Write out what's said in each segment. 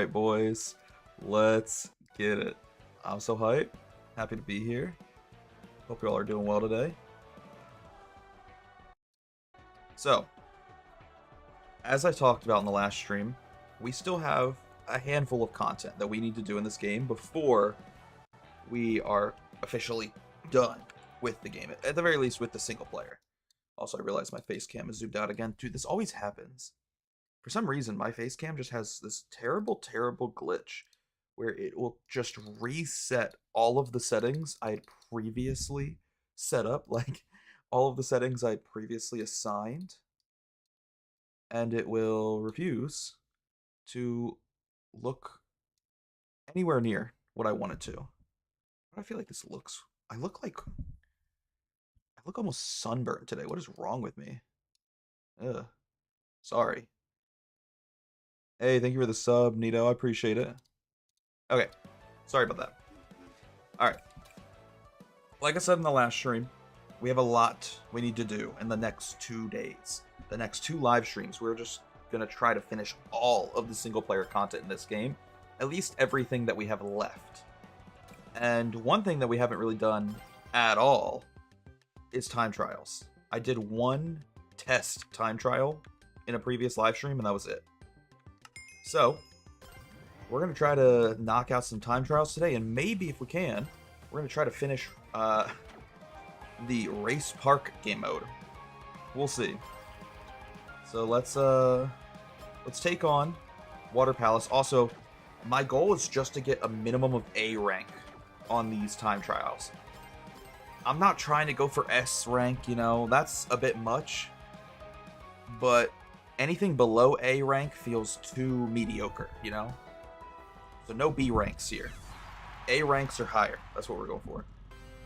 Alright, boys. Let's get it. I'm so hyped. Happy to be here. Hope you all are doing well today. So, as I talked about in the last stream, we still have a handful of content that we need to do in this game before we are officially done with the game. At the very least, with the single player. Also, I realize my face cam is zoomed out again. Dude, this always happens. For some reason, my face cam just has this terrible, terrible glitch where it will just reset all of the settings I had previously set up, like all of the settings I had previously assigned, and it will refuse to look anywhere near what I want it to. I feel like this looks... I look almost sunburned today. What is wrong with me? Ugh. Sorry. Hey, thank you for the sub, Nito. I appreciate it. Okay. Sorry about that. Alright. Like I said in the last stream, we have a lot we need to do in the next 2 days. The next 2 live streams, we're just going to try to finish all of the single-player content in this game. At least everything that we have left. And one thing that we haven't really done at all is time trials. I did one test time trial in a previous live stream, and that was it. So, we're going to try to knock out some time trials today, and maybe if we can, we're going to try to finish the race park game mode. We'll see. So let's take on Water Palace. Also, my goal is just to get a minimum of A rank on these time trials. I'm not trying to go for S rank, you know, that's a bit much. But anything below A rank feels too mediocre, you know? So no B ranks here. A ranks or higher. That's what we're going for.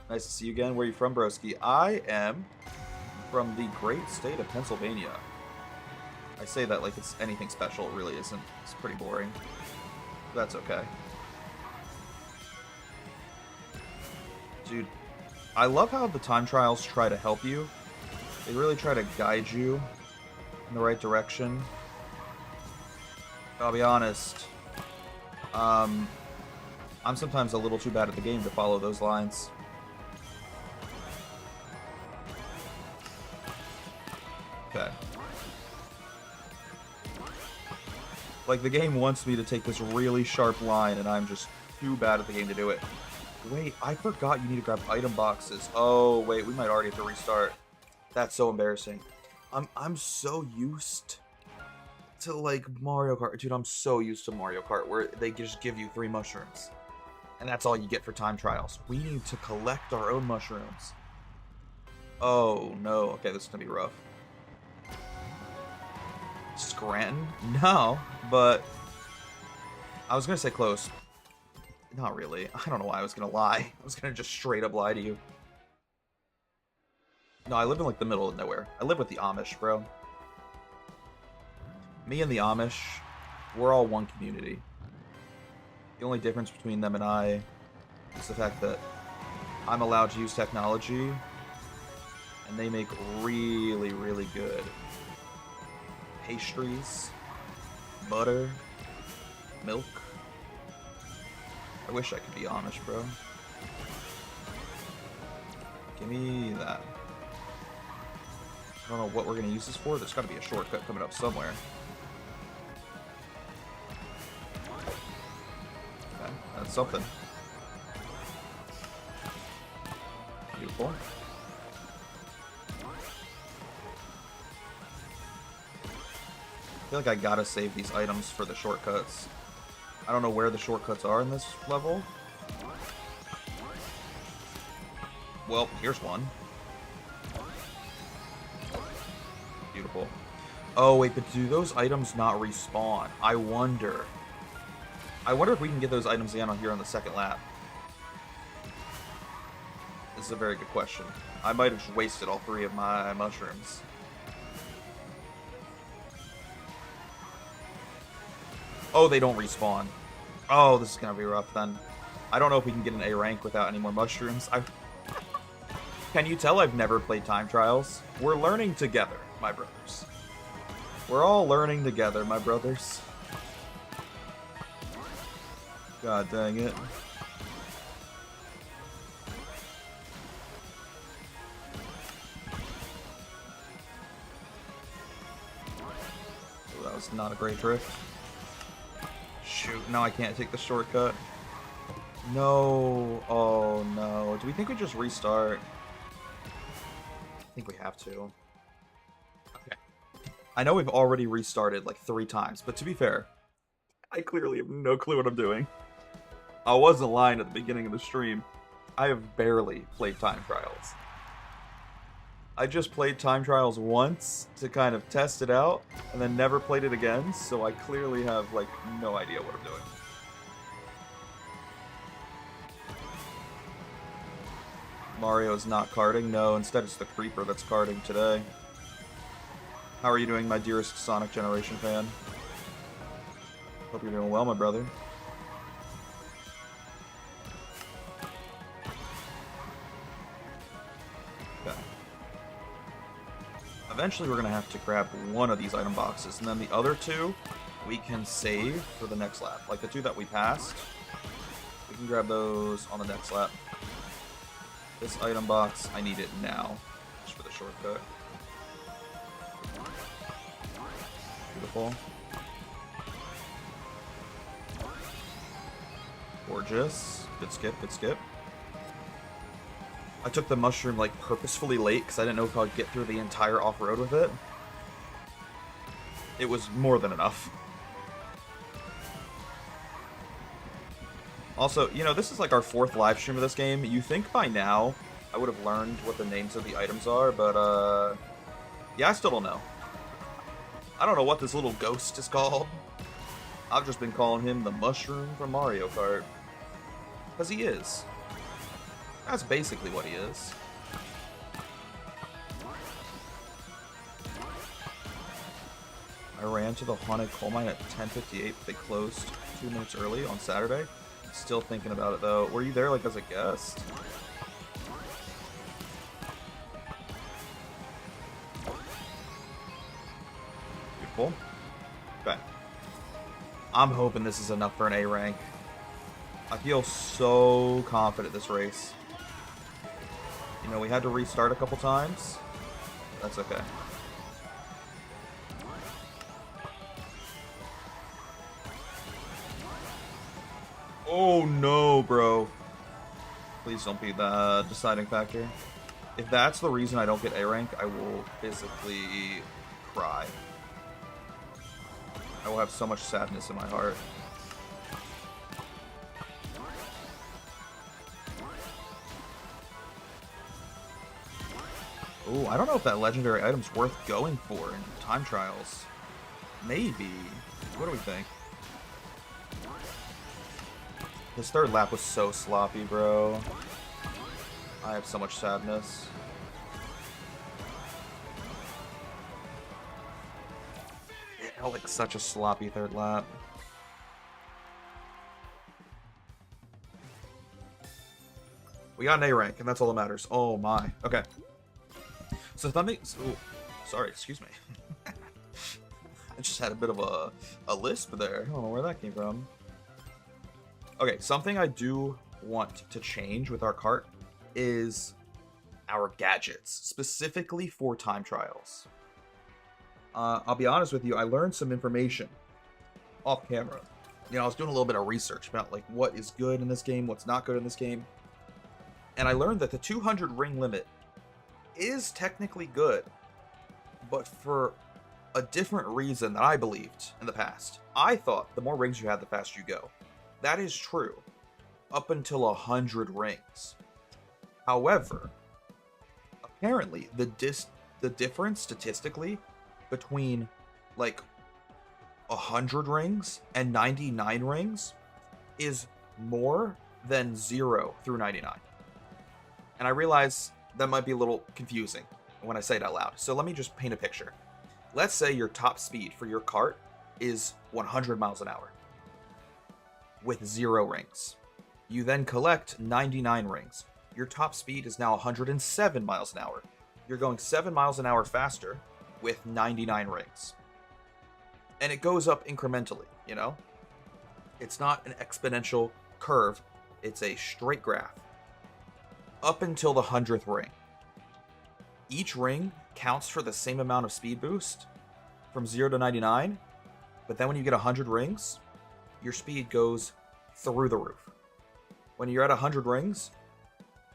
Nice to see you again. Where are you from, broski? I am from the great state of Pennsylvania. I say that like it's anything special. It really isn't. It's pretty boring. That's okay. Dude, I love how the time trials try to help you. They really try to guide you in the right direction. I'll be honest. I'm sometimes a little too bad at the game to follow those lines. Okay. Like, the game wants me to take this really sharp line, and I'm just too bad at the game to do it. Wait, I forgot you need to grab item boxes. Oh, wait, we might already have to restart. That's so embarrassing. I'm so used to, like, Mario Kart. Dude, I'm so used to Mario Kart, where they just give you 3 mushrooms. And that's all you get for time trials. We need to collect our own mushrooms. Oh, no. Okay, this is gonna be rough. Scranton? No, but I was gonna say close. Not really. I don't know why I was gonna lie. I was gonna just straight up lie to you. No, I live in like the middle of nowhere. I live with the Amish, bro. Me and the Amish, we're all one community. The only difference between them and I is the fact that I'm allowed to use technology, and they make really, really good pastries, butter, milk. I wish I could be Amish, bro. Give me that. I don't know what we're going to use this for. There's got to be a shortcut coming up somewhere. Okay, that's something. Beautiful. I feel like I gotta save these items for the shortcuts. I don't know where the shortcuts are in this level. Well, here's one. Beautiful. Oh, wait, but do those items not respawn? I wonder. I wonder if we can get those items again on here on the second lap. This is a very good question. I might have just wasted all 3 of my mushrooms. Oh, they don't respawn. Oh, this is gonna be rough then. I don't know if we can get an A rank without any more mushrooms. Can you tell I've never played time trials? We're learning together, my brothers. We're all learning together, my brothers. God dang it. Oh, that was not a great drift. Shoot, now I can't take the shortcut. No. Oh, no. Do we think we just restart? I think we have to. Okay. I know we've already restarted like 3 times, but to be fair, I clearly have no clue what I'm doing. I wasn't lying at the beginning of the stream. I have barely played Time Trials. I just played Time Trials once to kind of test it out, and then never played it again, so I clearly have, like, no idea what I'm doing. Mario's not carding? No, instead it's the Creeper that's carding today. How are you doing, my dearest Sonic Generation fan? Hope you're doing well, my brother. Okay. Eventually we're going to have to grab one of these item boxes, and then the other 2 we can save for the next lap. Like the 2 that we passed, we can grab those on the next lap. This item box, I need it now, just for the shortcut. Beautiful. Gorgeous. Good skip, good skip. I took the mushroom, like, purposefully late, because I didn't know if I'd get through the entire off-road with it. It was more than enough. Also, you know, this is like our 4th live stream of this game. You think by now I would have learned what the names of the items are, but, yeah, I still don't know. I don't know what this little ghost is called. I've just been calling him the mushroom from Mario Kart. Because he is. That's basically what he is. I ran to the haunted coal mine at 10:58, but they closed 2 minutes early on Saturday. Still thinking about it, though. Were you there, like, as a guest? Beautiful. Okay. I'm hoping this is enough for an A rank. I feel so confident this race. You know, we had to restart a couple times. That's okay. Oh no, bro. Please don't be the deciding factor. If that's the reason I don't get A rank, I will physically cry. I will have so much sadness in my heart. Ooh, I don't know if that legendary item's worth going for in time trials. Maybe. What do we think? His 3rd lap was so sloppy, bro. I have so much sadness. It felt like such a sloppy 3rd lap. We got an A rank, and that's all that matters. Oh my. Okay. So ooh, sorry, excuse me. I just had a bit of a lisp there. I don't know where that came from. Okay, something I do want to change with our cart is our gadgets, specifically for time trials. I'll be honest with you, I learned some information off camera. You know, I was doing a little bit of research about like what is good in this game, what's not good in this game. And I learned that the 200 ring limit is technically good, but for a different reason than I believed in the past. I thought the more rings you had, the faster you go. That is true, up until 100 rings. However, apparently the difference statistically between like 100 rings and 99 rings is more than 0 through 99. And I realize that might be a little confusing when I say it out loud. So let me just paint a picture. Let's say your top speed for your cart is 100 miles an hour with 0 rings. You then collect 99 rings. Your top speed is now 107 miles an hour. You're going 7 miles an hour faster with 99 rings. And it goes up incrementally, you know? It's not an exponential curve. It's a straight graph. Up until the 100th ring. Each ring counts for the same amount of speed boost from 0 to 99, but then when you get 100 rings, your speed goes through the roof. When you're at 100 rings,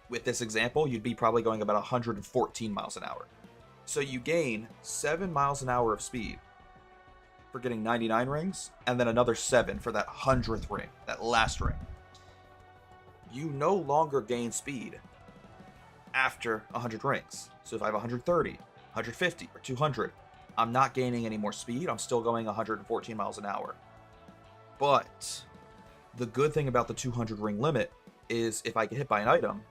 with this example, you'd be probably going about 114 miles an hour. So you gain 7 miles an hour of speed for getting 99 rings, and then another 7 for that 100th ring, that last ring. You no longer gain speed after 100 rings. So if I have 130, 150, or 200, I'm not gaining any more speed. I'm still going 114 miles an hour. But the good thing about the 200 ring limit is if I get hit by an item,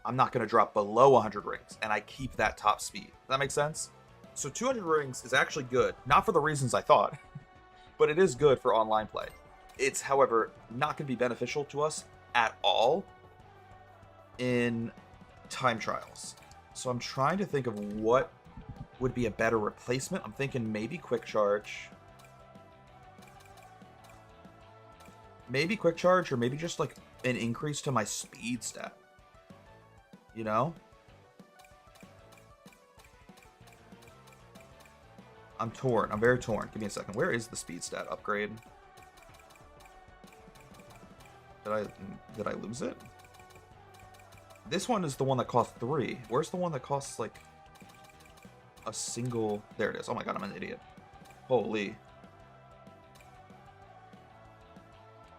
I'm not going to drop below 100 rings, and I keep that top speed. Does that make sense? So 200 rings is actually good, not for the reasons I thought, but it is good for online play. It's, however, not going to be beneficial to us at all in time trials. So I'm trying to think of what would be a better replacement. I'm thinking maybe quick charge. Maybe quick charge, or maybe just like an increase to my speed stat. You know? I'm torn. I'm very torn. Give me a second. Where is the speed stat upgrade? Did I lose it? This one is the one that costs 3. Where's the one that costs like a single? There it is. Oh my god, I'm an idiot. Holy.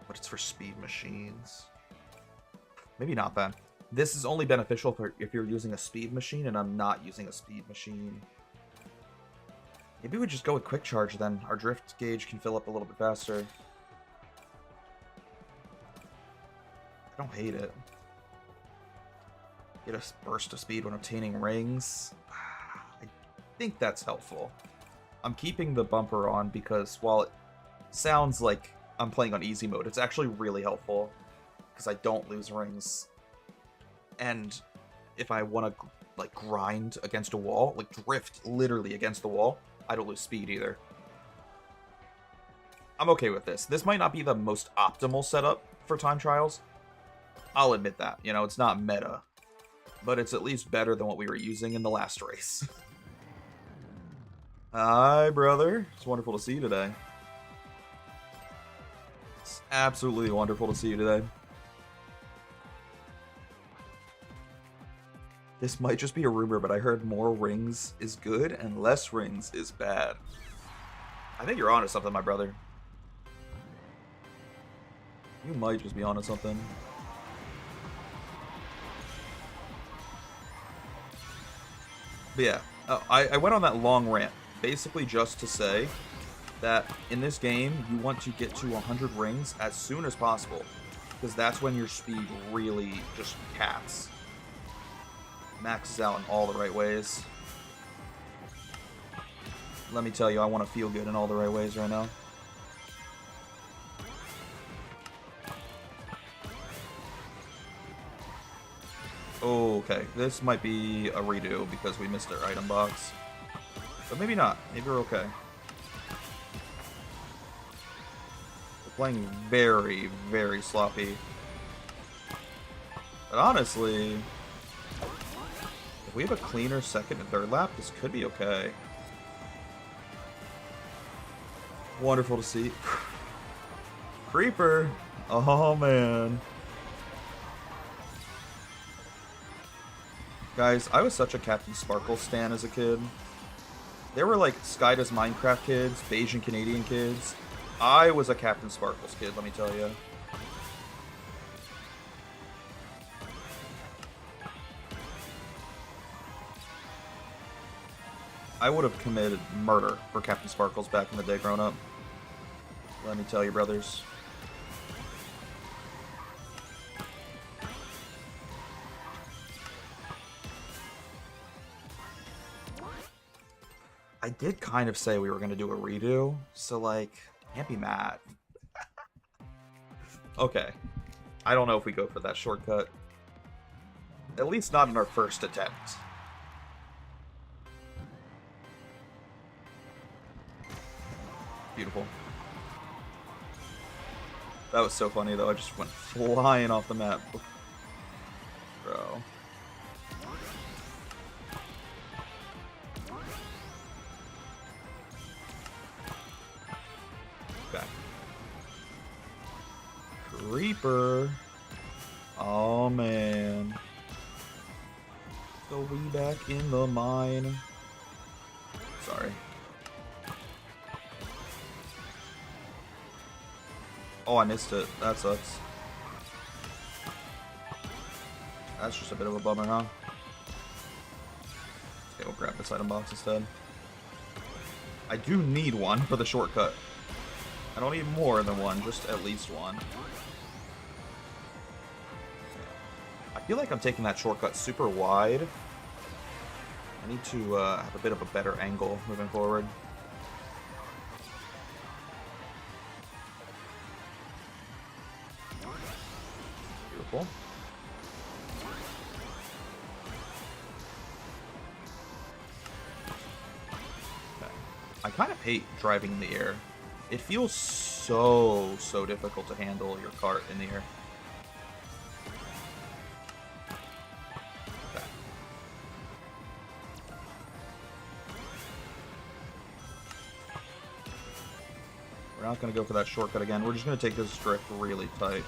But it's for speed machines. Maybe not then. This is only beneficial if you're using a speed machine, and I'm not using a speed machine. Maybe we just go with quick charge then. Our drift gauge can fill up a little bit faster. I don't hate it. Get a burst of speed when obtaining rings. I think that's helpful. I'm keeping the bumper on because while it sounds like I'm playing on easy mode, it's actually really helpful because I don't lose rings. And if I want to like grind against a wall, like drift literally against the wall, I don't lose speed either. I'm okay with this. This might not be the most optimal setup for time trials. I'll admit that. You know, it's not meta. But it's at least better than what we were using in the last race. Hi, brother. It's wonderful to see you today. It's absolutely wonderful to see you today. This might just be a rumor, but I heard more rings is good and less rings is bad. I think you're onto something, my brother. You might just be onto something. But yeah, I went on that long rant, basically just to say that in this game, you want to get to 100 rings as soon as possible, because that's when your speed really just caps. Maxes out in all the right ways. Let me tell you, I want to feel good in all the right ways right now. Okay, this might be a redo because we missed our item box. But maybe not. Maybe we're okay. We're playing very, very sloppy. But honestly, if we have a cleaner second and third lap, this could be okay. Wonderful to see. Creeper! Oh, man. Guys, I was such a Captain Sparkle stan as a kid. There were like Sky Does Minecraft kids, Bayesian Canadian kids. I was a Captain Sparkles kid, let me tell you. I would have committed murder for Captain Sparkles back in the day growing up. Let me tell you, brothers. I did kind of say we were going to do a redo, so, like, can't be mad. Okay. I don't know if we go for that shortcut. At least not in our first attempt. Beautiful. That was so funny, though. I just went flying off the map. Bro. Okay. Creeper. Oh, man. So we back in the mine. Sorry. Oh, I missed it. That sucks. That's just a bit of a bummer, huh? Okay, we'll grab this item box instead. I do need one for the shortcut. I don't need more than one, just at least one. I feel like I'm taking that shortcut super wide. I need to have a bit of a better angle moving forward. Beautiful. Okay. I kind of hate driving in the air. It feels so difficult to handle your cart in the air. Okay. We're not going to go for that shortcut again. We're just going to take this drift really tight.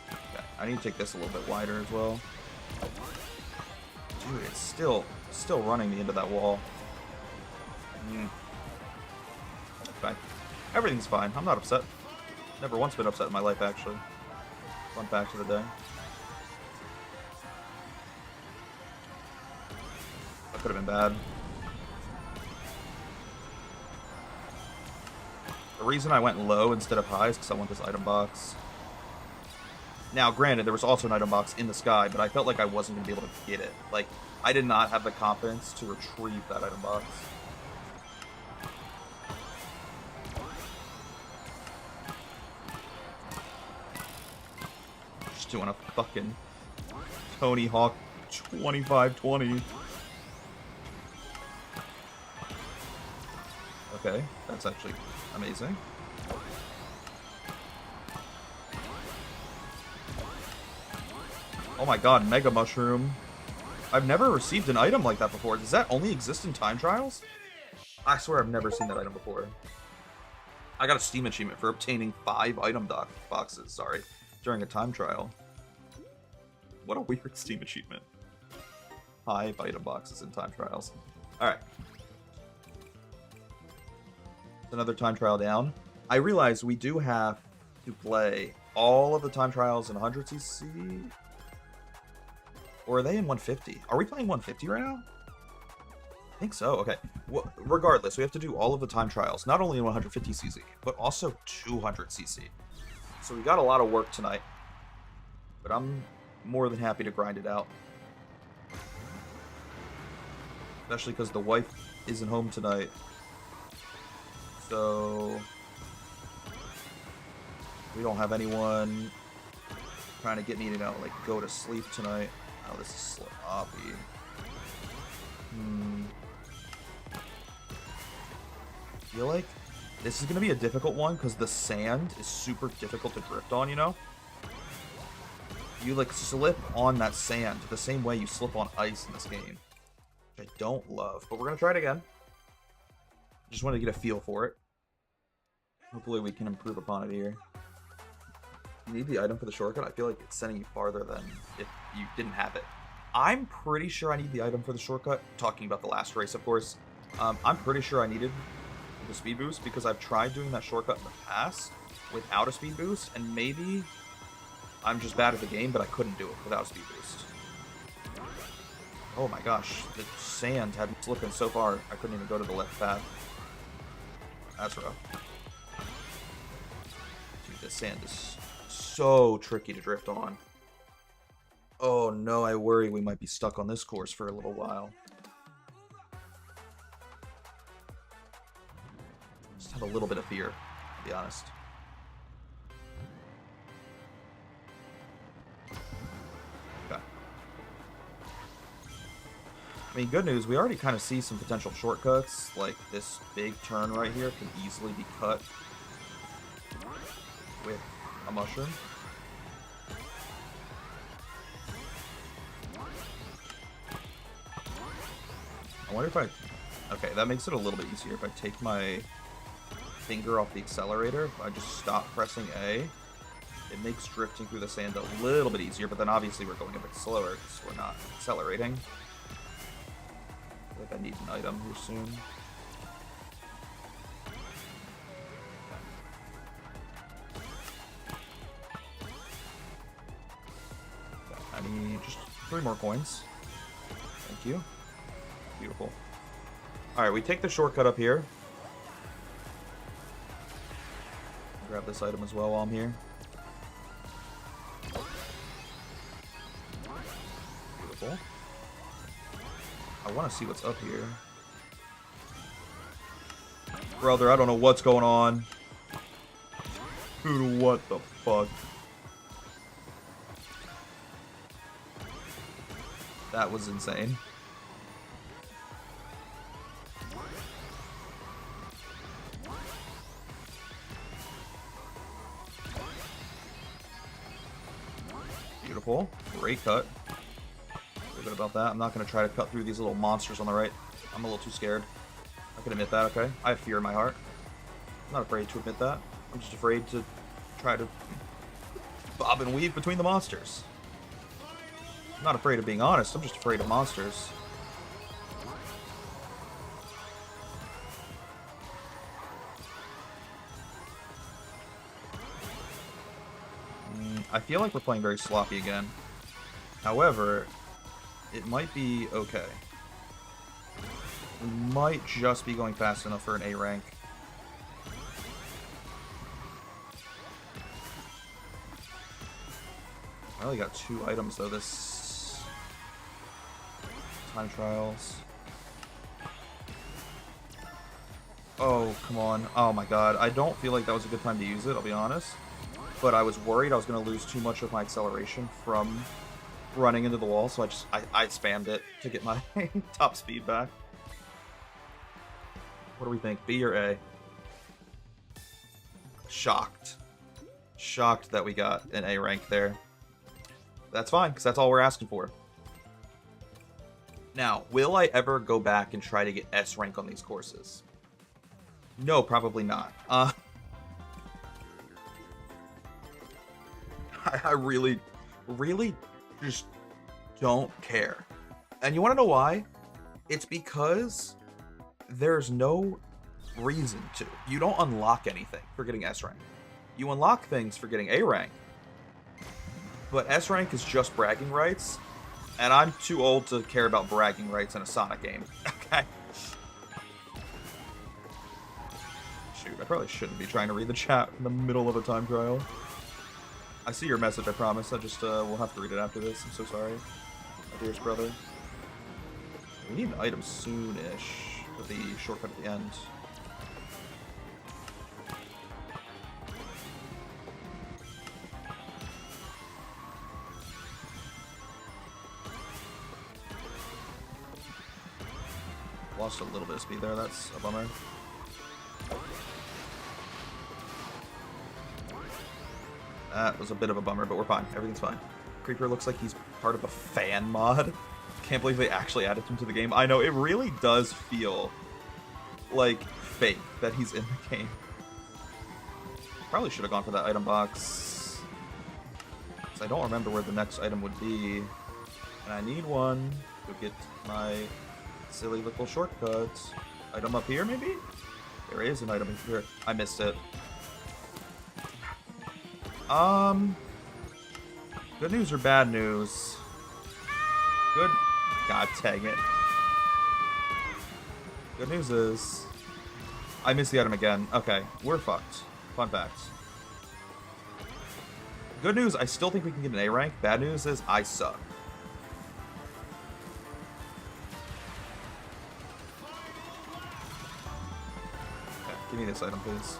Okay. I need to take this a little bit wider as well. Dude, it's still running me into that wall. Okay. Everything's fine. I'm not upset. Never once been upset in my life, actually. Fun fact of the day. That could have been bad. The reason I went low instead of high is because I want this item box. Now, granted, there was also an item box in the sky, but I felt like I wasn't going to be able to get it. Like, I did not have the confidence to retrieve that item box. Just doing a fucking Tony Hawk 2520. Okay, that's actually amazing. Oh my god, Mega Mushroom. I've never received an item like that before. Does that only exist in time trials? I swear I've never seen that item before. I got a Steam achievement for obtaining 5 item boxes, during a time trial. What a weird Steam achievement. 5 item boxes in time trials. Alright. Another time trial down. I realize we do have to play all of the time trials in 100cc. Or are they in 150? Are we playing 150 right now? I think so. Okay. Well, regardless, we have to do all of the time trials, not only in 150cc, but also 200cc. So we got a lot of work tonight. But I'm more than happy to grind it out. Especially because the wife isn't home tonight. So we don't have anyone trying to get me to like go to sleep tonight. Oh, this is sloppy. I feel like this is gonna be a difficult one because the sand is super difficult to drift on, you know? You like slip on that sand the same way you slip on ice in this game. Which I don't love, but we're gonna try it again. Just wanted to get a feel for it. Hopefully we can improve upon it here. You need the item for the shortcut? I feel like it's sending you farther than if you didn't have it. I'm pretty sure I need the item for the shortcut. Talking about the last race, of course. I'm pretty sure I needed the speed boost because I've tried doing that shortcut in the past without a speed boost, and maybe I'm just bad at the game, but I couldn't do it without a speed boost. Oh my gosh, the sand had me slipping so far I couldn't even go to the left path. That's rough. Dude, this sand is so tricky to drift on. Oh no, I worry we might be stuck on this course for a little while. Just have a little bit of fear, to be honest. Okay. I mean, good news, we already kind of see some potential shortcuts. Like, this big turn right here can easily be cut with a mushroom. I wonder if I... Okay, that makes it a little bit easier. If I take my finger off the accelerator, if I just stop pressing A, it makes drifting through the sand a little bit easier, but then obviously we're going a bit slower because we're not accelerating. I feel like I need an item here soon. I need just 3 more coins. Thank you. Beautiful. Alright, we take the shortcut up here. Grab this item as well while I'm here. Beautiful. I want to see what's up here. Brother, I don't know what's going on. Dude, what the fuck? That was insane. Beautiful. Great cut. Feel good about that. I'm not going to try to cut through these little monsters on the right. I'm a little too scared. I can admit that, okay? I have fear in my heart. I'm not afraid to admit that. I'm just afraid to try to bob and weave between the monsters. I'm not afraid of being honest. I'm just afraid of monsters. I feel like we're playing very sloppy again. However, it might be okay. We might just be going fast enough for an A rank. I only got 2 items though this time trials. Oh, come on. Oh my god. I don't feel like that was a good time to use it, I'll be honest. But I was worried I was going to lose too much of my acceleration from running into the wall, so I spammed it to get my top speed back. What do we think? B or A? Shocked. Shocked that we got an A rank there. That's fine, because that's all we're asking for. Now, will I ever go back and try to get S rank on these courses? No, probably not. I really just don't care. And you want to know why? It's because there's no reason to. You don't unlock anything for getting S rank. You unlock things for getting A rank. But S rank is just bragging rights, and I'm too old to care about bragging rights in a Sonic game. Okay. Shoot, I probably shouldn't be trying to read the chat in the middle of a time trial. I see your message, I promise. I just, we'll have to read it after this. I'm so sorry. My dearest brother. We need an item soon-ish with the shortcut at the end. Lost a little bit of speed there, that's a bummer. That was a bit of a bummer, but we're fine. Everything's fine. Creeper looks like he's part of a fan mod. Can't believe they actually added him to the game. I know, it really does feel like fake that he's in the game. Probably should have gone for that item box. Because I don't remember where the next item would be. And I need one to get my silly little shortcut. Item up here, maybe? There is an item here. I missed it. Good news or bad news? Good. God dang it. Good news is I missed the item again. Okay, we're fucked. Fun fact. Good news, I still think we can get an A rank. Bad news is I suck. Okay, give me this item, please.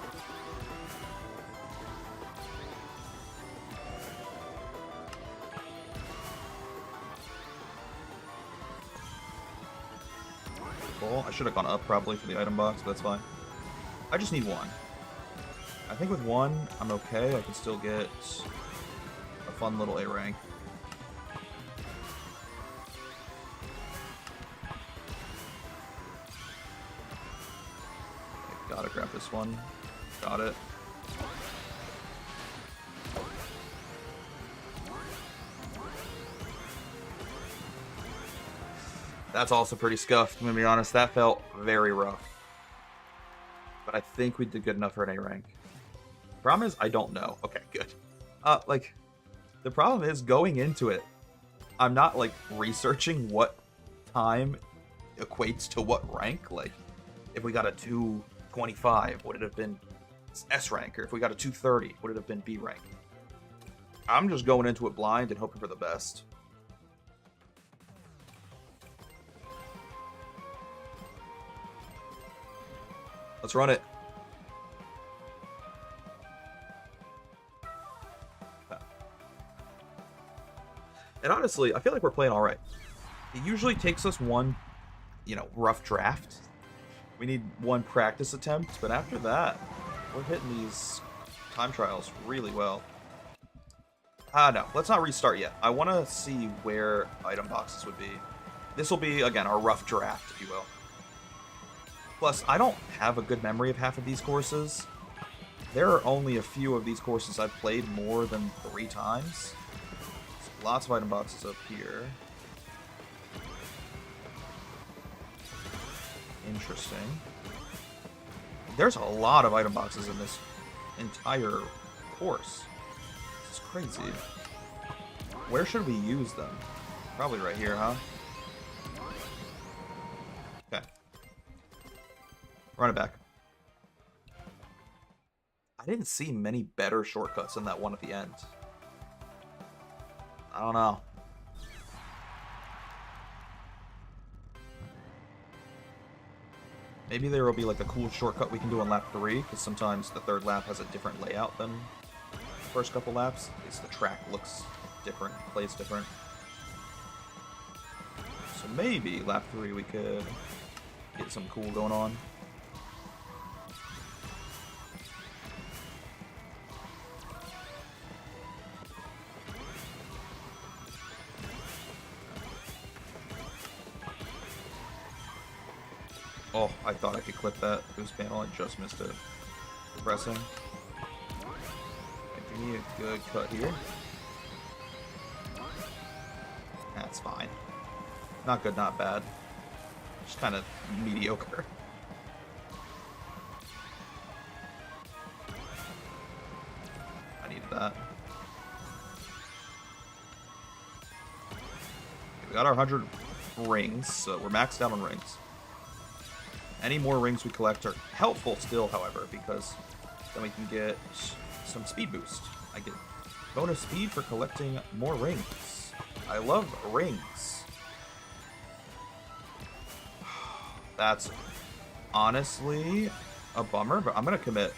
fault. I should have gone up probably for the item box, but that's fine. I just need one. I think with one, I'm okay. I can still get a fun little A rank. Okay, gotta grab this one. Got it. That's also pretty scuffed, I'm gonna be honest. That felt very rough. But I think we did good enough for an A rank. Problem is, I don't know. Okay, good. Like, the problem is, going into it, I'm not, like, researching what time equates to what rank. Like, if we got a 225, would it have been S rank? Or if we got a 230, would it have been B rank? I'm just going into it blind and hoping for the best. Let's run it. And honestly, I feel like we're playing all right. It usually takes us one, rough draft. We need one practice attempt, but after that, we're hitting these time trials really well. No, let's not restart yet. I want to see where item boxes would be. This will be, again, our rough draft, if you will. Plus, I don't have a good memory of half of these courses. There are only a few of these courses I've played more than 3 times. So lots of item boxes up here. Interesting. There's a lot of item boxes in this entire course. This is crazy. Where should we use them? Probably right here, huh? Okay. Run it back. I didn't see many better shortcuts than that one at the end. I don't know. Maybe there will be like a cool shortcut we can do on lap 3, because sometimes the 3rd lap has a different layout than the first couple laps. At least the track looks different, plays different. So maybe lap 3 we could get some cool going on. Oh, I thought I could clip that boost panel. I just missed it. Depressing. Give me a good cut here. That's fine. Not good, not bad. Just kind of mediocre. I needed that. Okay, we got our 100 rings, so we're maxed out on rings. Any more rings we collect are helpful still, however, because then we can get some speed boost. I get bonus speed for collecting more rings. I love rings. That's honestly a bummer, but I'm going to commit.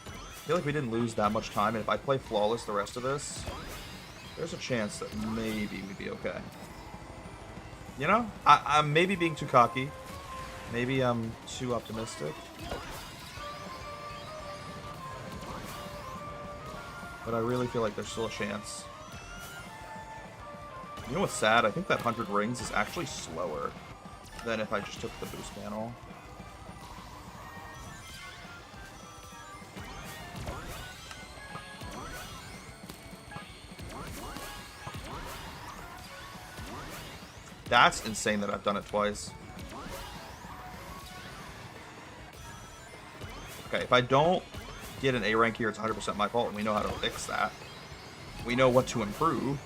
I feel like we didn't lose that much time, and if I play flawless the rest of this, there's a chance that maybe we'd be okay. You know? I'm maybe being too cocky. Maybe I'm too optimistic. But I really feel like there's still a chance. You know what's sad? I think that 100 rings is actually slower than if I just took the boost panel. That's insane that I've done it twice. Okay, if I don't get an A rank here, it's 100% my fault, and we know how to fix that. We know what to improve.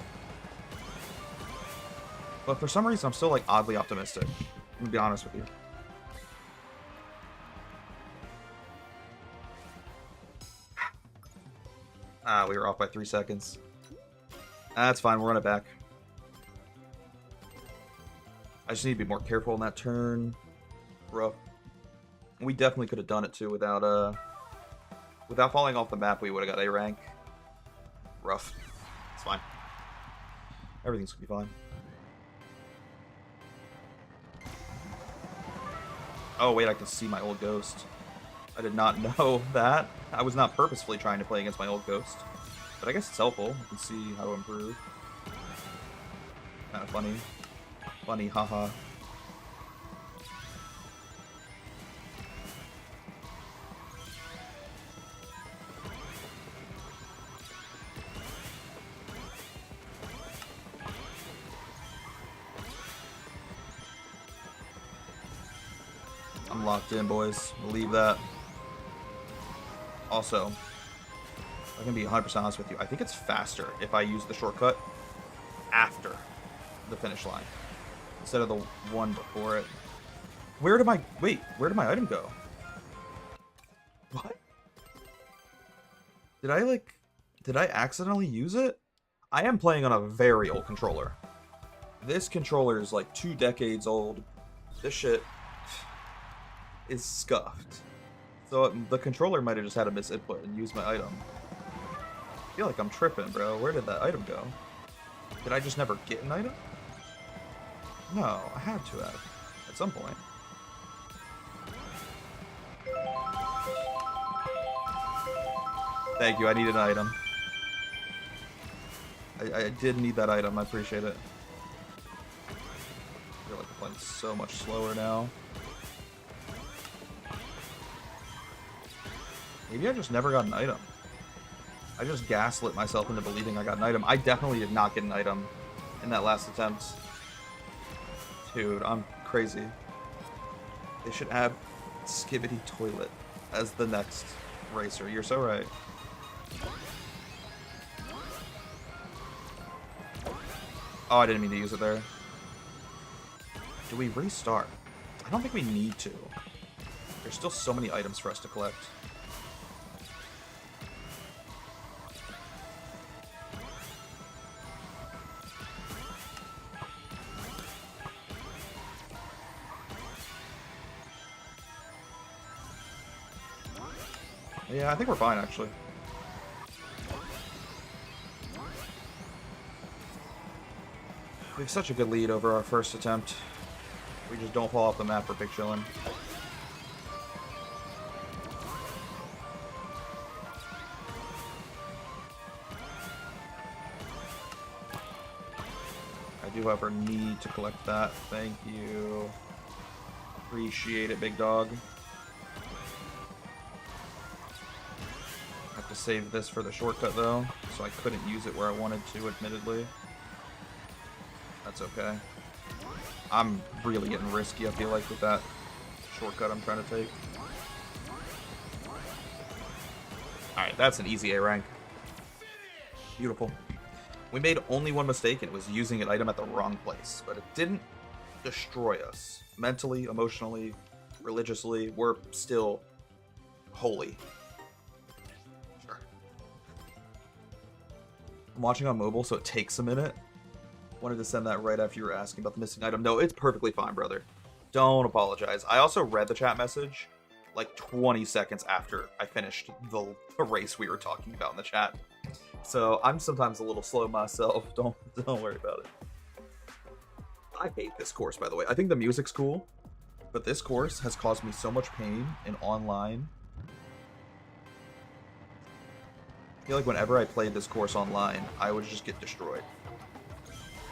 But for some reason, I'm still, like, oddly optimistic. I'm gonna be honest with you. We were off by 3 seconds. That's fine, we'll run it back. I just need to be more careful in that turn. Rough. We definitely could have done it too without falling off the map. We would have got A rank. Rough. It's fine. Everything's gonna be fine. Oh, wait, I can see my old ghost. I did not know that. I was not purposefully trying to play against my old ghost. But I guess it's helpful. I can see how to improve. Kind of funny. Funny, haha. I'm locked in, boys. Believe that. Also, I can be 100% honest with you. I think it's faster if I use the shortcut after the finish line instead of the one before it. Where did my item go? What? Did I accidentally use it? I am playing on a very old controller. This controller is like 2 decades old. This shit is scuffed. So the controller might have just had a misinput and used my item. I feel like I'm tripping, bro. Where did that item go? Did I just never get an item? No, I had to have. At some point. Thank you, I needed an item. I did need that item, I appreciate it. I feel like I'm playing so much slower now. Maybe I just never got an item. I just gaslit myself into believing I got an item. I definitely did not get an item in that last attempt. Dude, I'm crazy. They should add Skibidi Toilet as the next racer. You're so right. Oh, I didn't mean to use it there. Do we restart? I don't think we need to. There's still so many items for us to collect. Yeah, I think we're fine, actually. We have such a good lead over our first attempt. We just don't fall off the map for big chillin'. I do, however, need to collect that. Thank you. Appreciate it, big dog. Have to save this for the shortcut, though, so I couldn't use it where I wanted to, admittedly. That's okay. I'm really getting risky, I feel like, with that shortcut I'm trying to take. Alright, that's an easy A rank. Beautiful. We made only one mistake, and it was using an item at the wrong place. But it didn't destroy us. Mentally, emotionally, religiously, we're still holy. Sure. I'm watching on mobile, so it takes a minute. Wanted to send that right after you were asking about the missing item. No, it's perfectly fine, brother. Don't apologize. I also read the chat message like 20 seconds after I finished the race we were talking about in the chat. So I'm sometimes a little slow myself. Don't worry about it. I hate this course, by the way. I think the music's cool, but this course has caused me so much pain in online. I feel like whenever I played this course online, I would just get destroyed.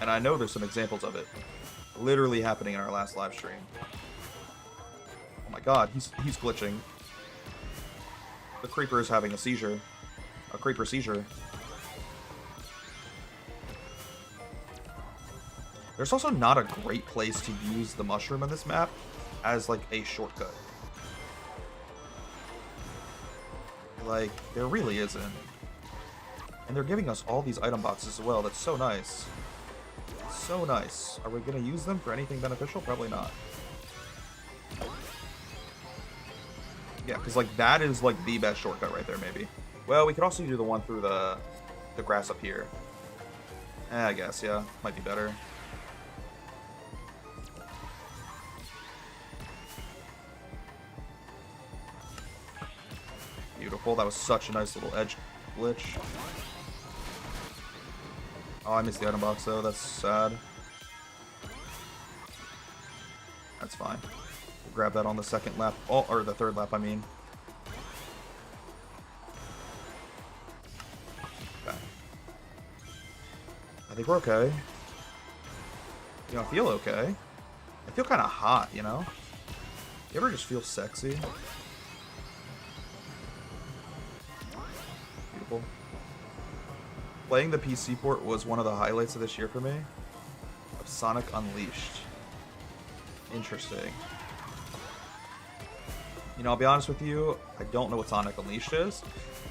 And I know there's some examples of it literally happening in our last live stream. Oh my god, he's glitching. The creeper is having a seizure. A creeper seizure. There's also not a great place to use the mushroom on this map as like a shortcut. Like, there really isn't. And they're giving us all these item boxes as well. That's so nice. So nice. Are we going to use them for anything beneficial? Probably not. Yeah, because like that is like the best shortcut right there, maybe. Well, we could also do the one through the grass up here. I guess, yeah. Might be better. Beautiful. That was such a nice little edge glitch. Oh, I missed the item box, though. That's sad. That's fine. We'll grab that on the second lap. Oh, or the third lap, I mean. Okay. I think we're okay. You know, I feel okay. I feel kind of hot, you know? You ever just feel sexy? Beautiful. Playing the PC port was one of the highlights of this year for me. Of Sonic Unleashed. Interesting. You know, I'll be honest with you, I don't know what Sonic Unleashed is,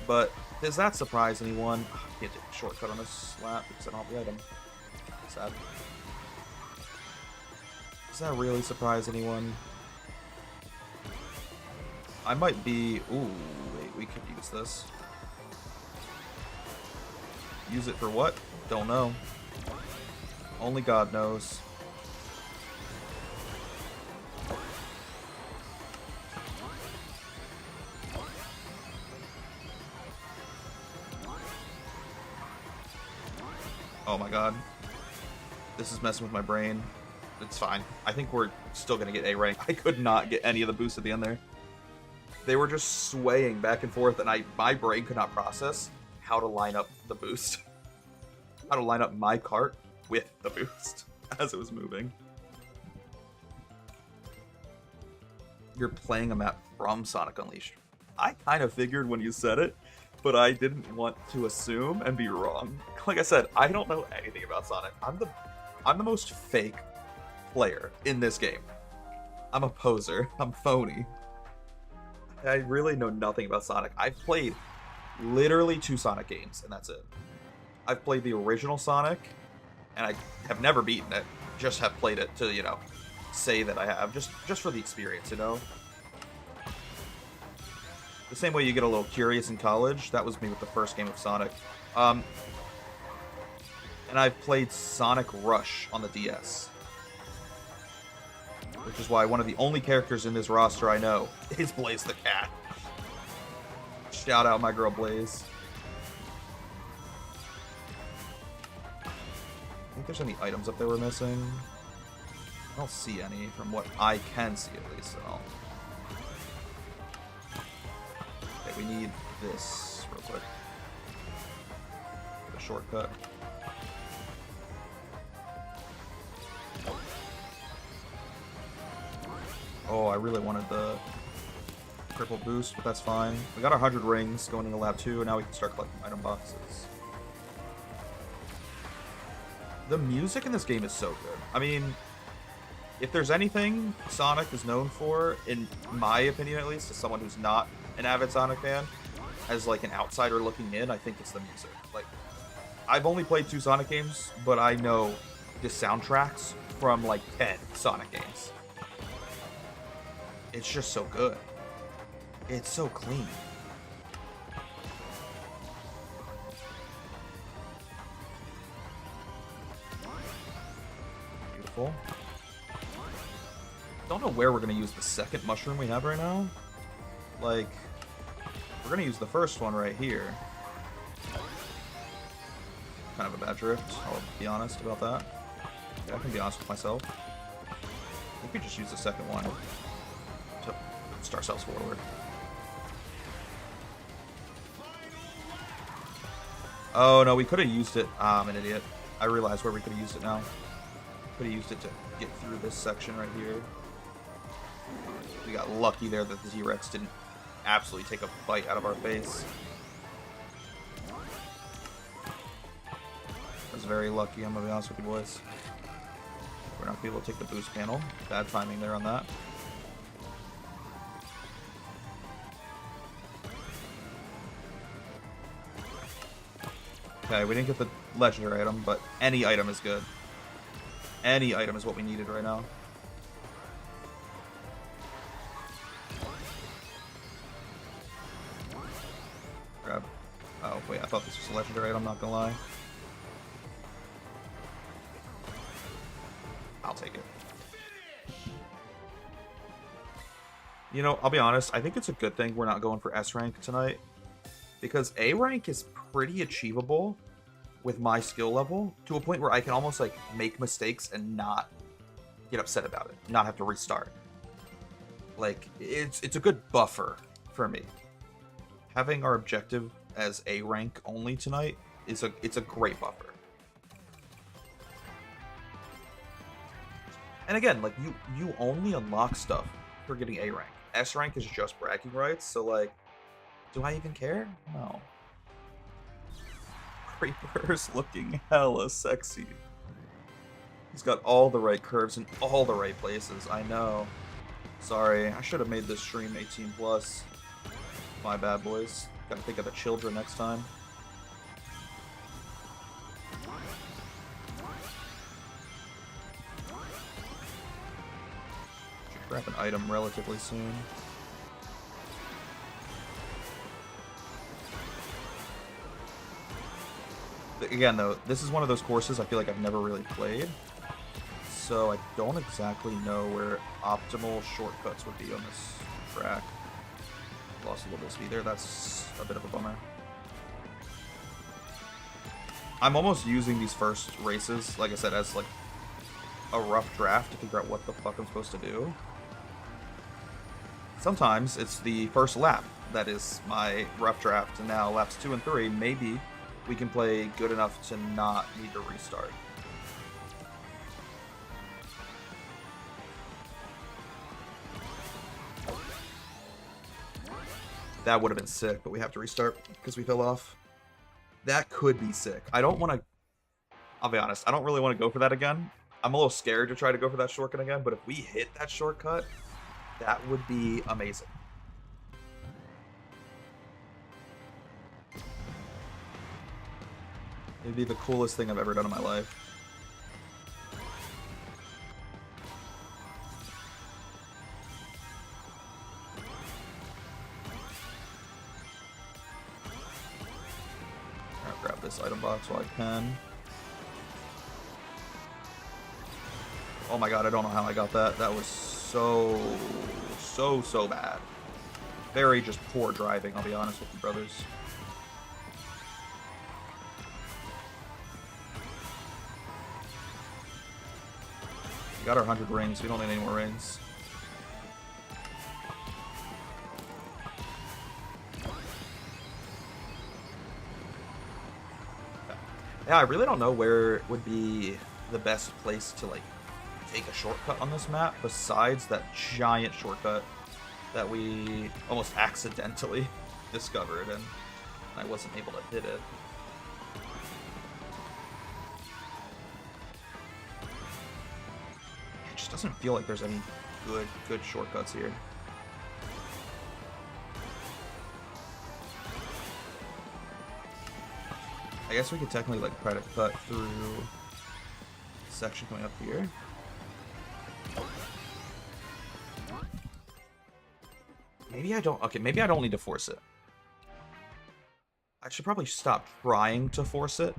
but does that surprise anyone? I can't take a shortcut on this lap because I don't have the item. Sad. Does that really surprise anyone? I might be... Ooh, wait, we could use this. Use it for what? Don't know. Only God knows. Oh my god. This is messing with my brain. It's fine. I think we're still going to get A rank. I could not get any of the boosts at the end there. They were just swaying back and forth, and my brain could not process how to line up the boost. How to line up my cart with the boost as it was moving. You're playing a map from Sonic Unleashed. I kind of figured when you said it, but I didn't want to assume and be wrong. Like I said, I don't know anything about Sonic. I'm the most fake player in this game. I'm a poser. I'm phony. I really know nothing about Sonic. I've played literally 2 Sonic games, and that's it. I've played the original Sonic, and I have never beaten it. Just have played it to, you know, say that I have. Just for the experience, you know? The same way you get a little curious in college, that was me with the first game of Sonic. And I've played Sonic Rush on the DS. Which is why one of the only characters in this roster I know is Blaze the Cat. Shout out my girl Blaze. I think there's any items up there we're missing. I don't see any from what I can see at least at all. Okay, we need this real quick. The shortcut. Oh, I really wanted the triple boost, but that's fine. We got our 100 rings going into lap 2, and now we can start collecting item boxes. The music in this game is so good. I mean, if there's anything Sonic is known for, in my opinion at least, as someone who's not an avid Sonic fan, as like an outsider looking in, I think it's the music. Like, I've only played 2 Sonic games, but I know the soundtracks from like 10 Sonic games. It's just so good. It's so clean. Beautiful. Don't know where we're going to use the second mushroom we have right now. Like, we're going to use the first one right here. Kind of a bad drift, I'll be honest about that. Yeah, I can be honest with myself. We could just use the second one to boost ourselves forward. Oh no, we could have used it. I'm an idiot. I realize where we could have used it now. Could have used it to get through this section right here. We got lucky there that the T-Rex didn't absolutely take a bite out of our face. I was very lucky, I'm gonna be honest with you boys. We're not gonna be able to take the boost panel. Bad timing there on that. Okay, we didn't get the legendary item, but any item is good. Any item is what we needed right now. Grab. Oh, wait, I thought this was a legendary item, not gonna lie. I'll take it. You know, I'll be honest, I think it's a good thing we're not going for S rank tonight. Because A rank is pretty achievable with my skill level to a point where I can almost like make mistakes and not get upset about it, not have to restart. Like, it's a good buffer for me. Having our objective as A rank only tonight it's a great buffer. And again, like you only unlock stuff for getting A rank. S rank is just bragging rights, so like, do I even care? No. Creeper's looking hella sexy. He's got all the right curves in all the right places. I know. Sorry, I should have made this stream 18 plus. My bad, boys. Gotta think of the children next time. Should grab an item relatively soon. Again, though, this is one of those courses I feel like I've never really played. So I don't exactly know where optimal shortcuts would be on this track. Lost a little bit of speed there. That's a bit of a bummer. I'm almost using these first races, like I said, as like a rough draft to figure out what the fuck I'm supposed to do. Sometimes it's the first lap that is my rough draft, and now laps 2 and 3, maybe we can play good enough to not need to restart. That would have been sick, but we have to restart because we fell off. That could be sick. I don't want to... I'll be honest, I don't really want to go for that again. I'm a little scared to try to go for that shortcut again, but if we hit that shortcut, that would be amazing. It'd be the coolest thing I've ever done in my life. I'll grab this item box while I can. Oh my god, I don't know how I got that. That was so bad. Very just poor driving, I'll be honest with you, brothers. We got our 100 rings. We don't need any more rings. Yeah, I really don't know where would be the best place to like take a shortcut on this map besides that giant shortcut that we almost accidentally discovered and I wasn't able to hit it. It just doesn't feel like there's any good shortcuts here. I guess we could technically like try to cut through the section coming up here. Maybe I don't... Okay, maybe I don't need to force it. I should probably stop trying to force it.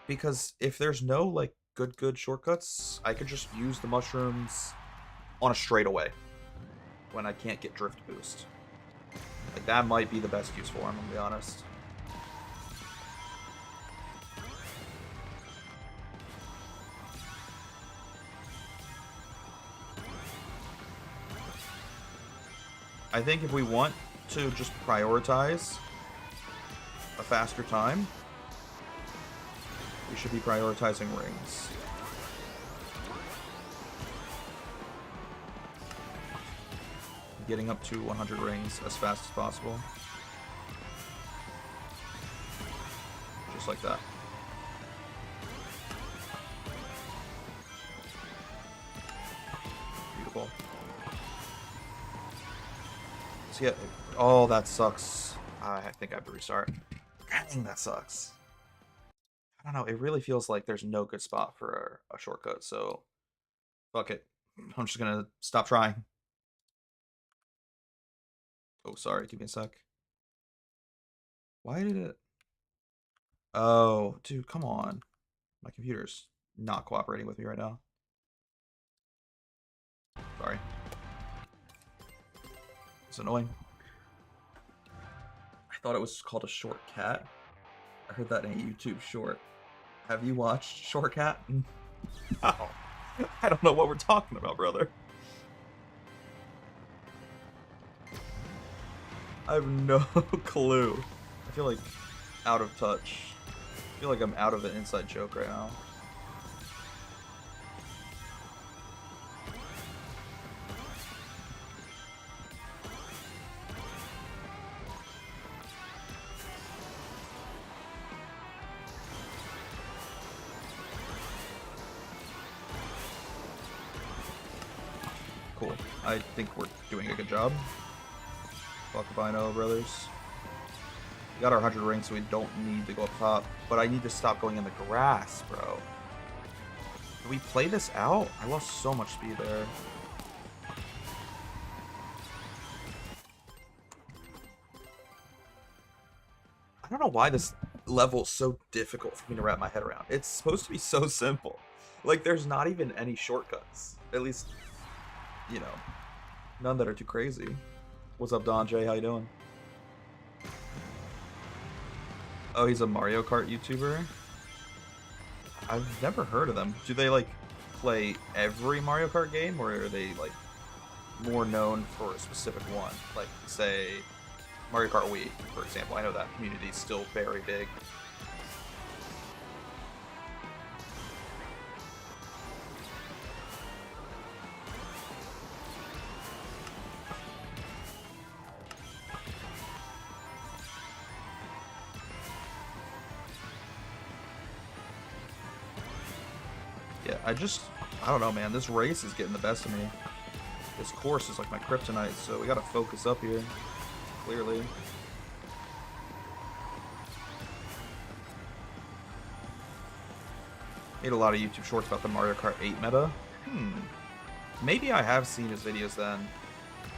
Because if there's no, like, good shortcuts, I could just use the mushrooms on a straightaway when I can't get drift boost. Like, that might be the best use for him, I'll be honest. I think if we want to just prioritize a faster time, we should be prioritizing rings. Getting up to 100 rings as fast as possible. Just like that. Beautiful. So yeah, oh, that sucks. I think I have to restart. Dang, that sucks. I don't know, it really feels like there's no good spot for a shortcut, so fuck it. I'm just gonna stop trying. Oh, sorry, give me a sec. Why did it... Oh, dude, come on. My computer's not cooperating with me right now. Sorry. It's annoying. I thought it was called a short cat. I heard that in a YouTube short. Have you watched Short Cat? No. I don't know what we're talking about, brother. I have no clue. I feel like out of touch. I feel like I'm out of an inside joke right now. Cool. I think we're doing a good job. Fuck if I know, brothers. We got our 100 rings, so we don't need to go up top. But I need to stop going in the grass, bro. Did we play this out? I lost so much speed there. I don't know why this level is so difficult for me to wrap my head around. It's supposed to be so simple. Like, there's not even any shortcuts. At least, you know, none that are too crazy. What's up, Don J? How you doing? Oh, he's a Mario Kart YouTuber? I've never heard of them. Do they, like, play every Mario Kart game, or are they, like, more known for a specific one? Like, say, Mario Kart Wii, for example. I know that community is still very big. Yeah, I don't know, man. This race is getting the best of me. This course is like my kryptonite, so we gotta focus up here. Clearly. Made a lot of YouTube shorts about the Mario Kart 8 meta. Maybe I have seen his videos then.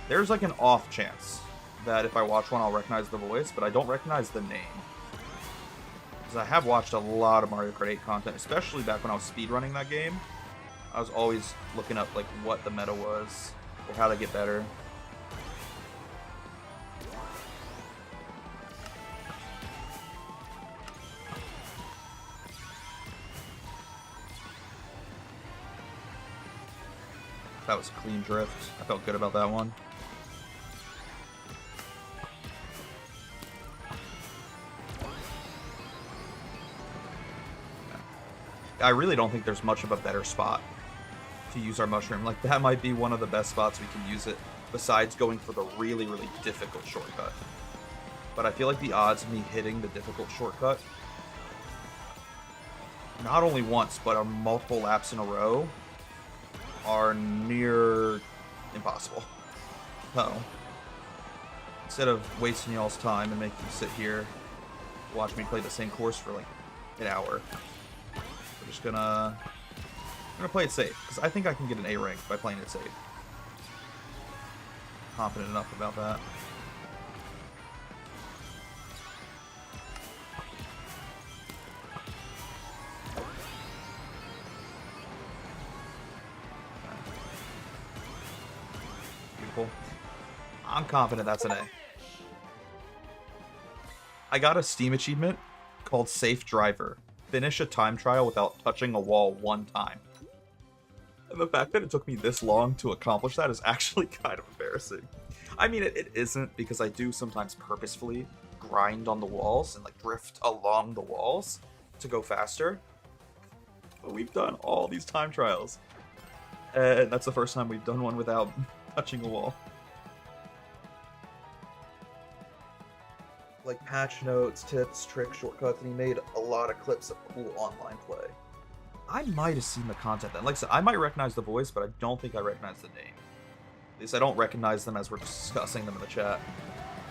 There's like an off chance that if I watch one, I'll recognize the voice, but I don't recognize the name. Because I have watched a lot of Mario Kart 8 content, especially back when I was speedrunning that game. I was always looking up like what the meta was, or how to get better. That was a clean drift. I felt good about that one. I really don't think there's much of a better spot to use our mushroom. Like, that might be one of the best spots we can use it, besides going for the really, really difficult shortcut. But I feel like the odds of me hitting the difficult shortcut, not only once, but on multiple laps in a row, are near impossible. So, instead of wasting y'all's time and making you sit here, watch me play the same course for like an hour, we're just gonna play it safe, because I think I can get an A rank by playing it safe. Confident enough about that. Beautiful. I'm confident that's an A. I got a Steam achievement called Safe Driver. Finish a time trial without touching a wall one time. And the fact that it took me this long to accomplish that is actually kind of embarrassing. I mean, it isn't, because I do sometimes purposefully grind on the walls and like drift along the walls to go faster. But we've done all these time trials, and that's the first time we've done one without touching a wall. Like patch notes, tips, tricks, shortcuts, and he made a lot of clips of cool online play. I might have seen the content then. Like I said, I might recognize the voice, but I don't think I recognize the name. At least I don't recognize them as we're discussing them in the chat.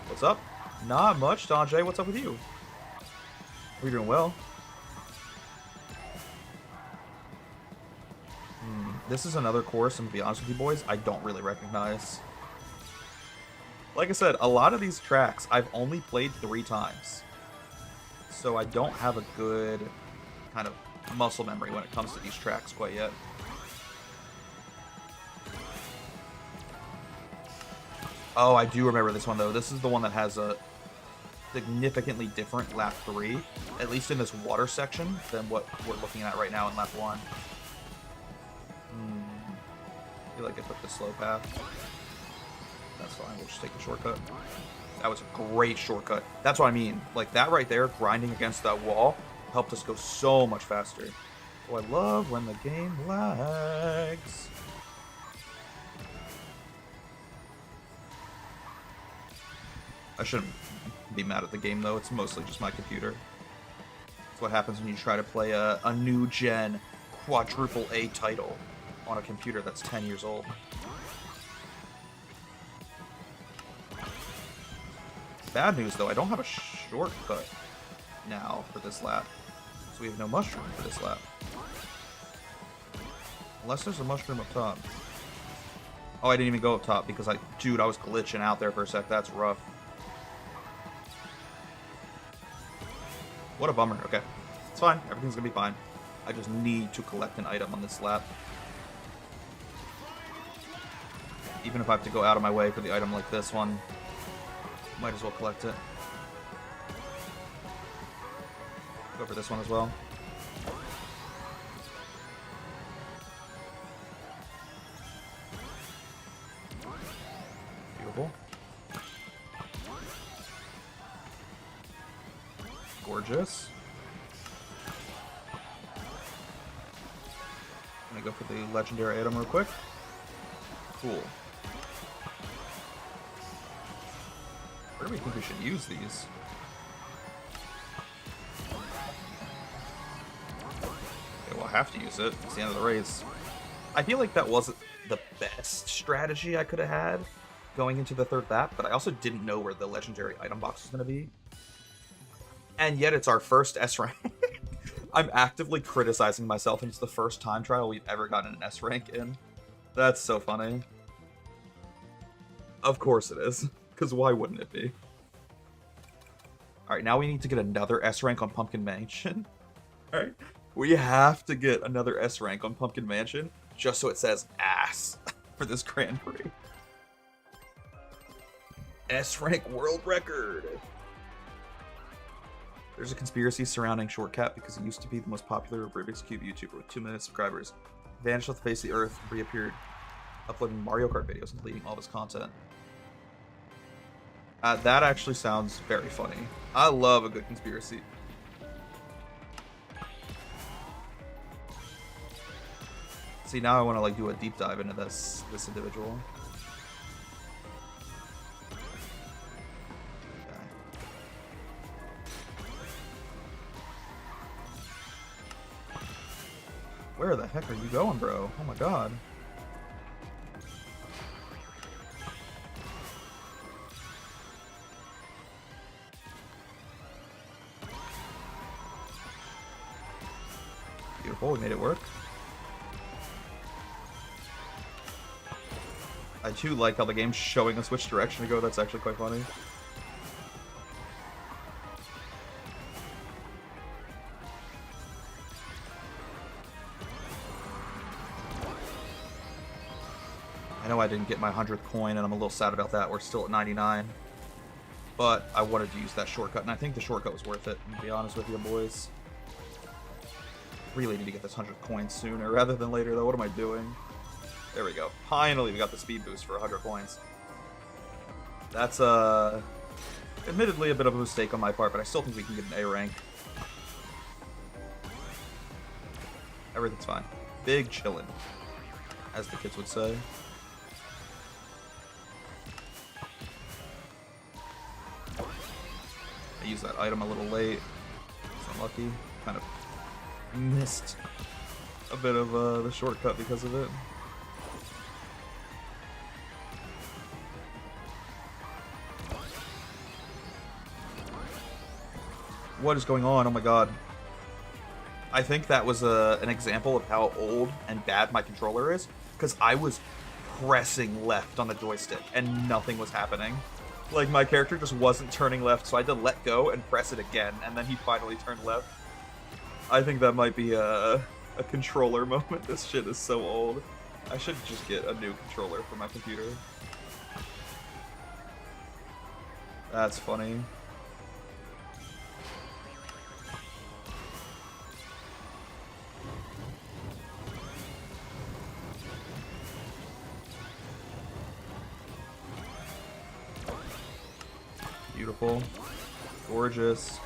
What's up? Not much, Don J. What's up with you? We're doing well. This is another course, and to be honest with you boys, I don't really recognize. Like I said, a lot of these tracks I've only played 3 times. So I don't have a good kind of muscle memory when it comes to these tracks quite yet. Oh, I do remember this one though. This is the one that has a significantly different lap 3, at least in this water section, than what we're looking at right now in lap 1. I feel like I took the slow path. That's fine, we'll just take the shortcut. That was a great shortcut. That's what I mean. Like, that right there, grinding against that wall, helped us go so much faster. Oh, I love when the game lags. I shouldn't be mad at the game, though. It's mostly just my computer. That's what happens when you try to play a new gen quadruple A title on a computer that's 10 years old. Bad news, though, I don't have a shortcut now for this lap. So we have no mushroom for this lap. Unless there's a mushroom up top. Oh, I didn't even go up top because dude, I was glitching out there for a sec. That's rough. What a bummer. Okay. It's fine. Everything's gonna be fine. I just need to collect an item on this lap. Even if I have to go out of my way for the item like this one, might as well collect it. Go for this one as well. Beautiful. Gorgeous. I'm gonna go for the legendary item real quick. Cool. Where do we think we should use these? Okay, we'll have to use it. It's the end of the race. I feel like that wasn't the best strategy I could have had going into the third lap, but I also didn't know where the legendary item box was going to be. And yet it's our first S rank. I'm actively criticizing myself, and it's the first time trial we've ever gotten an S rank in. That's so funny. Of course it is, because why wouldn't it be? Alright, now we need to get another S rank on Pumpkin Mansion. Alright, we have to get another S rank on Pumpkin Mansion, just so it says ass for this Grand Prix. S rank world record! There's a conspiracy surrounding Shortcat because he used to be the most popular Rubik's Cube YouTuber with 2 million subscribers. Vanished off the face of the earth, reappeared, uploading Mario Kart videos and deleting all of his content. That actually sounds very funny. I love a good conspiracy. See, now I want to like do a deep dive into this individual. Where the heck are you going, bro? Oh my god. Beautiful, we made it work. I do like how the game's showing us which direction to go. That's actually quite funny. I know I didn't get my 100th coin, and I'm a little sad about that. We're still at 99. But I wanted to use that shortcut, and I think the shortcut was worth it, to be honest with you, boys. Really need to get this 100 coins sooner rather than later, though. What am I doing? There we go. Finally, we got the speed boost for 100 coins. That's, admittedly a bit of a mistake on my part, but I still think we can get an A rank. Everything's fine. Big chillin', as the kids would say. I used that item a little late. It's unlucky. Kind of missed a bit of the shortcut because of it. What is going on? Oh my god. I think that was an example of how old and bad my controller is, because I was pressing left on the joystick and nothing was happening. Like, my character just wasn't turning left, so I had to let go and press it again, and then he finally turned left. I think that might be a controller moment. This shit is so old. I should just get a new controller for my computer. That's funny. Beautiful. Gorgeous.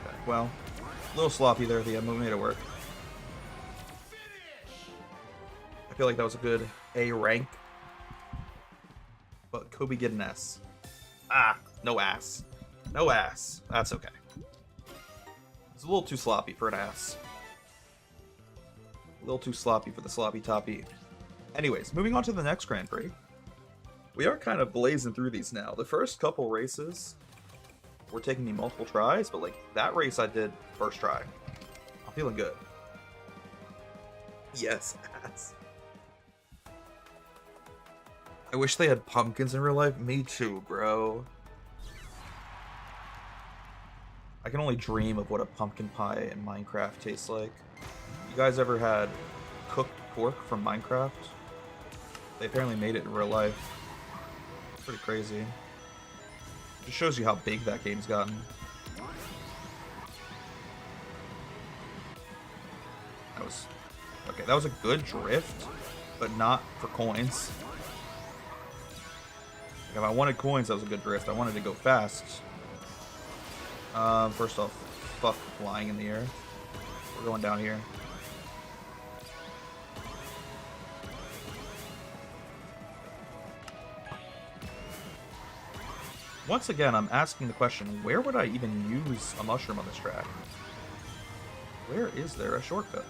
Okay, well, a little sloppy there at the end, but we made it work. I feel like that was a good A rank. But Kobe get an S. Ah, no ass. No ass. That's okay. It's a little too sloppy for an ass. A little too sloppy for the sloppy toppy. Anyways, moving on to the next Grand Prix. We are kind of blazing through these now. The first couple races were taking me multiple tries, but like that race I did first try. I'm feeling good. Yes, ass. I wish they had pumpkins in real life. Me too, bro. I can only dream of what a pumpkin pie in Minecraft tastes like. You guys ever had cooked pork from Minecraft? They apparently made it in real life. Pretty crazy. Just shows you how big that game's gotten. That was a good drift, but not for coins. If I wanted coins, that was a good drift. I wanted to go fast. First off, fuck flying in the air. We're going down here. Once again, I'm asking the question, where would I even use a mushroom on this track? Where is there a shortcut?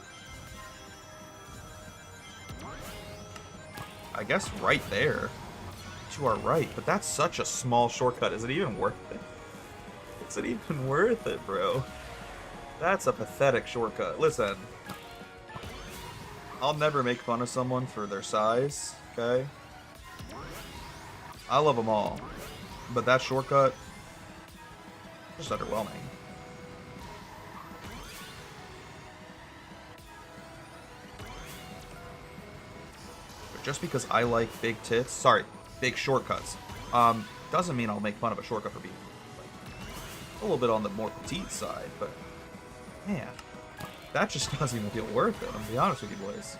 I guess right there. To our right, but that's such a small shortcut. Is it even worth it? Is it even worth it, bro? That's a pathetic shortcut. Listen, I'll never make fun of someone for their size, okay? I love them all, but that shortcut, just underwhelming. But just because I like big tits, sorry, big shortcuts, doesn't mean I'll make fun of a shortcut for being like a little bit on the more petite side, but man, that just doesn't even feel worth it, I'm gonna be honest with you boys.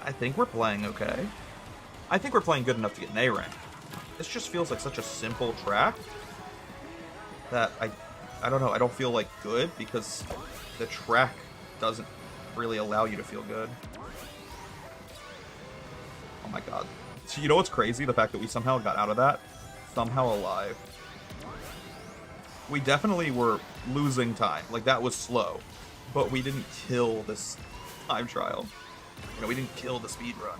I think we're playing okay. I think we're playing good enough to get an A rank. This just feels like such a simple track that I don't know, I don't feel like good because the track doesn't really allow you to feel good. Oh my god. So you know what's crazy? The fact that we somehow got out of that, somehow alive. We definitely were losing time. Like, that was slow. But we didn't kill this time trial. You know, we didn't kill the speed run.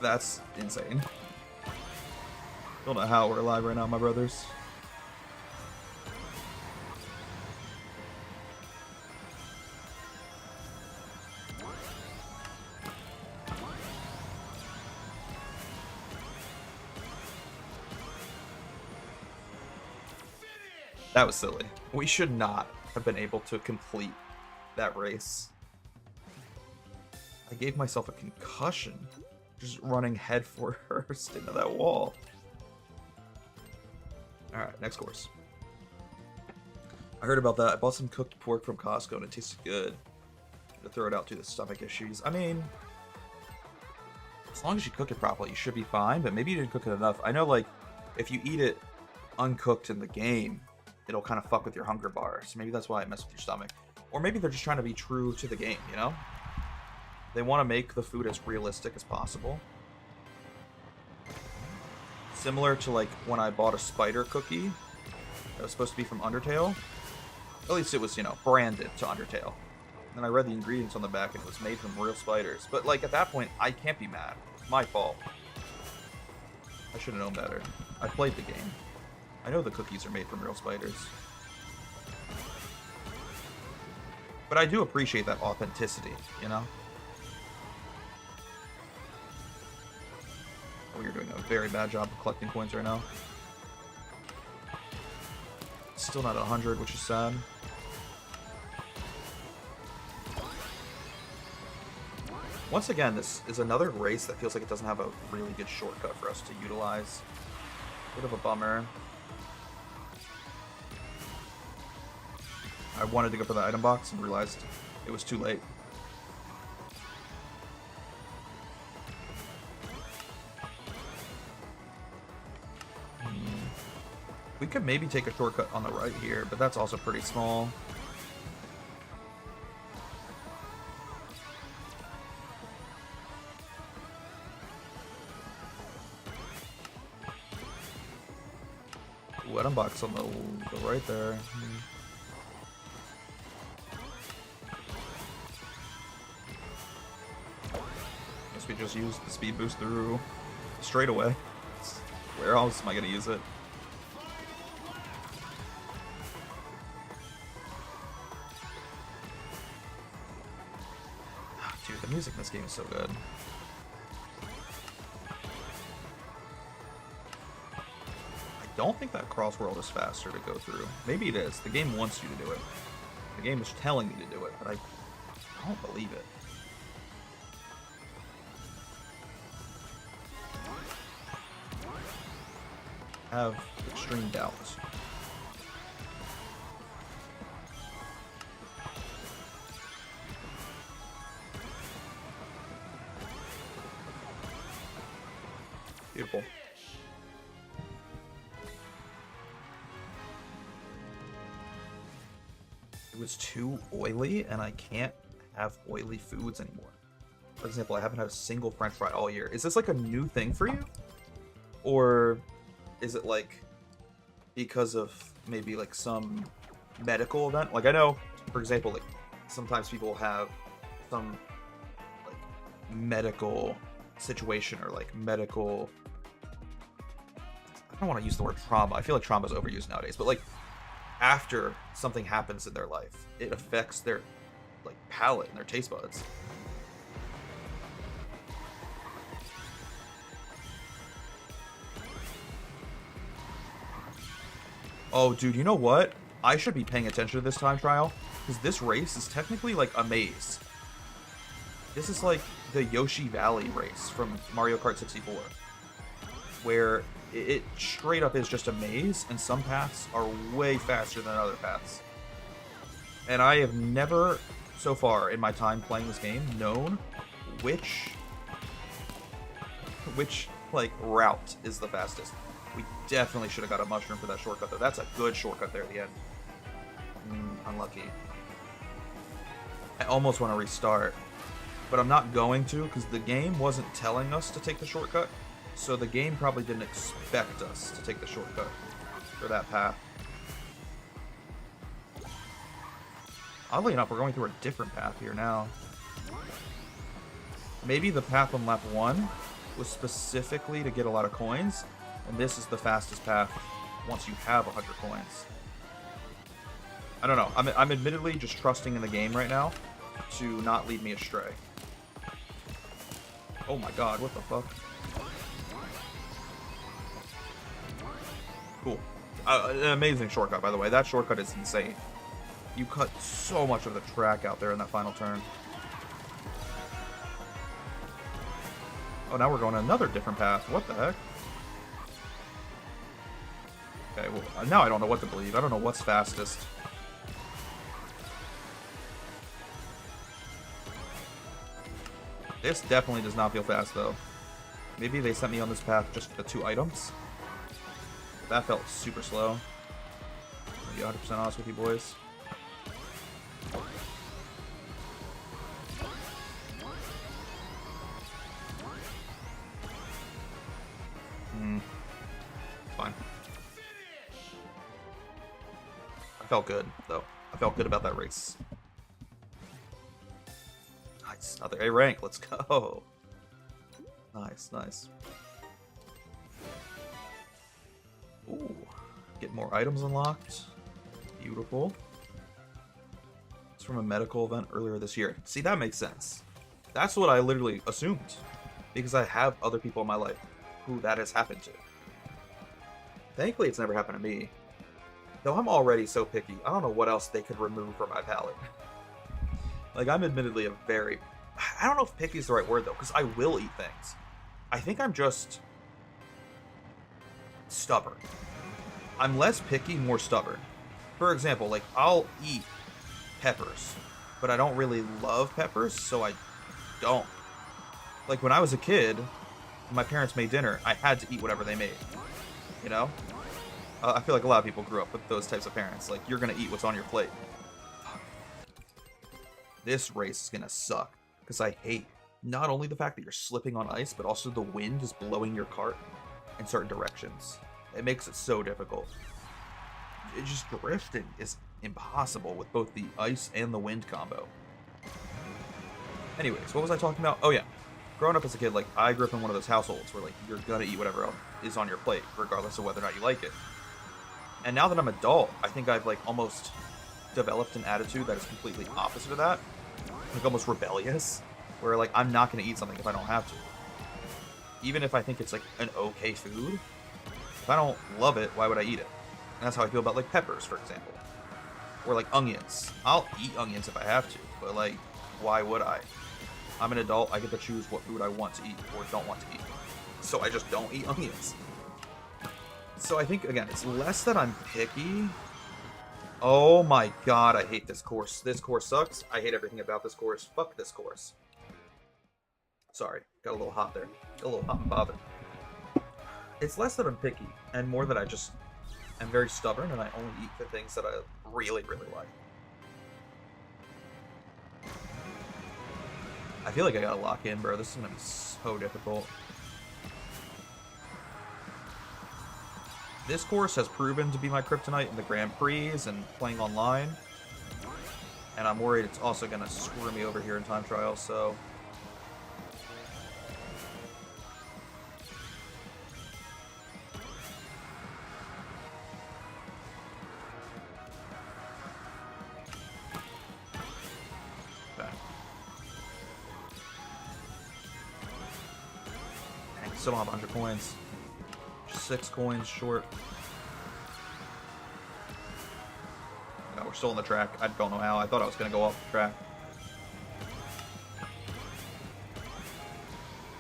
That's insane. Don't know how we're alive right now, my brothers. That was silly. We should not have been able to complete that race. I gave myself a concussion just running headfirst into that wall. Alright, next course. I heard about that. I bought some cooked pork from Costco and it tasted good. To throw it out due to stomach issues. I mean, as long as you cook it properly, you should be fine, but maybe you didn't cook it enough. I know, like, if you eat it uncooked in the game, it'll kind of fuck with your hunger bar. So maybe that's why it messed with your stomach. Or maybe they're just trying to be true to the game, you know? They want to make the food as realistic as possible. Similar to, like, when I bought a spider cookie that was supposed to be from Undertale. At least it was, you know, branded to Undertale. And then I read the ingredients on the back and it was made from real spiders. But, like, at that point, I can't be mad. It's my fault. I should have known better. I played the game. I know the cookies are made from real spiders. But I do appreciate that authenticity, you know? Oh, you're doing a very bad job of collecting coins right now. Still not at 100, which is sad. Once again, this is another race that feels like it doesn't have a really good shortcut for us to utilize. Bit of a bummer. I wanted to go for the item box and realized it was too late. We could maybe take a shortcut on the right here, but that's also pretty small. Ooh, item box on the right there. Guess we just use the speed boost through straight away. Where else am I gonna use it? Dude, the music in this game is so good. I don't think that cross world is faster to go through. Maybe it is. The game wants you to do it. The game is telling me to do it, but I don't believe it. I have extreme doubts. Beautiful. It was too oily, and I can't have oily foods anymore. For example, I haven't had a single French fry all year. Is this like a new thing for you? Or is it like because of maybe like some medical event? Like I know, for example, like sometimes people have some like medical situation or like medical, I don't want to use the word trauma. I feel like trauma is overused nowadays, but like after something happens in their life, it affects their like palate and their taste buds. Oh, dude, you know what? I should be paying attention to this time trial, because this race is technically like a maze. This is like the Yoshi Valley race from Mario Kart 64, where it straight up is just a maze, and some paths are way faster than other paths. And I have never, so far in my time playing this game, known which like route is the fastest. We definitely should have got a mushroom for that shortcut, though. That's a good shortcut there at the end. Unlucky. I almost want to restart, but I'm not going to, because the game wasn't telling us to take the shortcut, so the game probably didn't expect us to take the shortcut for that path. Oddly enough, we're going through a different path here now. Maybe the path on lap 1 was specifically to get a lot of coins, and this is the fastest path once you have 100 coins. I don't know. I'm admittedly just trusting in the game right now to not lead me astray. Oh my god, what the fuck? Cool. An amazing shortcut, by the way. That shortcut is insane. You cut so much of the track out there in that final turn. Oh, now we're going another different path. What the heck? Okay, well, now I don't know what to believe. I don't know what's fastest. This definitely does not feel fast, though. Maybe they sent me on this path just for the 2 items. That felt super slow. I'll be 100% honest with you boys. Fine. I felt good, though. I felt good about that race. Nice. Another A rank. Let's go. Nice, nice. Ooh. Get more items unlocked. Beautiful. It's from a medical event earlier this year. See, that makes sense. That's what I literally assumed. Because I have other people in my life who that has happened to. Thankfully, it's never happened to me. Though I'm already so picky, I don't know what else they could remove from my palate. Like, I'm admittedly a very I don't know if picky is the right word, though, because I will eat things. I think I'm just stubborn. I'm less picky, more stubborn. For example, like, I'll eat peppers, but I don't really love peppers, so I don't. Like, when I was a kid, my parents made dinner, I had to eat whatever they made. You know? I feel like a lot of people grew up with those types of parents. Like, you're gonna eat what's on your plate. This race is gonna suck, because I hate not only the fact that you're slipping on ice, but also the wind is blowing your cart in certain directions. It makes it so difficult. Just drifting is impossible with both the ice and the wind combo. Anyways, what was I talking about? Oh yeah, growing up as a kid, like, I grew up in one of those households where, like, you're gonna eat whatever else is on your plate, regardless of whether or not you like it. And now that I'm adult, I think I've, like, almost developed an attitude that is completely opposite of that. Like, almost rebellious, where, like, I'm not gonna eat something if I don't have to. Even if I think it's, like, an okay food, if I don't love it, why would I eat it? And that's how I feel about, like, peppers, for example. Or, like, onions. I'll eat onions if I have to, but, like, why would I? I'm an adult, I get to choose what food I want to eat or don't want to eat. So I just don't eat onions. So I think, again, it's less that I'm picky. Oh my god, I hate this course. This course sucks. I hate everything about this course. Fuck this course. Sorry, got a little hot there. Got a little hot and bothered. It's less that I'm picky, and more that I just am very stubborn, and I only eat the things that I really, really like. I feel like I gotta lock in, bro. This is gonna be so difficult. This course has proven to be my kryptonite in the Grand Prix and playing online. And I'm worried it's also gonna screw me over here in time trials, so... Still don't have 100 coins. Just 6 coins short. No, we're still on the track. I don't know how. I thought I was going to go off the track.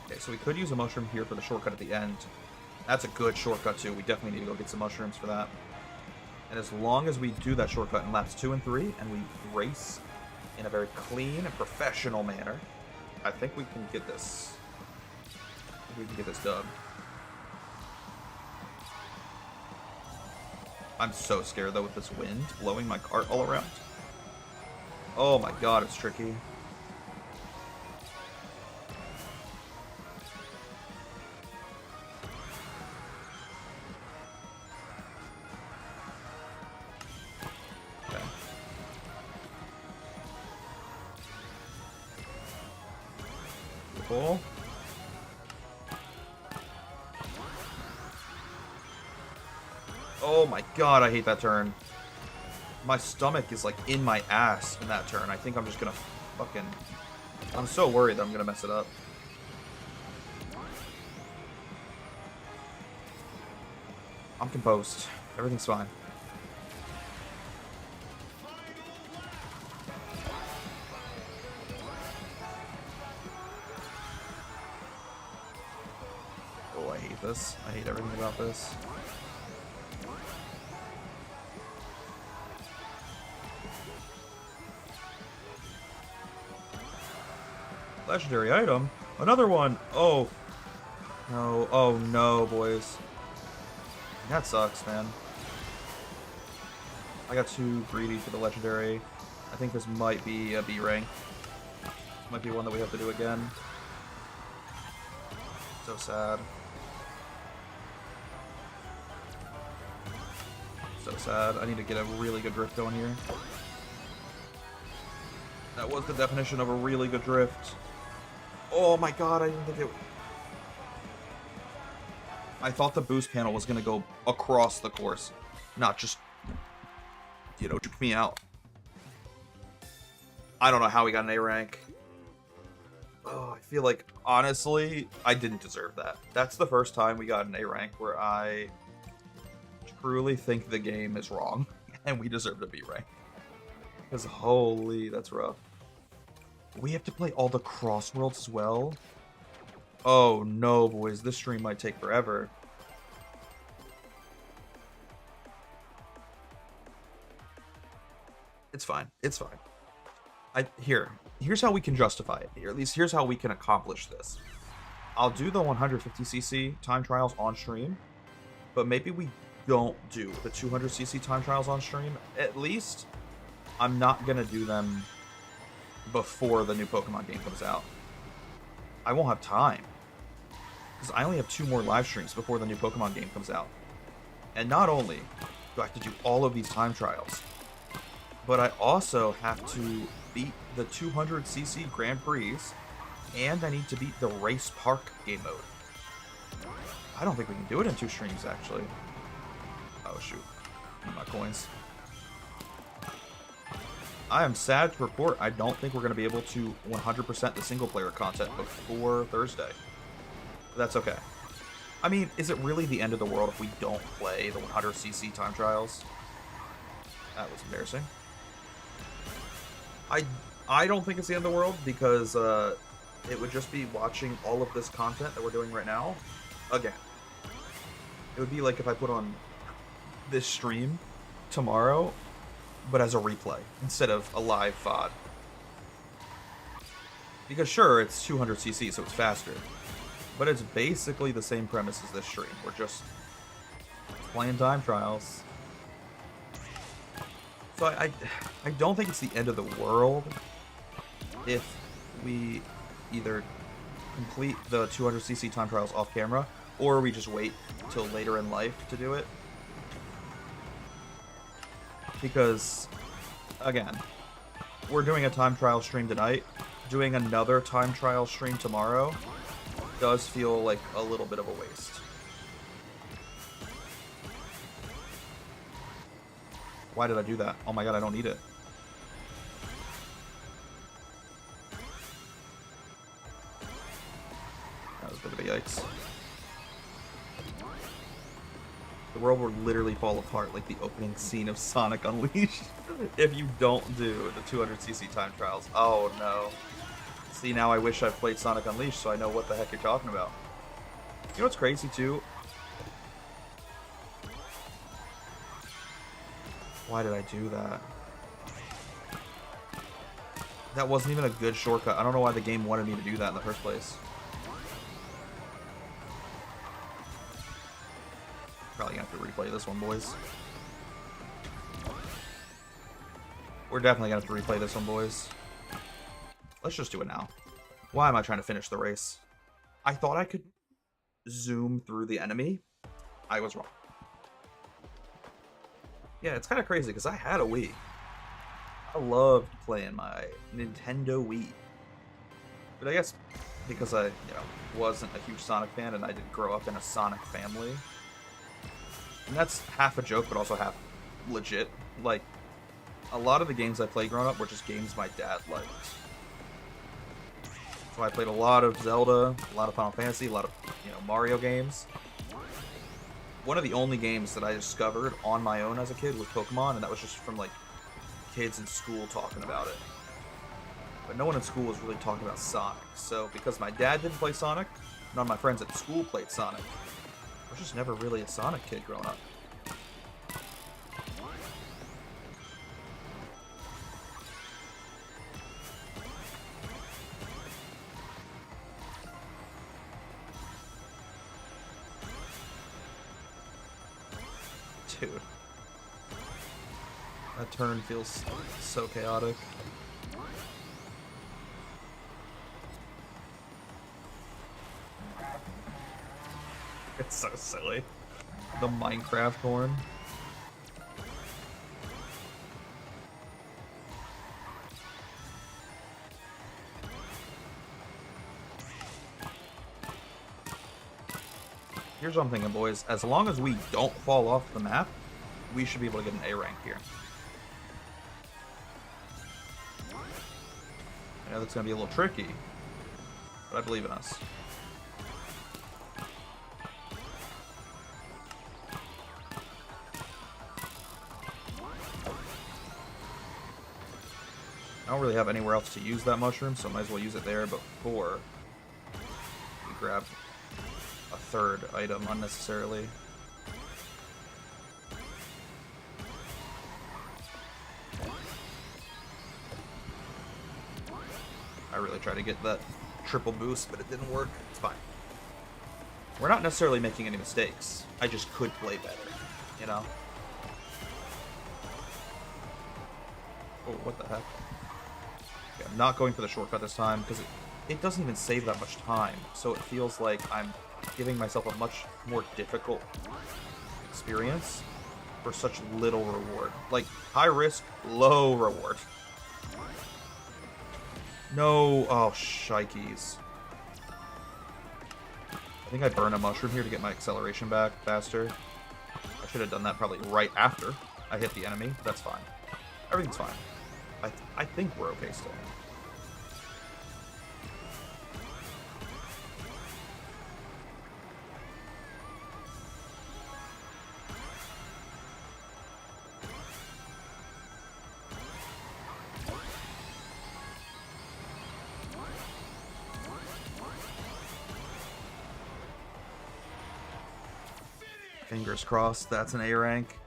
Okay, so we could use a mushroom here for the shortcut at the end. That's a good shortcut, too. We definitely need to go get some mushrooms for that. And as long as we do that shortcut in laps 2 and 3, and we race in a very clean and professional manner, I think we can get this. We can get this done. I'm so scared though with this wind blowing my cart all around. Oh my god, it's tricky. Okay. Cool. Oh my god, I hate that turn. My stomach is like in my ass in that turn. I think I'm just gonna fucking... I'm so worried that I'm gonna mess it up. I'm composed. Everything's fine. Oh, I hate this. I hate everything about this. Legendary item? Another one! Oh. No. Oh no, boys. That sucks, man. I got too greedy for the legendary. I think this might be a B rank. Might be one that we have to do again. So sad. So sad. I need to get a really good drift going here. That was the definition of a really good drift. Oh my god, I didn't think it... I thought the boost panel was going to go across the course, not just, you know, juke me out. I don't know how we got an A rank. Oh, I feel like, honestly, I didn't deserve that. That's the first time we got an A rank where I truly think the game is wrong, and we deserve a B rank. Because holy, that's rough. We have to play all the cross worlds as well? Oh no, boys. This stream might take forever. It's fine. It's fine. Here's how we can justify it. Or at least here's how we can accomplish this. I'll do the 150cc time trials on stream, but maybe we don't do the 200cc time trials on stream. At least I'm not going to do them before the new Pokemon game comes out. I won't have time. Because I only have 2 more live streams before the new Pokemon game comes out. And not only do I have to do all of these time trials, but I also have to beat the 200cc Grand Prix, and I need to beat the Race Park game mode. I don't think we can do it in 2 streams, actually. Oh, shoot. Need my coins. I am sad to report I don't think we're going to be able to 100% the single-player content before Thursday. But that's okay. I mean, is it really the end of the world if we don't play the 100cc time trials? That was embarrassing. I don't think it's the end of the world, because it would just be watching all of this content that we're doing right now again. It would be like if I put on this stream tomorrow, but as a replay instead of a live VOD. Because sure, it's 200cc, so it's faster, but it's basically the same premise as this stream. We're just playing time trials. So I don't think it's the end of the world if we either complete the 200cc time trials off camera, or we just wait till later in life to do it. Because, again, we're doing a time trial stream tonight. Doing another time trial stream tomorrow does feel like a little bit of a waste. Why did I do that? Oh my god, I don't need it. That was a bit of a yikes. The world will literally fall apart like the opening scene of Sonic Unleashed if you don't do the 200cc time trials. Oh no. See, now I wish I played Sonic Unleashed so I know what the heck you're talking about. You know what's crazy too? Why did I do that? That wasn't even a good shortcut. I don't know why the game wanted me to do that in the first place. Probably gonna have to replay this one, boys. We're definitely gonna have to replay this one, boys. Let's just do it now. Why am I trying to finish the race? I thought I could zoom through the enemy. I was wrong. Yeah, it's kind of crazy because I had a Wii. I loved playing my Nintendo Wii. But I guess because I, wasn't a huge Sonic fan and I didn't grow up in a Sonic family. And that's half a joke, but also half legit. Like, a lot of the games I played growing up were just games my dad liked. So I played a lot of Zelda, a lot of Final Fantasy, a lot of, Mario games. One of the only games that I discovered on my own as a kid was Pokemon, and that was just from, like, kids in school talking about it. But no one in school was really talking about Sonic. So, because my dad didn't play Sonic, none of my friends at school played Sonic. I was just never really a Sonic kid growing up. Dude. That turn feels so chaotic. It's so silly. The Minecraft horn. Here's what I'm thinking, boys. As long as we don't fall off the map, we should be able to get an A rank here. I know that's going to be a little tricky, but I believe in us. I don't really have anywhere else to use that mushroom, so I might as well use it there before we grab a third item unnecessarily. I really tried to get that triple boost, but it didn't work. It's fine. We're not necessarily making any mistakes. I just could play better, you know? Oh, what the heck? Okay, I'm not going for the shortcut this time, because it doesn't even save that much time, so it feels like I'm giving myself a much more difficult experience for such little reward. Like, high risk, low reward. No, oh, shikeys. I think I burn a mushroom here to get my acceleration back faster. I should have done that probably right after I hit the enemy. That's fine. Everything's fine. I think we're okay still. Fingers crossed, that's an A rank.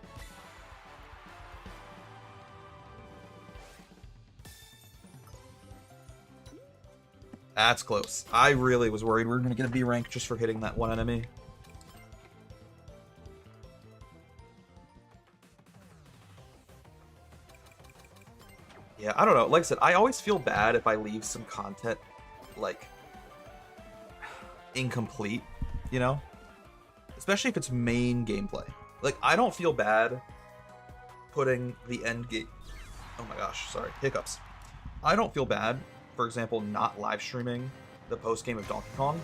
That's close. I really was worried we were going to get a B rank just for hitting that one enemy. Yeah, I don't know. Like I said, I always feel bad if I leave some content, like, incomplete, you know? Especially if it's main gameplay. Like, I don't feel bad putting the end game... Oh my gosh, sorry. Hiccups. I don't feel bad, for example, not live streaming the post-game of Donkey Kong.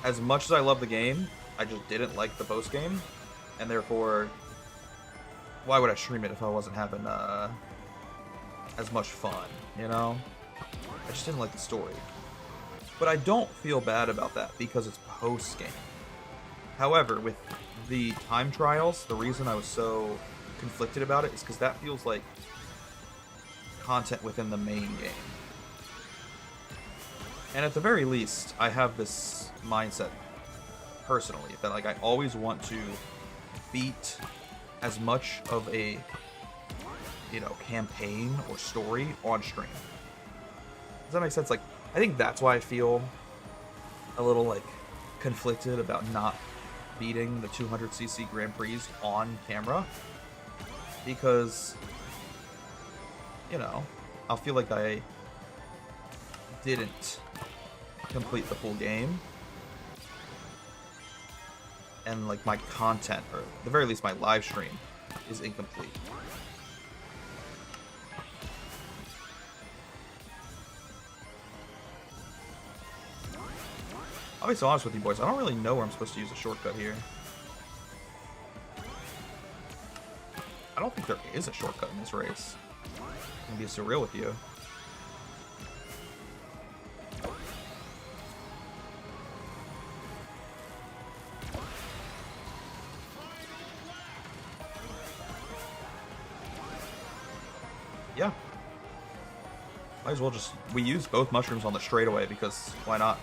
As much as I love the game, I just didn't like the post-game. And therefore, why would I stream it if I wasn't having as much fun, you know? I just didn't like the story. But I don't feel bad about that because it's post-game. However, with the time trials, the reason I was so conflicted about it is because that feels like content within the main game. And at the very least, I have this mindset personally that like I always want to beat as much of a, you know, campaign or story on stream. Does that make sense? Like, I think that's why I feel a little like conflicted about not beating the 200cc Grand Prix on camera, because, you know, I'll feel like I didn't complete the full game, and like my content, or at the very least my live stream, is incomplete. I'll be so honest with you boys, I don't really know where I'm supposed to use a shortcut here. I don't think there is a shortcut in this race. I'm gonna be surreal with you. Yeah. Might as well just... We use both mushrooms on the straightaway because why not?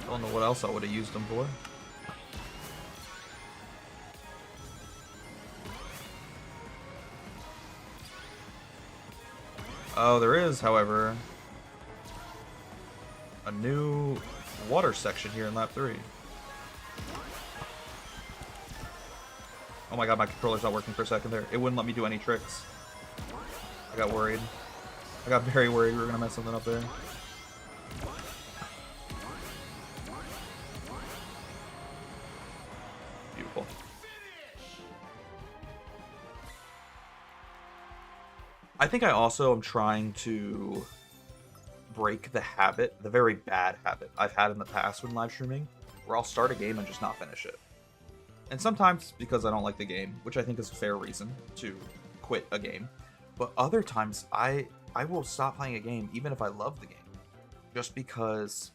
I don't know what else I would have used them for. Oh, there is, however, a new water section here in lap 3. Oh my god, my controller's not working for a second there. It wouldn't let me do any tricks. I got worried. I got very worried we were gonna mess something up there. Beautiful. I think I also am trying to break the habit, the very bad habit I've had in the past when live streaming, where I'll start a game and just not finish it. And sometimes because I don't like the game, which I think is a fair reason to quit a game. But other times I will stop playing a game even if I love the game, just because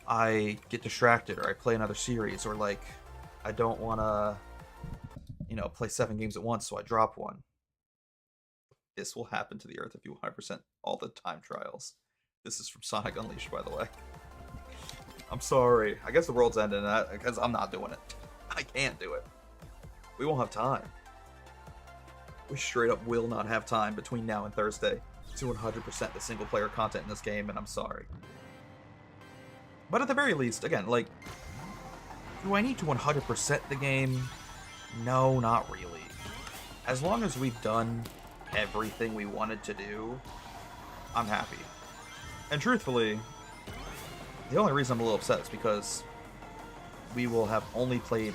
I get distracted or I play another series, or like I don't want to, play 7 games at once, so I drop one. This will happen to the Earth if you 100% all the time trials. This is from Sonic Unleashed, by the way. I'm sorry. I guess the world's ending that because I'm not doing it. I can't do it. We won't have time. We straight up will not have time between now and Thursday to 100% the single player content in this game, and I'm sorry. But at the very least, again, like, do I need to 100% the game? No, not really. As long as we've done everything we wanted to do, I'm happy. And truthfully, the only reason I'm a little upset is because we will have only played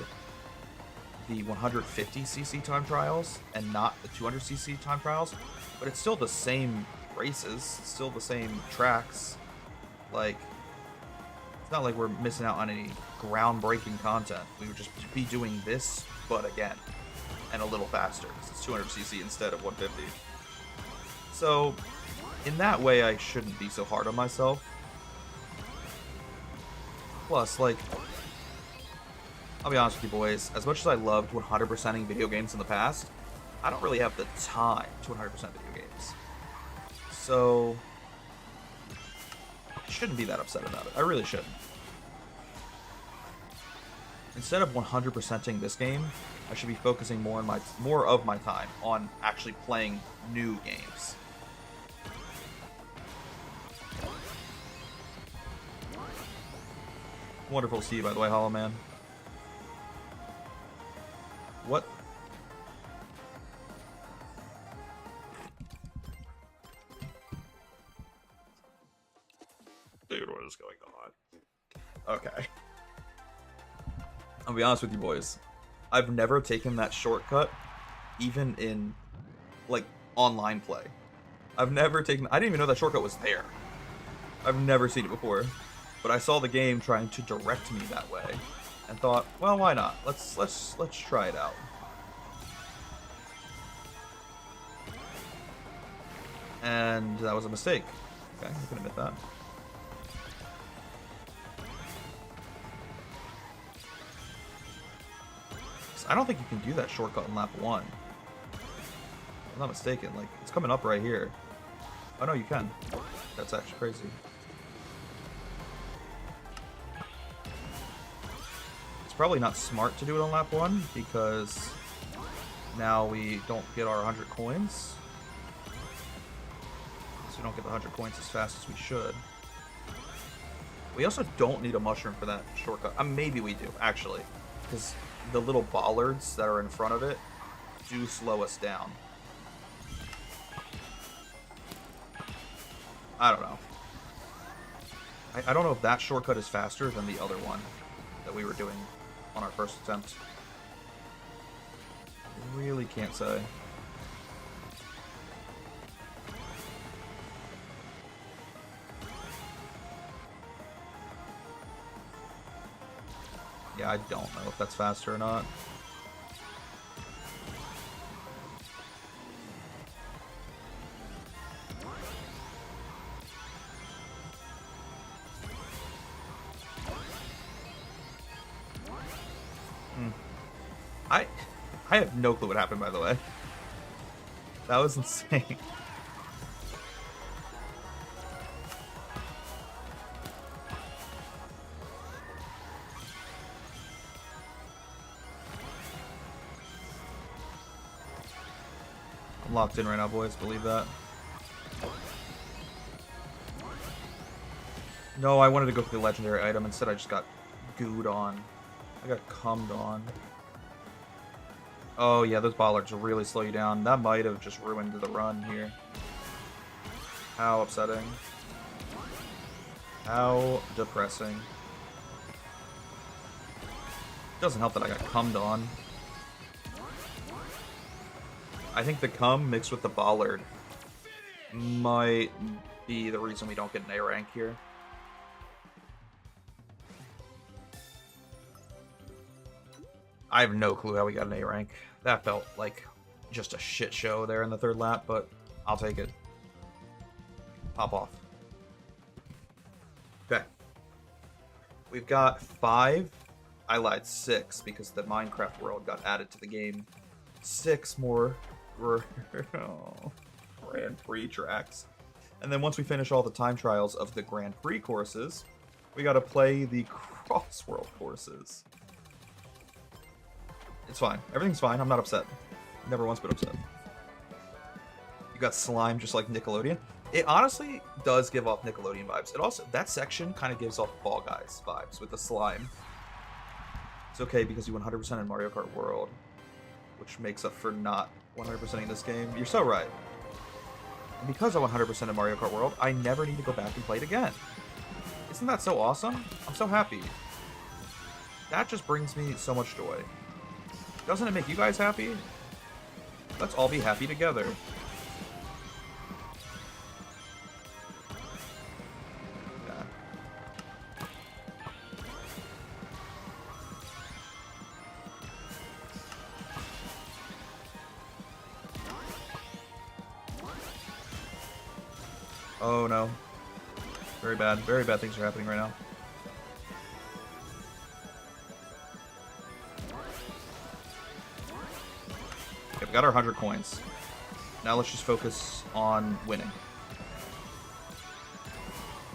the 150cc time trials and not the 200cc time trials, but it's still the same races, it's still the same tracks. Like, it's not like we're missing out on any groundbreaking content. We would just be doing this, but again, and a little faster, because it's 200cc instead of 150. So, in that way, I shouldn't be so hard on myself. Plus, like, I'll be honest with you boys, as much as I loved 100%ing video games in the past, I don't really have the time to 100% video games. So, I shouldn't be that upset about it. I really shouldn't. Instead of 100%ing this game, I should be focusing more of my time on actually playing new games. Wonderful to see you, by the way, Hollow Man. What? Dude, what is going on? Okay. I'll be honest with you boys. I've never taken that shortcut, even in, like, online play. I didn't even know that shortcut was there. I've never seen it before. But I saw the game trying to direct me that way, and thought, well, why not? Let's try it out. And that was a mistake. Okay, I can admit that. I don't think you can do that shortcut in lap 1. If I'm not mistaken. Like, it's coming up right here. Oh no, you can. That's actually crazy. It's probably not smart to do it on lap 1 because now we don't get our 100 coins. So we don't get the 100 coins as fast as we should. We also don't need a mushroom for that shortcut. Maybe we do, actually. Because the little bollards that are in front of it do slow us down. I don't know. I don't know if that shortcut is faster than the other one that we were doing on our first attempt. I really can't say. Yeah, I don't know if that's faster or not. I have no clue what happened, by the way. That was insane. I'm locked in right now, boys. Believe that. No, I wanted to go for the legendary item. Instead, I just got gooed on. I got cummed on. Oh, yeah, those bollards will really slow you down. That might have just ruined the run here. How upsetting. How depressing. Doesn't help that I got cummed on. I think the cum mixed with the bollard might be the reason we don't get an A rank here. I have no clue how we got an A rank. That felt like just a shit show there in the third lap, but I'll take it. Pop off. Okay. We've got 5 I lied, 6, because the Minecraft world got added to the game. 6 more Grand Prix tracks. And then once we finish all the time trials of the Grand Prix courses, we gotta play the Crossworld courses. It's fine. Everything's fine. I'm not upset. Never once been upset. You got slime just like Nickelodeon. It honestly does give off Nickelodeon vibes. It also, that section kind of gives off Fall Guys vibes with the slime. It's okay because you 100% in Mario Kart World, which makes up for not 100%ing this game. You're so right. And because I 100% in Mario Kart World, I never need to go back and play it again. Isn't that so awesome? I'm so happy. That just brings me so much joy. Doesn't it make you guys happy? Let's all be happy together. Yeah. Oh no. Very bad things are happening right now. Okay, we got our 100 coins. Now let's just focus on winning.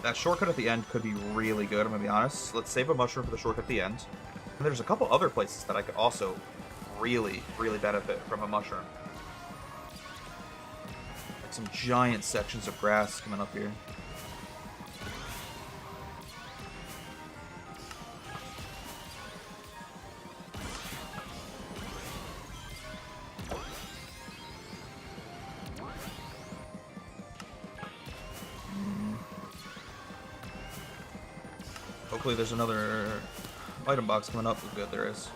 That shortcut at the end could be really good, I'm gonna be honest. Let's save a mushroom for the shortcut at the end. And there's a couple other places that I could also really benefit from a mushroom. Like some giant sections of grass coming up here. Hopefully there's another item box coming up. Oh, good, there is.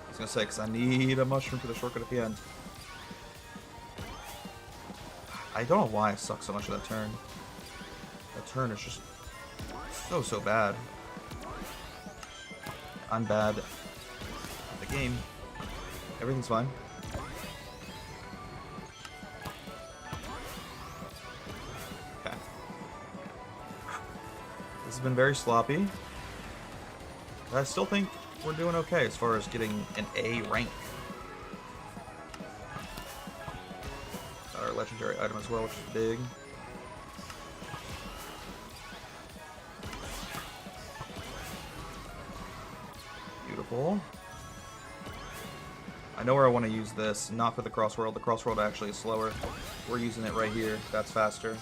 I was gonna say, because I need a mushroom for the shortcut at the end. I don't know why I suck so much of that turn. That turn is just so bad. I'm bad at the game. Everything's fine. Okay. This has been very sloppy. But I still think we're doing okay as far as getting an A rank. Got our legendary item as well, which is big. Beautiful. I know where I want to use this, not for the Crossworld. The Crossworld actually is slower. We're using it right here. That's faster.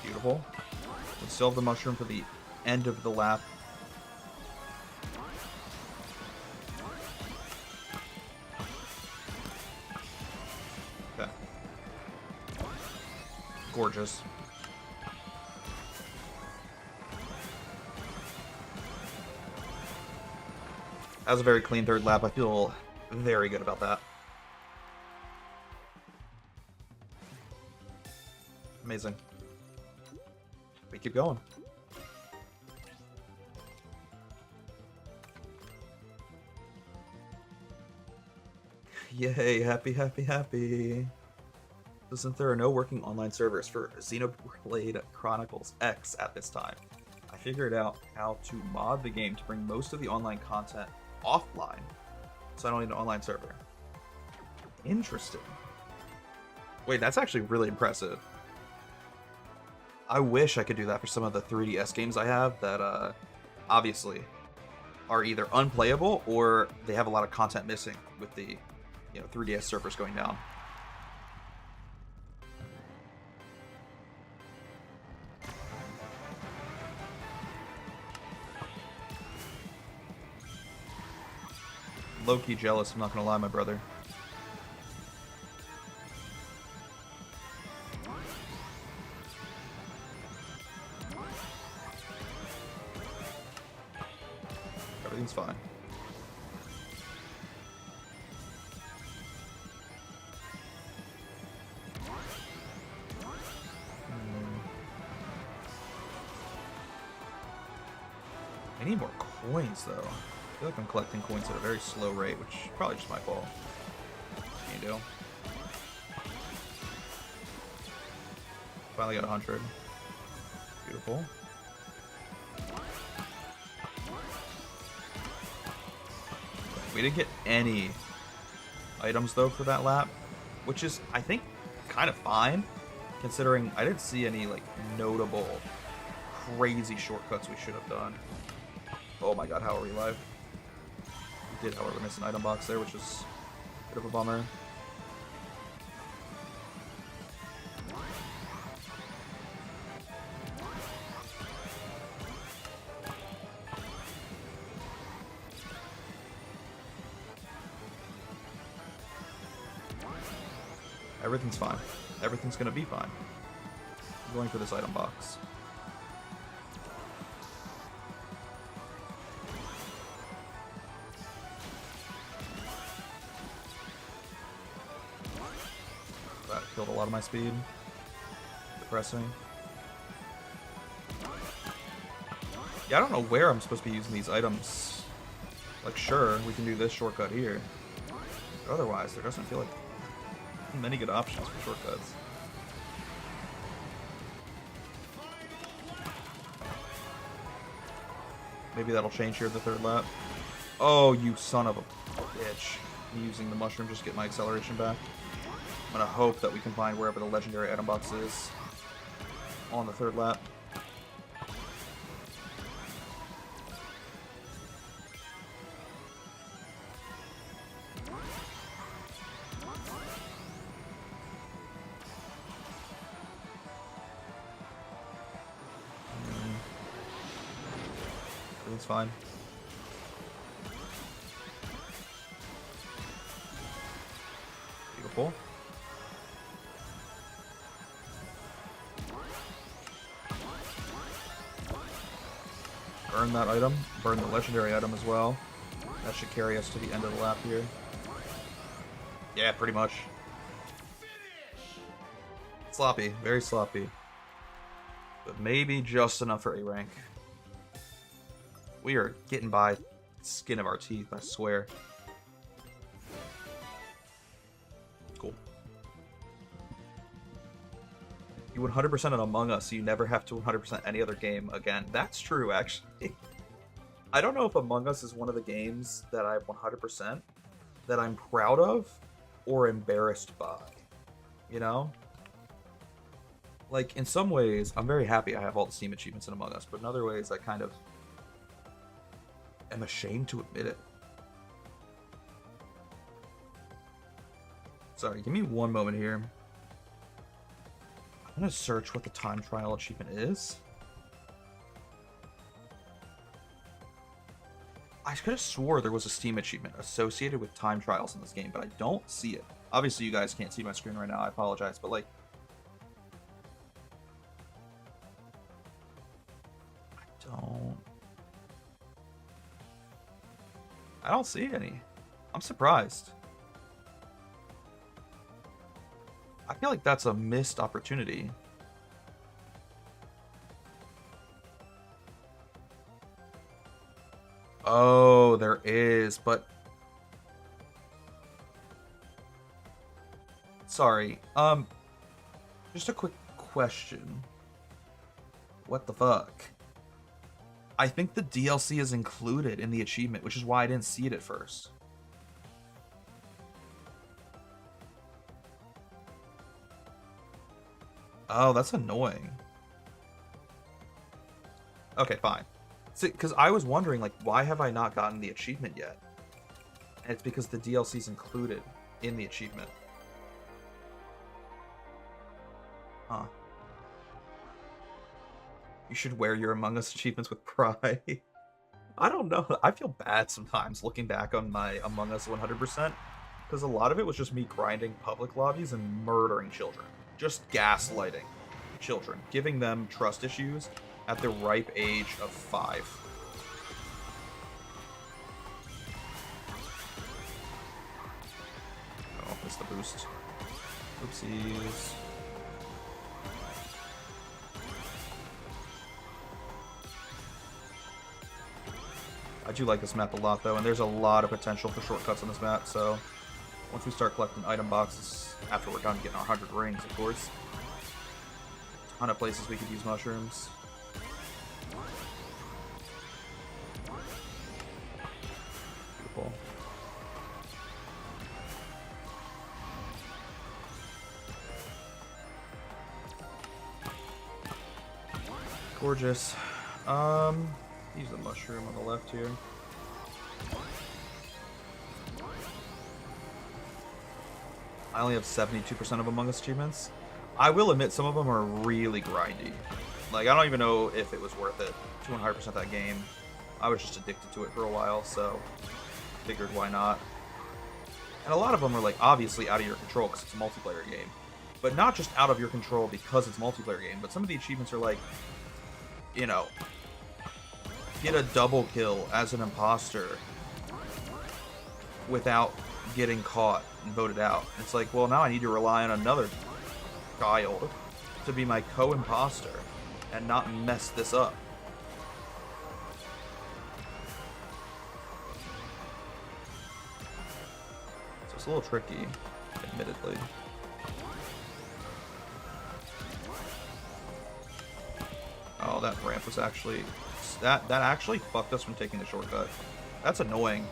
Beautiful. We still have the mushroom for the end of the lap. Okay. Gorgeous. That was a very clean third lap. I feel very good about that. Amazing. We keep going. Yay, happy. Since there are no working online servers for Xenoblade Chronicles X at this time, I figured out how to mod the game to bring most of the online content offline, so I don't need an online server. Interesting. Wait, that's actually really impressive. I wish I could do that for some of the 3DS games I have that obviously are either unplayable or they have a lot of content missing with the 3DS servers going down. Low-key jealous, I'm not gonna lie, my brother. Everything's fine. I need more coins, though. I feel like I'm collecting coins at a very slow rate, which is probably just my fault. What can you do? Finally got 100. Beautiful. We didn't get any items, though, for that lap, which is, I think, kind of fine, considering I didn't see any, like, notable, crazy shortcuts we should have done. Oh my god, how are we live? We did, however, miss an item box there, which is a bit of a bummer. Everything's fine. Everything's gonna be fine. I'm going for this item box. That killed a lot of my speed. Depressing. Yeah, I don't know where I'm supposed to be using these items. Like, sure, we can do this shortcut here. But otherwise, there doesn't feel like many good options for shortcuts. Maybe that'll change here at the third lap. Oh, you son of a bitch. I'm using the mushroom just to get my acceleration back. I'm gonna hope that we can find wherever the legendary item box is on the third lap. Everything's fine. Beautiful. Burn that item. Burn the legendary item as well. That should carry us to the end of the lap here. Yeah, pretty much. Sloppy. Very sloppy. But maybe just enough for A rank. We are getting by the skin of our teeth, I swear. Cool. You 100% on Among Us, so you never have to 100% any other game again. That's true, actually. I don't know if Among Us is one of the games that I've 100% that I'm proud of or embarrassed by. You know? Like, in some ways, I'm very happy I have all the Steam achievements in Among Us, but in other ways, I kind of am ashamed to admit it. Sorry, give me one moment here. I'm gonna search what the time trial achievement is. I could have swore there was a Steam achievement associated with time trials in this game, but I don't see it. Obviously, you guys can't see my screen right now. I apologize, but like, I don't see any. I'm surprised. I feel like that's a missed opportunity. Oh, there is, but sorry. Just a quick question. What the fuck? I think the DLC is included in the achievement, which is why I didn't see it at first. Oh, that's annoying. Okay, fine. See, because I was wondering, like, why have I not gotten the achievement yet? And it's because the DLC is included in the achievement. Huh. You should wear your Among Us achievements with pride. I don't know. I feel bad sometimes looking back on my Among Us 100%, because a lot of it was just me grinding public lobbies and murdering children. Just gaslighting children, giving them trust issues at the ripe age of 5. Oh, missed the boost. Oopsies. I do like this map a lot, though, and there's a lot of potential for shortcuts on this map, so once we start collecting item boxes, after we're done getting our 100 rings, of course, a ton of places we could use mushrooms. Beautiful. Gorgeous. Use the mushroom on the left here. I only have 72% of Among Us achievements. I will admit some of them are really grindy. Like, I don't even know if it was worth it to 100% that game. I was just addicted to it for a while, so figured why not. And a lot of them are, like, obviously out of your control because it's a multiplayer game. But not just out of your control because it's a multiplayer game, but some of the achievements are like, you know, get a double kill as an imposter without getting caught and voted out. It's like, well, now I need to rely on another child to be my co-imposter and not mess this up. So it's a little tricky, admittedly. Oh, that ramp was actually... That actually fucked us from taking the shortcut. That's annoying.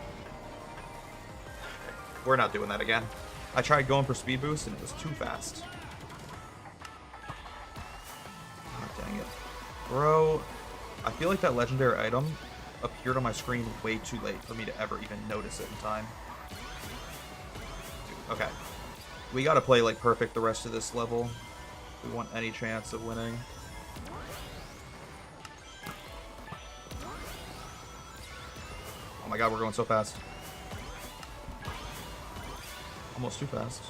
We're not doing that again. I tried going for speed boost and it was too fast. God dang it. Bro, I feel like that legendary item appeared on my screen way too late for me to ever even notice it in time. Dude, okay. We gotta play like perfect the rest of this level if we want any chance of winning. Oh my god, we're going so fast. Almost too fast.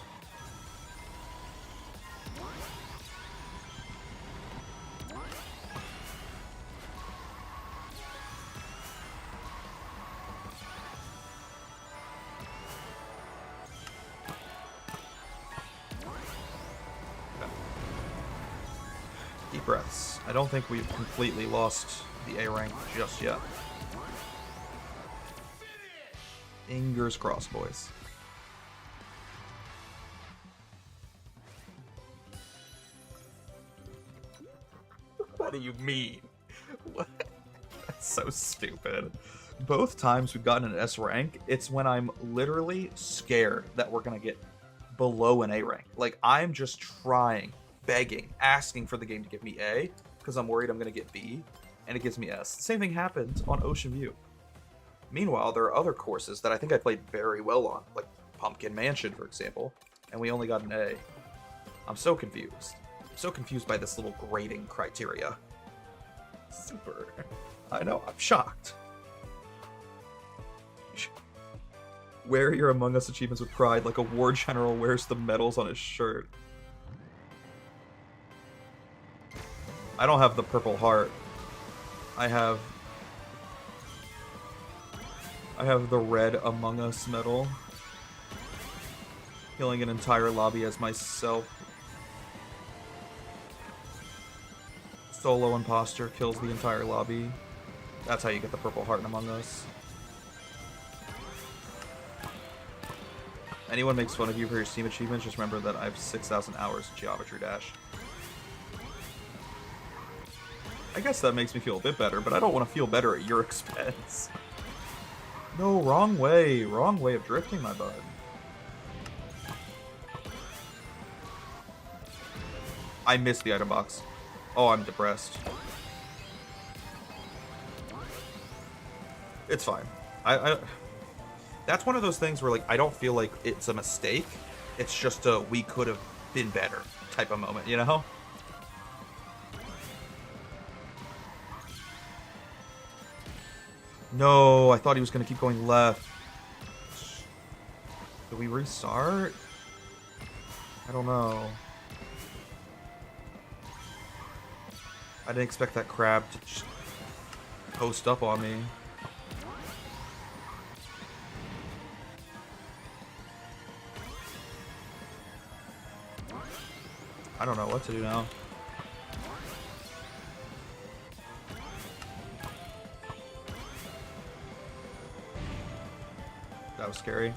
Okay. Deep breaths. I don't think we've completely lost the A rank just yet. Fingers crossed, boys. What do you mean? What? That's so stupid. Both times we've gotten an S rank, it's when I'm literally scared that we're gonna get below an A rank. Like, I'm just trying, begging, asking for the game to give me A, because I'm worried I'm gonna get B, and it gives me S. The same thing happened on Ocean View. Meanwhile, there are other courses that I think I played very well on, like Pumpkin Mansion, for example, and we only got an A. I'm so confused. I'm so confused by this little grading criteria. Super. I know, I'm shocked. Wear your Among Us achievements with pride like a war general wears the medals on his shirt. I don't have the purple heart. I have the red Among Us medal. Killing an entire lobby as myself. Solo imposter kills the entire lobby. That's how you get the purple heart in Among Us. Anyone makes fun of you for your Steam achievements, just remember that I have 6,000 hours in Geometry Dash. I guess that makes me feel a bit better, but I don't want to feel better at your expense. No, wrong way. Wrong way of drifting, my bud. I missed the item box. Oh, I'm depressed. It's fine. That's one of those things where, like, I don't feel like it's a mistake. It's just a we could have been better type of moment, you know? No, I thought he was going to keep going left. Did we restart? I don't know. I didn't expect that crab to just post up on me. I don't know what to do now. That was scary.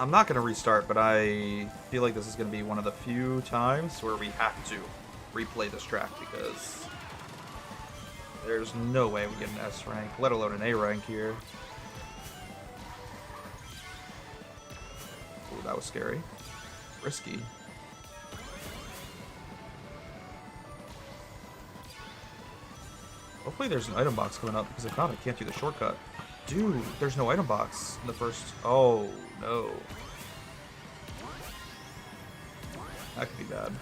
I'm not going to restart, but I feel like this is going to be one of the few times where we have to replay this track because there's no way we get an S rank, let alone an A rank here. Ooh, that was scary. Risky. Hopefully there's an item box coming up, because if not, I can't do the shortcut. Dude, there's no item box in the first... Oh, no. That could be bad.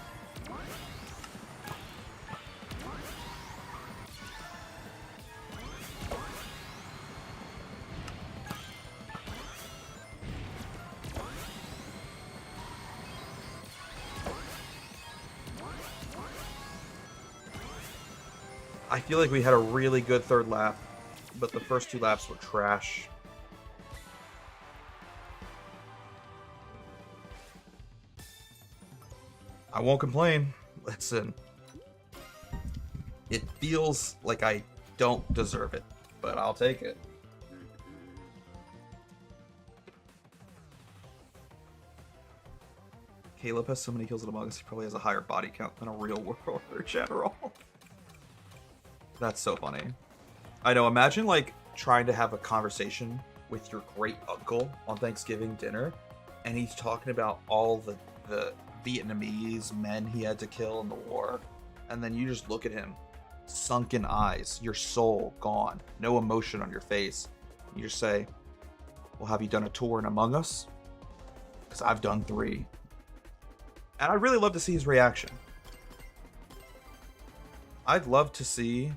I feel like we had a really good third lap, but the first 2 laps were trash. I won't complain. Listen, it feels like I don't deserve it, but I'll take it. Caleb has so many kills in Among Us, he probably has a higher body count than a real world or general. That's so funny. I know, imagine like trying to have a conversation with your great uncle on Thanksgiving dinner, and he's talking about all the Vietnamese men he had to kill in the war, and then you just look at him, sunken eyes, your soul gone, no emotion on your face. You just say, well, have you done a tour in Among Us? Because I've done 3. And I'd really love to see his reaction. I'd love to see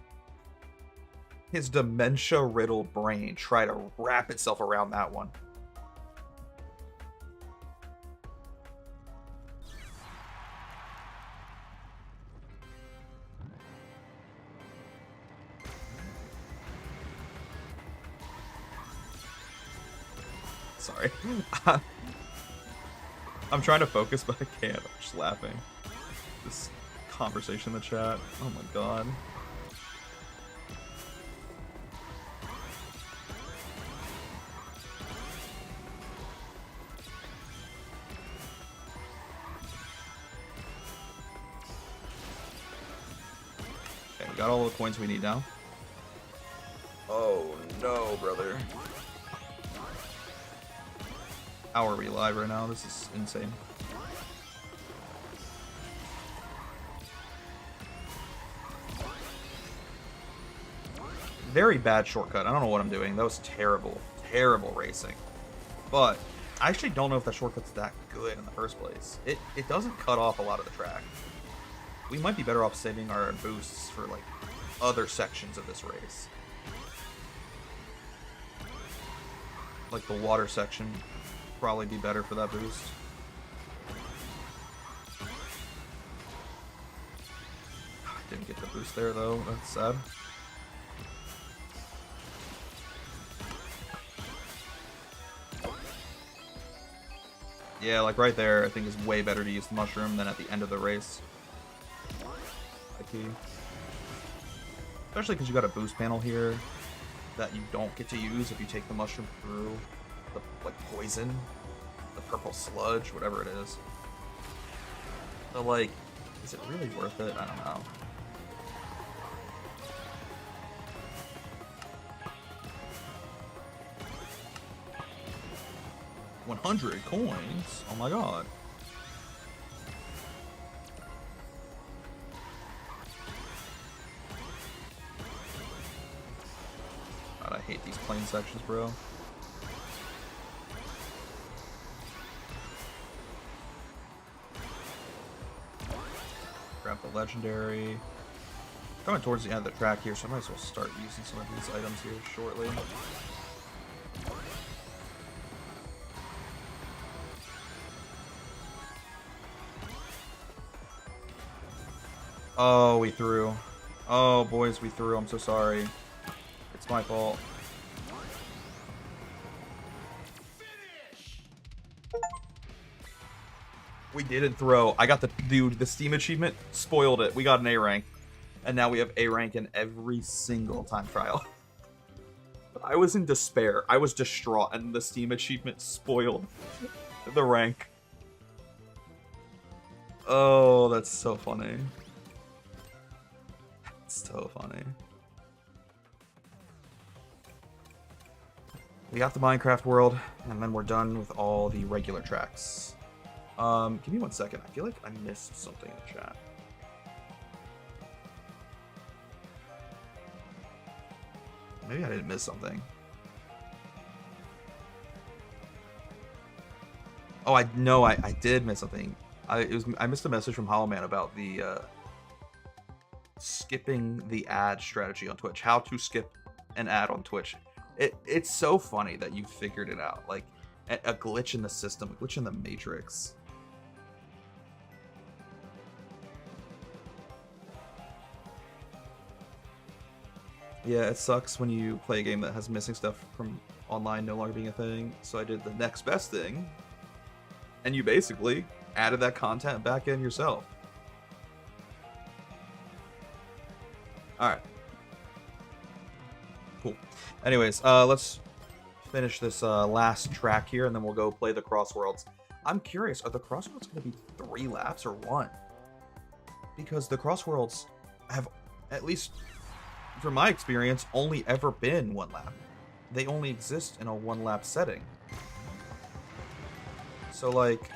his dementia-riddled brain try to wrap itself around that one. Sorry. I'm trying to focus, but I can't. I'm just laughing. This conversation in the chat. Oh my god. Okay, we got all the coins we need now. Oh no, brother. How are we live right now? This is insane. Very bad shortcut. I don't know what I'm doing. That was terrible. Terrible racing. But I actually don't know if that shortcut's that good in the first place. It doesn't cut off a lot of the track. We might be better off saving our boosts for like other sections of this race. Like the water section. Probably be better for that boost. I didn't get the boost there though, that's sad. Yeah, like right there, I think is way better to use the mushroom than at the end of the race. Key. Especially because you got a boost panel here that you don't get to use if you take the mushroom through the like poison, the purple sludge, whatever it is. So like, is it really worth it? I don't know. $100 coins? Oh my god. God, I hate these plane sections, bro. Grab the legendary. Coming towards the end of the track here, so I might as well start using some of these items here shortly. Oh, we threw. Oh, boys, we threw. I'm so sorry. It's my fault. We didn't throw. I got the... Dude, the Steam achievement spoiled it. We got an A rank. And now we have A rank in every single time trial. I was in despair. I was distraught, and the Steam achievement spoiled The rank. Oh, that's so funny. That's so funny. We got the Minecraft world, and then we're done with all the regular tracks. Give me 1 second. I feel like I missed something in the chat. Maybe I didn't miss something. Oh, I did miss something. I missed a message from Hollow Man about the skipping the ad strategy on Twitch. How to skip an ad on Twitch. It's so funny that you figured it out. Like a glitch in the system, a glitch in the matrix. Yeah, it sucks when you play a game that has missing stuff from online no longer being a thing. So I did the next best thing. And you basically added that content back in yourself. Alright. Cool. Anyways, let's finish this last track here, and then we'll go play the Crossworlds. I'm curious, are the Crossworlds going to be 3 laps or 1? Because the Crossworlds have, at least from my experience, only ever been 1 lap. They only exist in a 1 lap setting. So, like,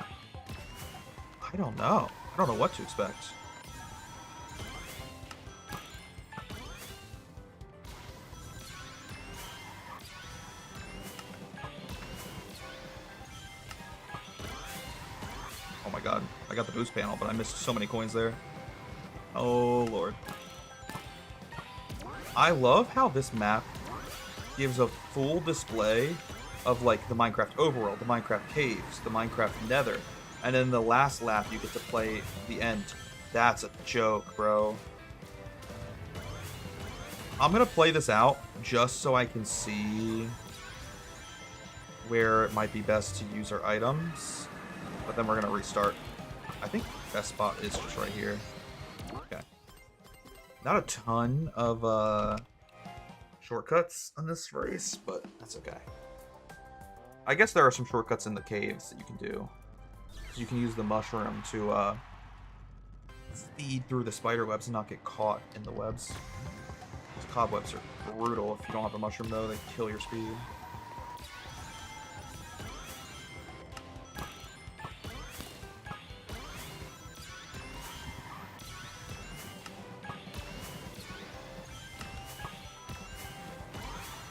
I don't know. I don't know what to expect. Oh my god. I got the boost panel, but I missed so many coins there. Oh, lord. I love how this map gives a full display of, like, the Minecraft overworld, the Minecraft caves, the Minecraft nether, and then the last lap you get to play the end. That's a joke, bro. I'm gonna play this out just so I can see where it might be best to use our items, but then we're gonna restart. I think best spot is just right here. Okay. Not a ton of shortcuts on this race, but that's okay. I guess there are some shortcuts in the caves that you can do. You can use the mushroom to speed through the spider webs and not get caught in the webs. Those cobwebs are brutal. If you don't have the mushroom, though, they kill your speed.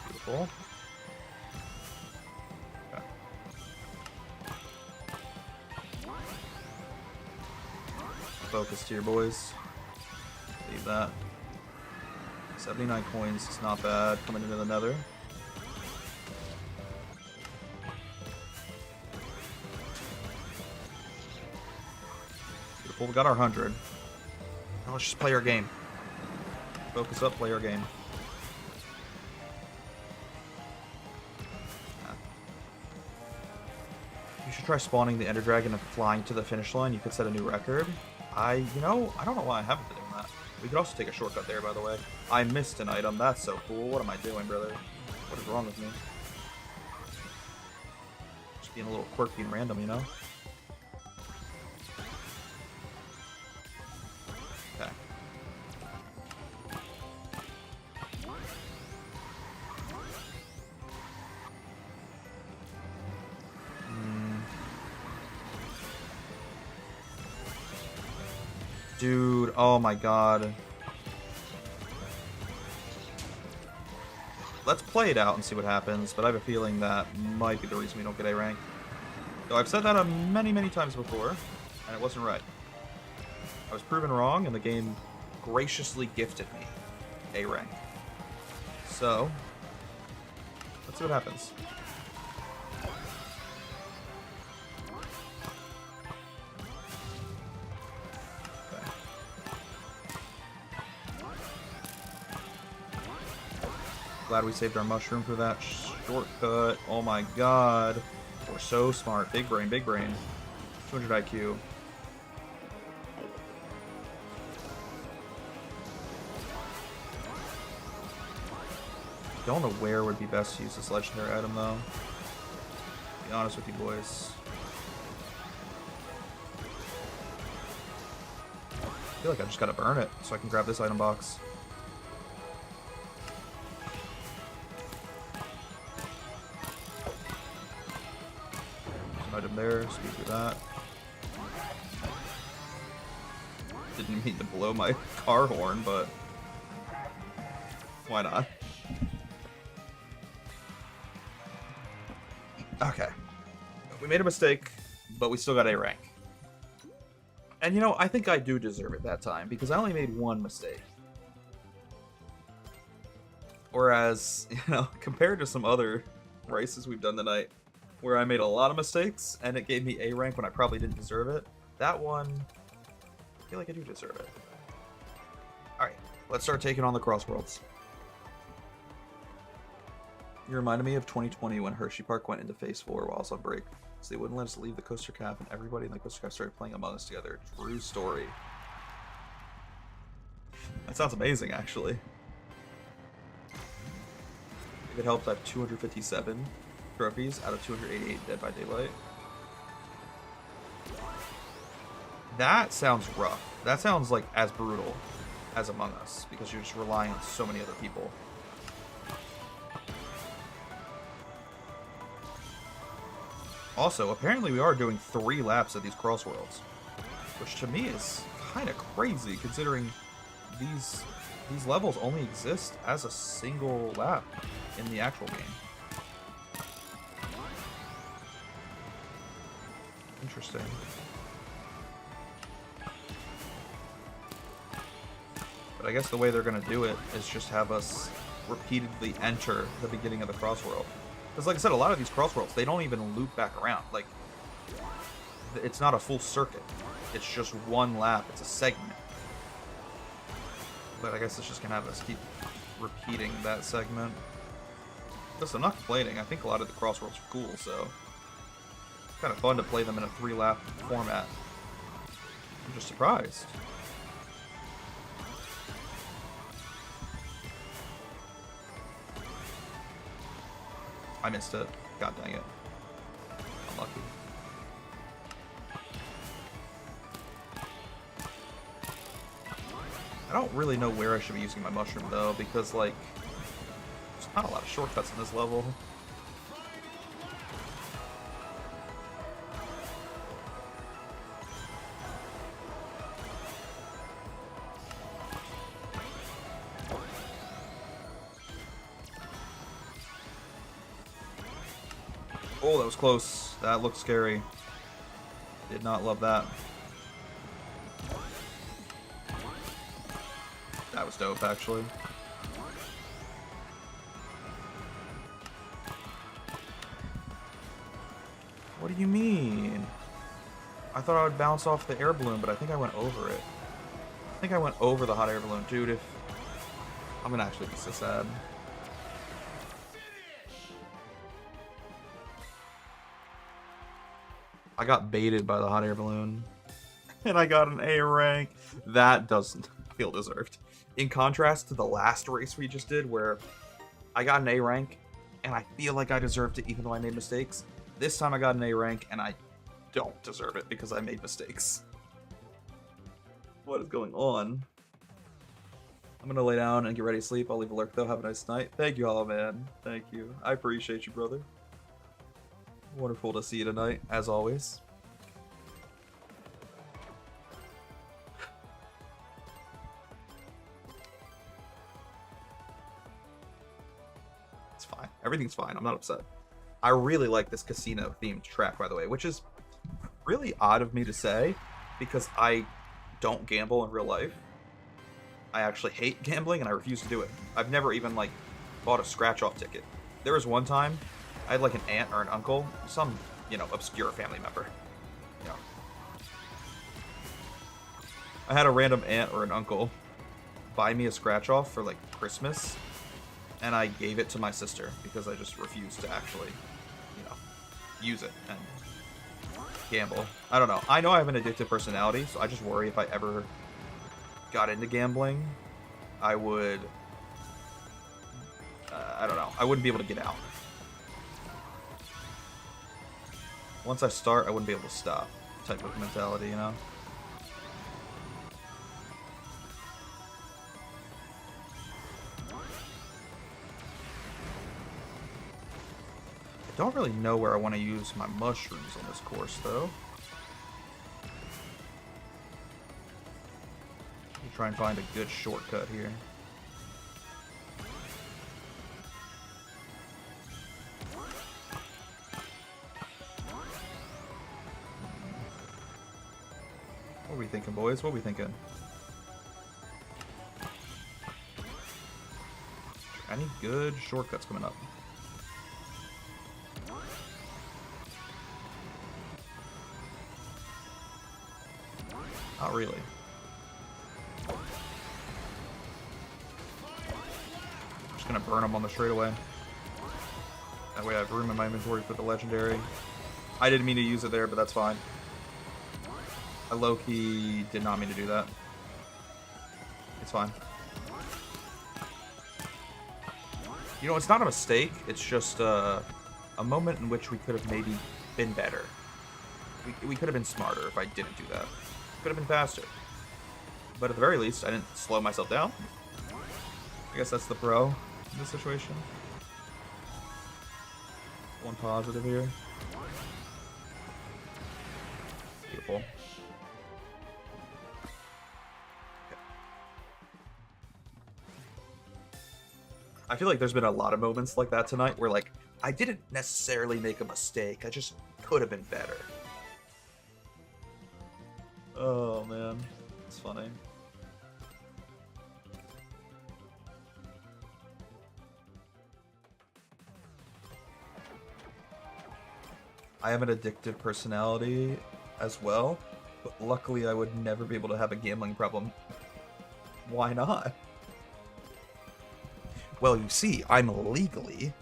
Beautiful. Focus here, boys. Leave that. 79 coins is not bad coming into the nether. Beautiful. We got our 100. Now let's just play our game. Focus up, play our game. You should try spawning the Ender Dragon and flying to the finish line. You could set a new record. I don't know why I haven't been doing that. We could also take a shortcut there, by the way. I missed an item. That's so cool. What am I doing, brother? What is wrong with me? Just being a little quirky and random, you know? Okay. Dude, oh my god. Let's play it out and see what happens, but I have a feeling that might be the reason we don't get A rank. Though I've said that many, many times before, and it wasn't right. I was proven wrong, and the game graciously gifted me A rank. So, let's see what happens. Glad we saved our mushroom for that shortcut. Oh my god. We're so smart. Big brain, big brain. 200 IQ. Don't know where would be best to use this legendary item though. To be honest with you boys. feel like I just gotta burn it so I can grab this item box. There's an item there, speed through that. Didn't mean to blow my car horn, but why not? Okay. We made a mistake, but we still got A rank. And you know, I think I do deserve it that time, because I only made one mistake. Whereas, you know, compared to some other races we've done tonight, where I made a lot of mistakes, and it gave me A rank when I probably didn't deserve it, that one, I feel like I do deserve it. Alright, let's start taking on the Crossworlds. You reminded me of 2020 when Hershey Park went into Phase 4 while I was on break. So they wouldn't let us leave the coaster cap, and everybody in the coaster cap started playing Among Us together. True story. That sounds amazing, actually. If it helps, I have 257 trophies out of 288 Dead by Daylight. That sounds rough. That sounds like as brutal as Among Us, because you're just relying on so many other people. Also, apparently we are doing 3 laps of these Crossworlds, which to me is kind of crazy considering these levels only exist as a single lap in the actual game. Interesting. But I guess the way they're going to do it is just have us repeatedly enter the beginning of the Crossworld. Because like I said, a lot of these Crossworlds, they don't even loop back around. Like, it's not a full circuit. It's just one lap. It's a segment. But I guess it's just going to have us keep repeating that segment. Listen, I'm not complaining. I think a lot of the Crossworlds are cool, so it's kind of fun to play them in a 3-lap format. I'm just surprised. I missed it. God dang it. Unlucky. I don't really know where I should be using my mushroom though, because like, there's not a lot of shortcuts in this level. Oh, that was close. That looked scary. Did not love that. That was dope, actually. What do you mean? I thought I would bounce off the air balloon, but I think I went over it. I think I went over the hot air balloon. Dude, if... I'm gonna actually be so sad. I got baited by the hot air balloon. And I got an A rank. That doesn't feel deserved. In contrast to the last race we just did, where I got an A rank, and I feel like I deserved it even though I made mistakes. This time I got an A rank, and I don't deserve it because I made mistakes. What is going on? I'm gonna lay down and get ready to sleep. I'll leave a lurk though. Have a nice night. Thank you, Hollow Man. Thank you. I appreciate you, brother. Wonderful to see you tonight, as always. It's fine. Everything's fine. I'm not upset. I really like this casino-themed track, by the way, which is really odd of me to say, because I don't gamble in real life. I actually hate gambling, and I refuse to do it. I've never even, like, bought a scratch-off ticket. There was one time I had like an aunt or an uncle, some, you know, obscure family member. You know. I had a random aunt or an uncle buy me a scratch off for like Christmas, and I gave it to my sister because I just refused to actually, you know, use it and gamble. I don't know. I know I have an addictive personality, so I just worry if I ever got into gambling, I would, I don't know, I wouldn't be able to get out. Once I start, I wouldn't be able to stop, type of mentality, you know? Don't really know where I want to use my mushrooms on this course, though. Let me try and find a good shortcut here. What are we thinking, boys? What are we thinking? Any good shortcuts coming up? Not really. I'm just gonna burn them on the straightaway. That way I have room in my inventory for the legendary. I didn't mean to use it there, but that's fine. I low-key did not mean to do that. It's fine. You know, it's not a mistake. It's just a moment in which we could have maybe been better. We could have been smarter if I didn't do that. Could have been faster. But at the very least, I didn't slow myself down. I guess that's the pro in this situation. One positive here. Beautiful. I feel like there's been a lot of moments like that tonight where, like, I didn't necessarily make a mistake. I just could have been better. Oh, man. It's funny. I have an addictive personality as well, but luckily I would never be able to have a gambling problem. Why not? Well, you see, I'm legally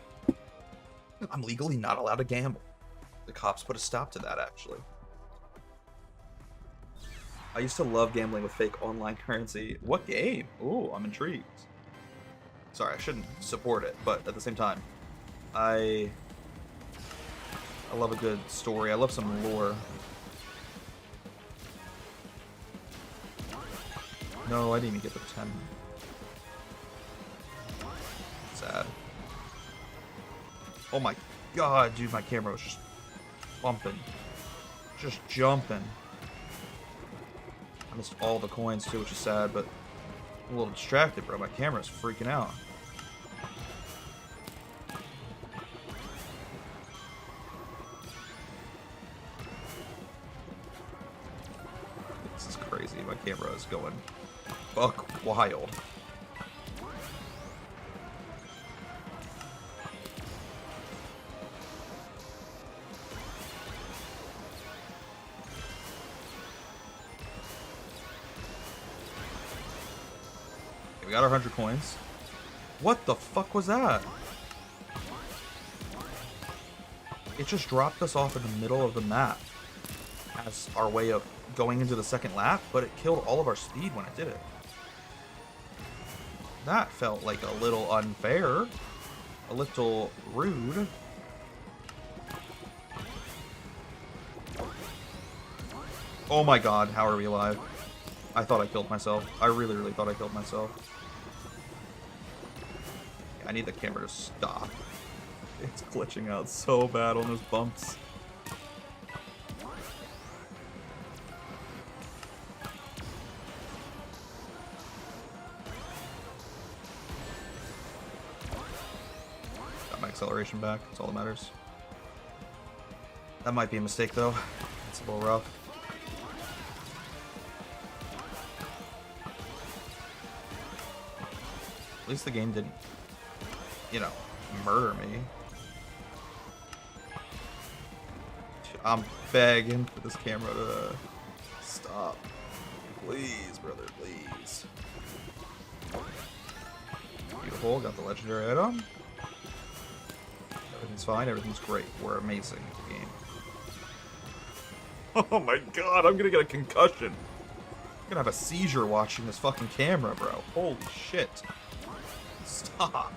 not allowed to gamble. The cops put a stop to that, actually. I used to love gambling with fake online currency. What game? Ooh, I'm intrigued. Sorry, I shouldn't support it, but at the same time, I love a good story. I love some lore. No, I didn't even get the 10. Sad. Oh my god, dude, my camera was just bumping. Just jumping. I missed all the coins too, which is sad, but I'm a little distracted, bro. My camera's freaking out. This is crazy. My camera is going buck wild. We got our 100 coins. What the fuck was that? It just dropped us off in the middle of the map as our way of going into the second lap, but it killed all of our speed when it did it. That felt like a little unfair. A little rude. Oh my god, how are we alive? I thought I killed myself. I really, really thought I killed myself. I need the camera to stop. It's glitching out so bad on those bumps. Got my acceleration back. That's all that matters. That might be a mistake, though. It's a little rough. At least the game didn't, you know, murder me. I'm begging for this camera to stop. Please, brother, please. Beautiful, got the legendary item. Everything's fine, everything's great. We're amazing at the game. Oh my god, I'm gonna get a concussion. I'm gonna have a seizure watching this fucking camera, bro. Holy shit. Stop.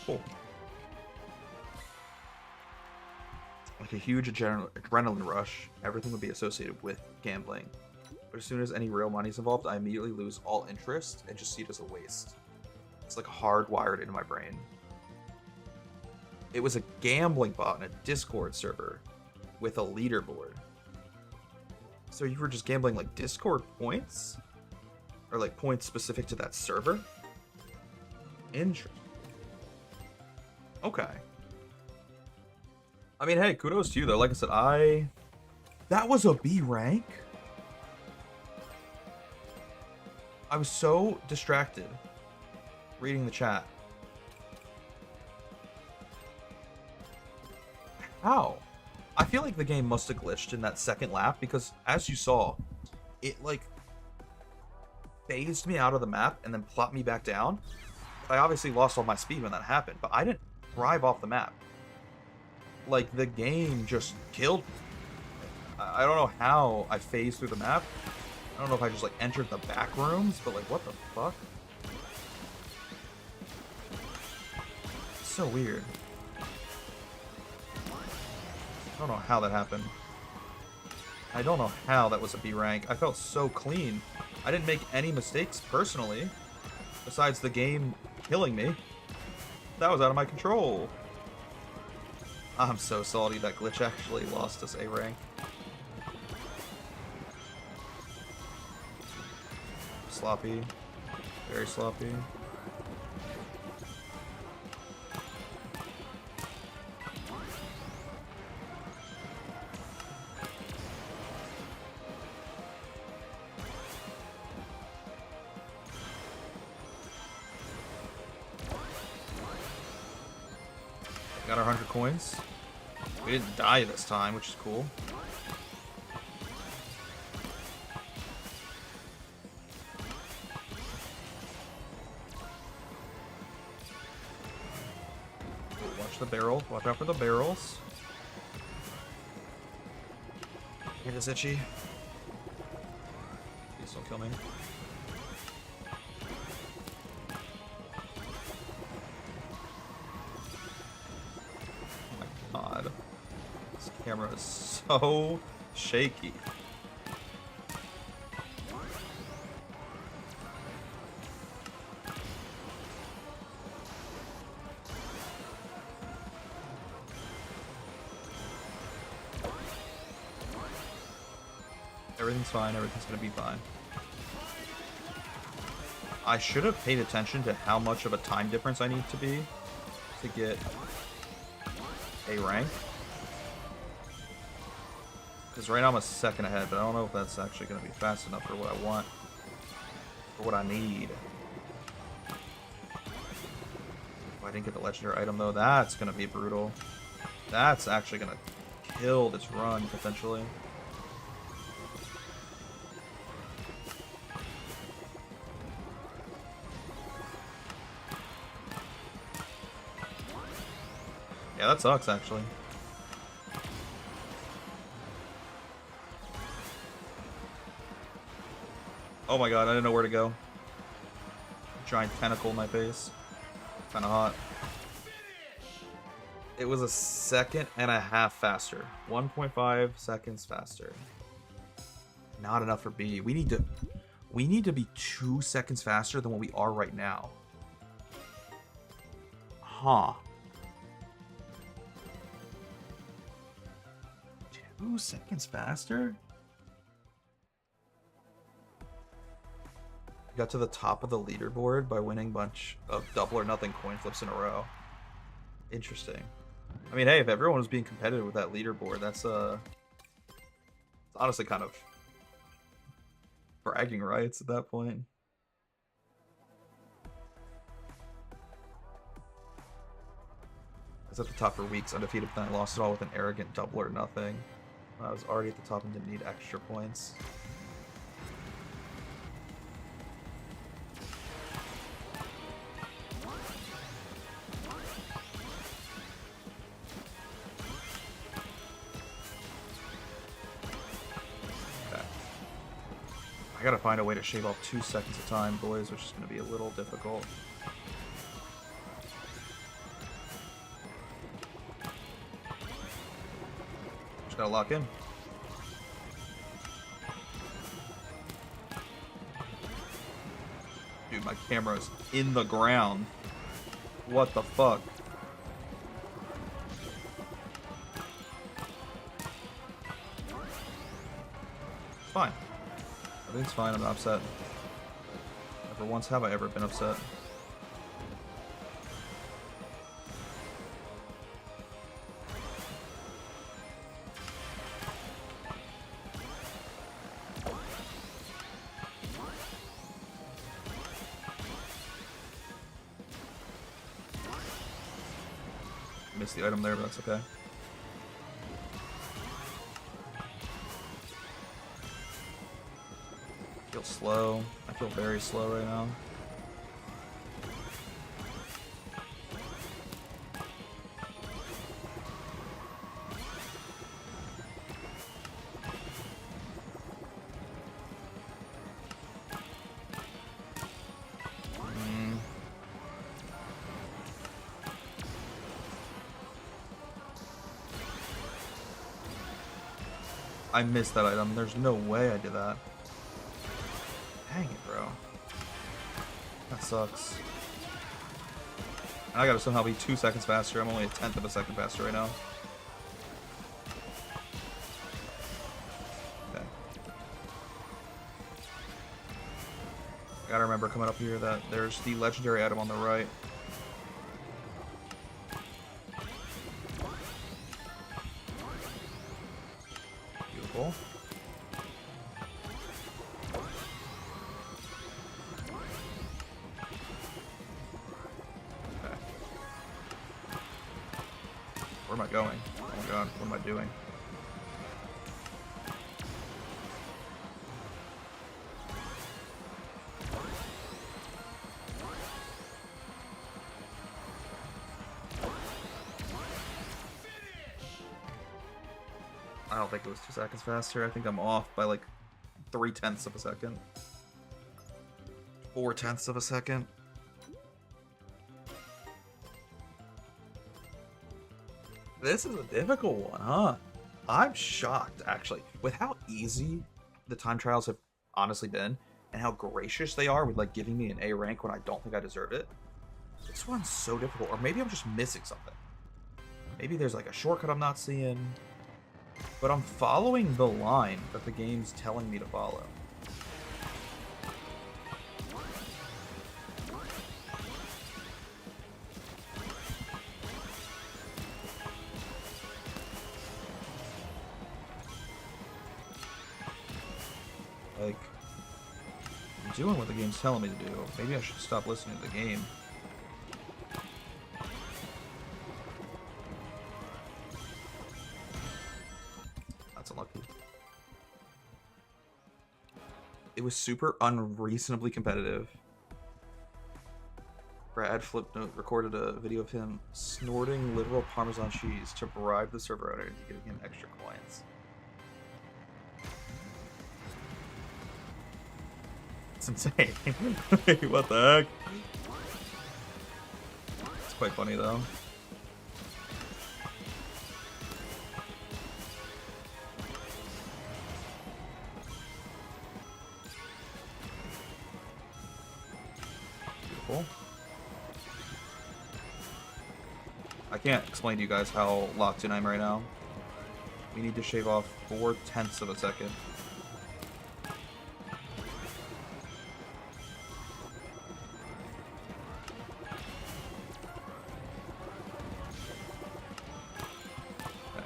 Cool. like a huge adrenaline rush. Everything would be associated with gambling. But as soon as any real money's involved, I immediately lose all interest and just see it as a waste. It's like hardwired into my brain. It was a gambling bot in a Discord server with a leaderboard. So you were just gambling like Discord points? Or like points specific to that server? Interesting. Okay. I mean, hey, kudos to you though. Like I said, that was a B rank? I was so distracted reading the chat. How? I feel like the game must have glitched in that second lap because, as you saw, it like phased me out of the map and then plopped me back down. I obviously lost all my speed when that happened, but I didn't drive off the map. Like, the game just killed me. I don't know how I phased through the map. I don't know if I just like entered the back rooms, but like, what the fuck? It's so weird. I don't know how that happened. I don't know how that was a B rank. I felt so clean. I didn't make any mistakes personally, besides the game killing me. That was out of my control. I'm so salty that glitch actually lost us A rank. Sloppy. Very sloppy. Got our 100 coins. We didn't die this time, which is cool. Watch the barrel. Watch out for the barrels. It is itchy. Please don't kill me. God. This camera is so shaky. Everything's fine, everything's gonna be fine. I should have paid attention to how much of a time difference I need to be to get A rank. Because right now I'm a second ahead, but I don't know if that's actually going to be fast enough for what I want. For what I need. If I didn't get the legendary item though, that's going to be brutal. That's actually going to kill this run, potentially. Yeah, that sucks, actually. Oh my god, I didn't know where to go. Giant tentacle in my face. Kinda hot. It was a second and a half faster. 1.5 seconds faster. Not enough for B. We need to be 2 seconds faster than what we are right now. Huh. 2 seconds faster? Got to the top of the leaderboard by winning a bunch of double or nothing coin flips in a row. Interesting. I mean, hey, if everyone was being competitive with that leaderboard, that's it's honestly kind of bragging rights at that point. I was at the top for weeks, undefeated, but then I lost it all with an arrogant double or nothing. I was already at the top and didn't need extra points. I gotta find a way to shave off 2 seconds of time, boys, which is gonna be a little difficult. Gotta lock in. Dude, my camera's in the ground. What the fuck? It's fine. Everything's fine, I'm not upset. Never once have I ever been upset. Missed the item there, but that's okay. I feel slow. I feel very slow right now. I missed that item. There's no way I did that. Dang it, bro. That sucks. I gotta somehow be 2 seconds faster. I'm only a 1/10 of a second faster right now. Okay. Gotta remember coming up here that there's the legendary item on the right. Beautiful. Okay. Where am I going? Oh my god, what am I doing? I don't think it was 2 seconds faster. I think I'm off by like 3/10 of a second. 4/10 of a second. This is a difficult one, huh? I'm shocked, actually, with how easy the time trials have honestly been, and how gracious they are with like giving me an A rank when I don't think I deserve it. This one's so difficult, or maybe I'm just missing something. Maybe there's like a shortcut I'm not seeing. But I'm following the line that the game's telling me to follow. Like, I'm doing what the game's telling me to do. Maybe I should stop listening to the game. Unlucky. It was super unreasonably competitive. Brad Flipnote recorded a video of him snorting literal Parmesan cheese to bribe the server owner into giving him extra coins. It's insane. What the heck? It's quite funny though. I can't explain to you guys how locked in I'm right now. We need to shave off 4/10 of a second. Okay.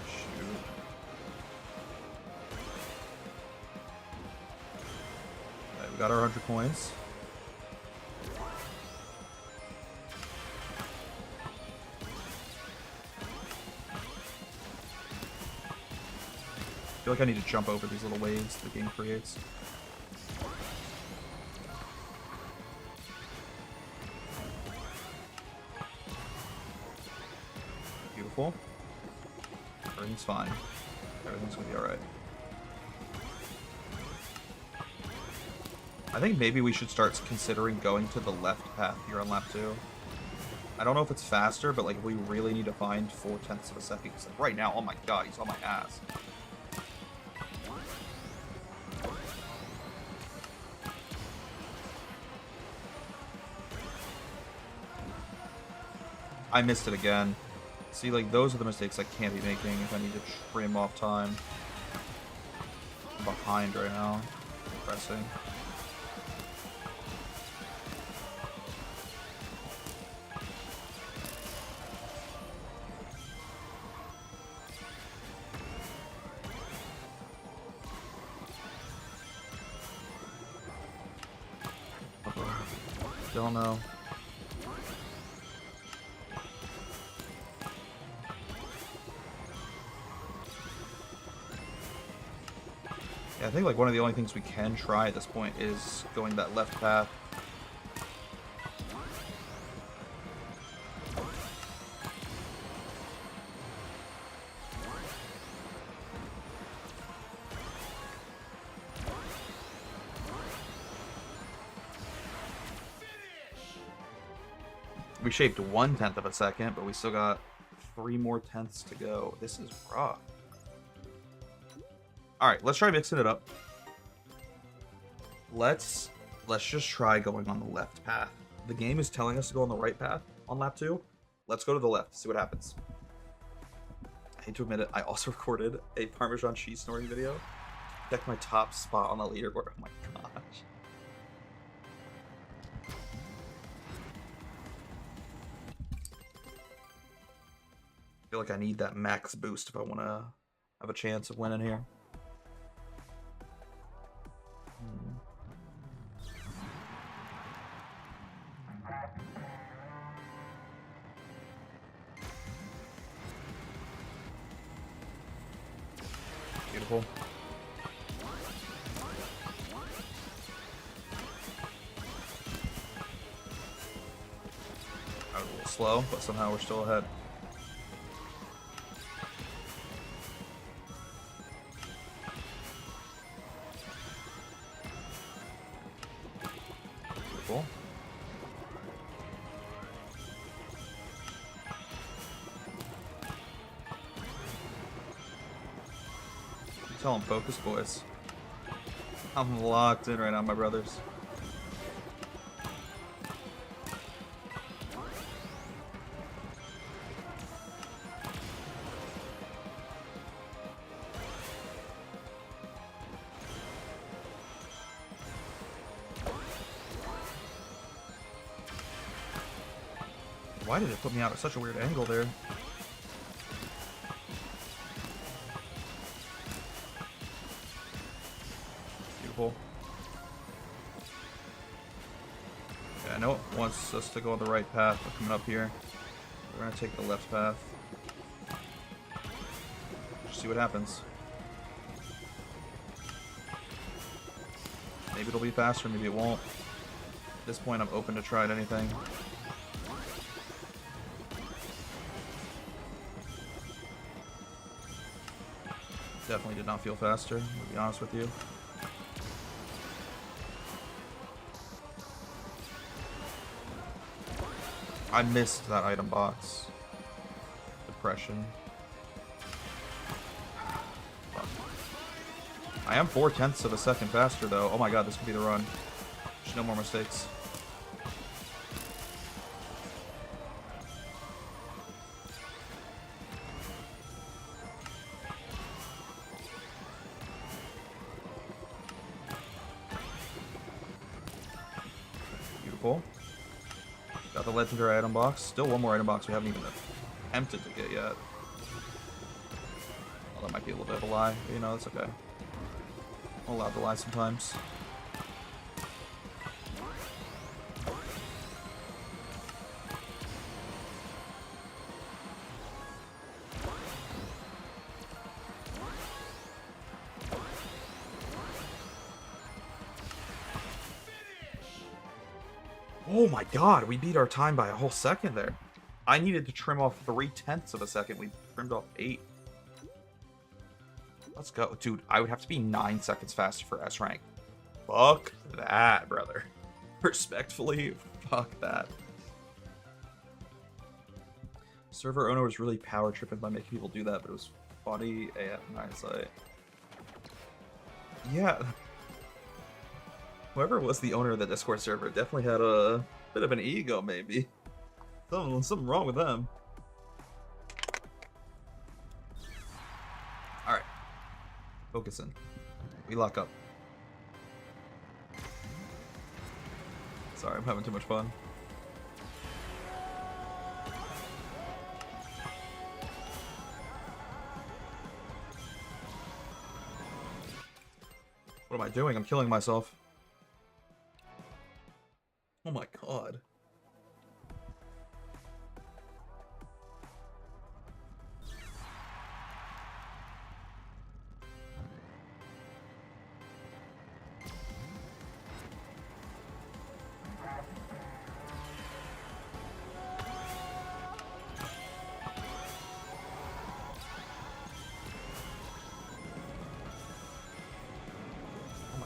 Shoot. Okay, we got our 100 coins. I feel like I need to jump over these little waves the game creates. Beautiful. Everything's fine. Everything's gonna be alright. I think maybe we should start considering going to the left path here on lap 2. I don't know if it's faster, but like we really need to find 4/10 of a second. Because like right now, oh my god, he's on my ass. I missed it again. See, like, those are the mistakes I can't be making if I need to trim off time. I'm behind right now. Pressing. Don't know. Yeah, I think like one of the only things we can try at this point is going that left path. We shaped 1/10 of a second, but we still got 3 more tenths to go. This is rough. Alright, let's try mixing it up. Let's just try going on the left path. The game is telling us to go on the right path on lap 2. Let's go to the left, see what happens. I hate to admit it, I also recorded a Parmesan cheese snorting video. Check my top spot on the leaderboard. Oh my gosh. I feel like I need that max boost if I want to have a chance of winning here. Beautiful. I was a little slow, but somehow we're still ahead. Beautiful. Tell them focus, boys. I'm locked in right now, my brothers. Why did it put me out at such a weird angle there? Beautiful. Yeah, I know it wants us to go on the right path. We're coming up here. We're gonna take the left path. Just see what happens. Maybe it'll be faster, maybe it won't. At this point, I'm open to trying anything. Definitely did not feel faster, to be honest with you. I missed that item box. Depression. Fuck. I am 4/10 of a second faster though. Oh my god, this could be the run. There's no more mistakes. Beautiful. Got the legendary item box. Still one more item box we haven't even attempted to get yet. Well, that might be a little bit of a lie, but you know, it's okay. I'm allowed to lie sometimes. Oh my god, we beat our time by a whole second there. I needed to trim off 3/10 of a second. We trimmed off 8. Let's go. Dude, I would have to be 9 seconds faster for S rank. Fuck that, brother. Respectfully, fuck that. Server owner was really power tripping by making people do that, but it was funny AF in hindsight. Yeah. Whoever was the owner of the Discord server definitely had a bit of an ego, maybe. Something wrong with them. Alright. Focusing. We lock up. Sorry, I'm having too much fun. What am I doing? I'm killing myself. Oh my god.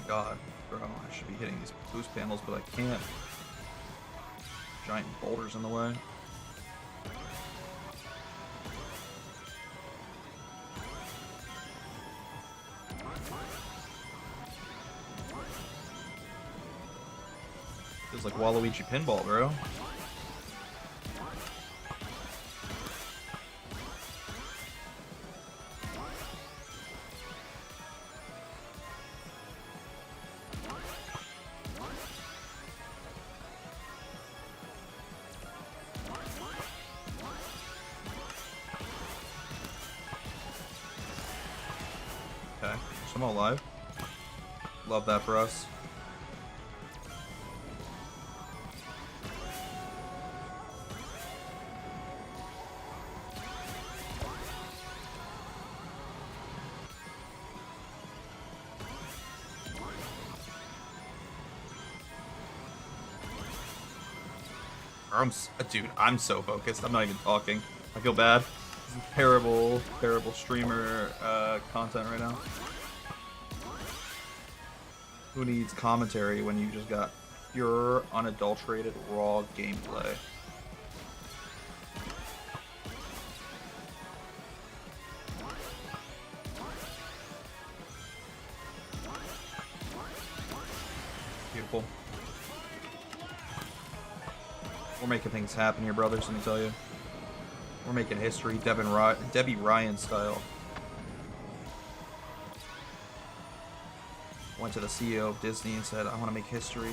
God, bro, I should be hitting these boost panels, but I can't. Giant boulders in the way. Feels like Waluigi pinball, bro. Okay, I'm alive. Love that for us. Dude, I'm so focused. I'm not even talking. I feel bad. This is terrible, terrible streamer content right now. Who needs commentary when you just got pure, unadulterated, raw gameplay? Beautiful. We're making things happen here, brothers, let me tell you. We're making history, Debbie Ryan style. Went to the CEO of Disney and said, I want to make history.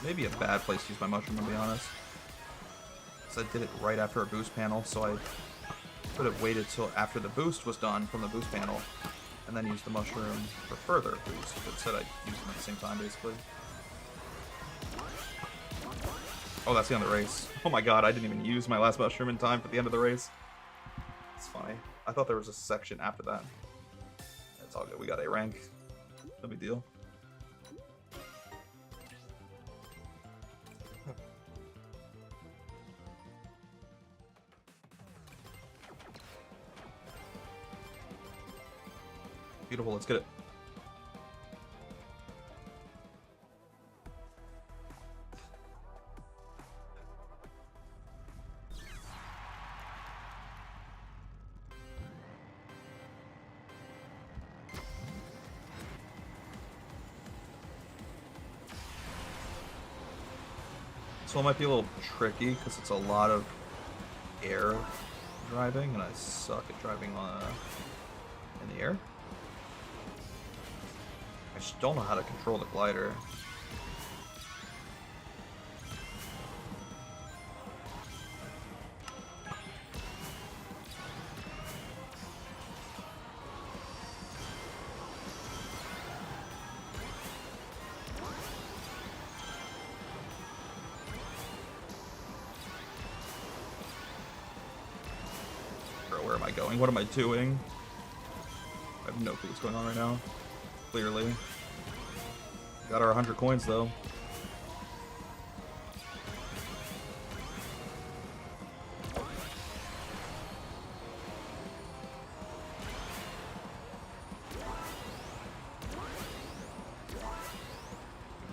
Maybe a bad place to use my mushroom, to be honest. Because I did it right after a boost panel, so I could have waited till after the boost was done from the boost panel, and then use the mushroom for further boost. But instead, I used them at the same time, basically. Oh, that's the end of the race. Oh my god, I didn't even use my last mushroom in time for the end of the race. It's funny. I thought there was a section after that. It's all good. We got A rank. No big deal. Beautiful, let's get it. So it might be a little tricky because it's a lot of air driving, and I suck at driving in the air. I just don't know how to control the glider. Bro, where am I going? What am I doing? I have no clue what's going on right now. Clearly. Got our 100 coins though.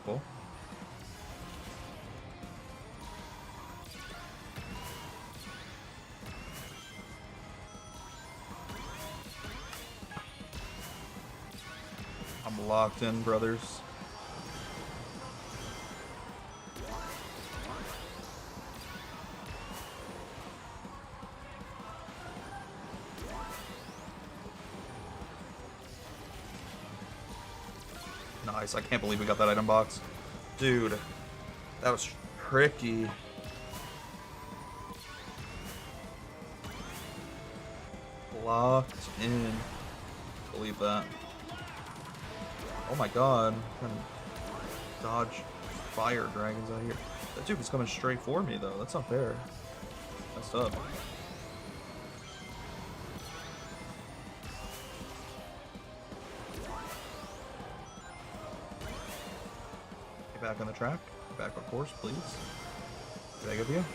Cool. I'm locked in, brothers. Nice. I can't believe we got that item box. Dude, that was tricky. Locked in. Believe that. Oh my god. I'm trying to dodge fire dragons out here. That dude was coming straight for me though. That's not fair. Messed up. Get back on the track. Get back on course, please. Beg of you.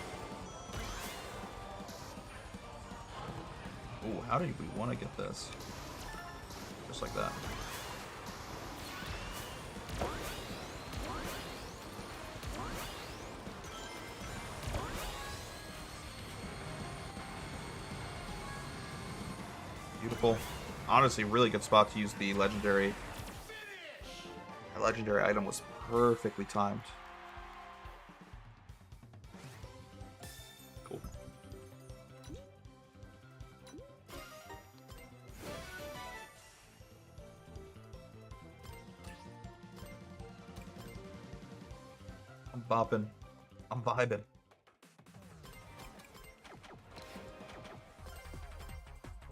Ooh, how do we want to get this? Just like that. Beautiful. Honestly, really good spot to use the legendary. That legendary item was perfectly timed. Cool. I'm bopping. I'm vibing.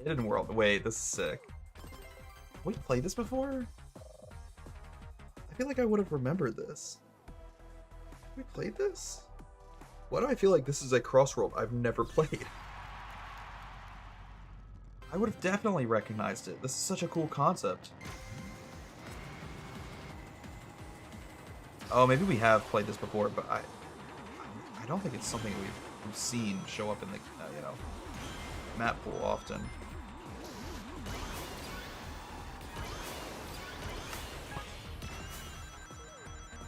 Hidden World. Wait, this is sick. We played this before? I feel like I would have remembered this. We played this? Why do I feel like this is a Crossworld I've never played? I would have definitely recognized it. This is such a cool concept. Oh, maybe we have played this before, but I don't think it's something we've seen show up in the you know, map pool often.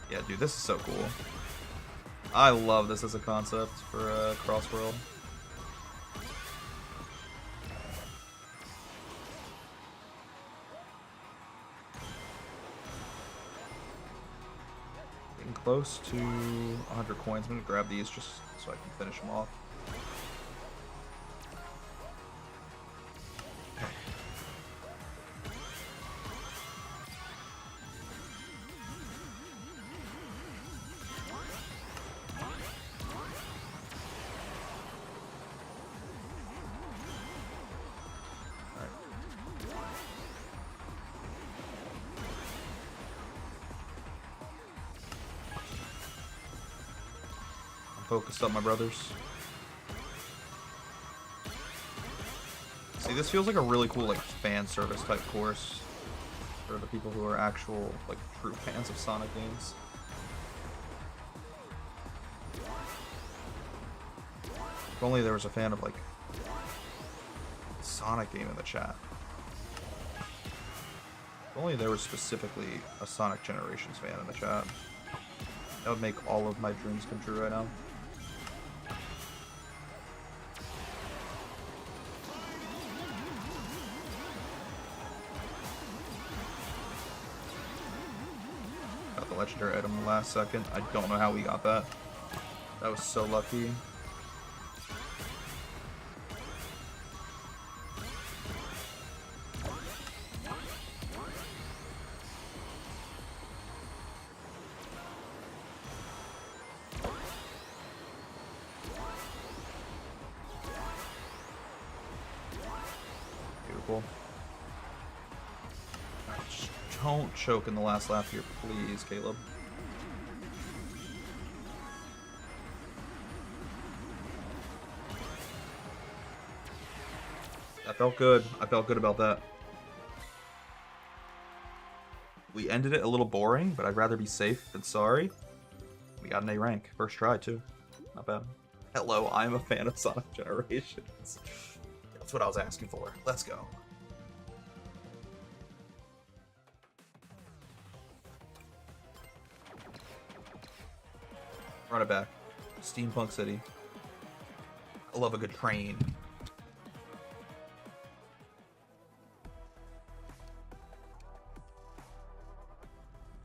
Yeah, dude, this is so cool. I love this as a concept for Crossworld. Getting close to 100 coins. I'm gonna grab these just so I can finish them off. Focused up, my brothers. See, this feels like a really cool, like, fan service type course for the people who are actual, like, true fans of Sonic games. If only there was a fan of, like, Sonic game in the chat. If only there was specifically a Sonic Generations fan in the chat. That would make all of my dreams come true right now. Got the legendary item in the last second. I don't know how we got that. That was so lucky. Beautiful. Just don't choke in the last lap here, please, Caleb. That felt good. I felt good about that. We ended it a little boring, but I'd rather be safe than sorry. We got an A rank. First try, too. Not bad. Hello, I'm a fan of Sonic Generations. That's what I was asking for. Let's go. Run it back. Steampunk City. I love a good train.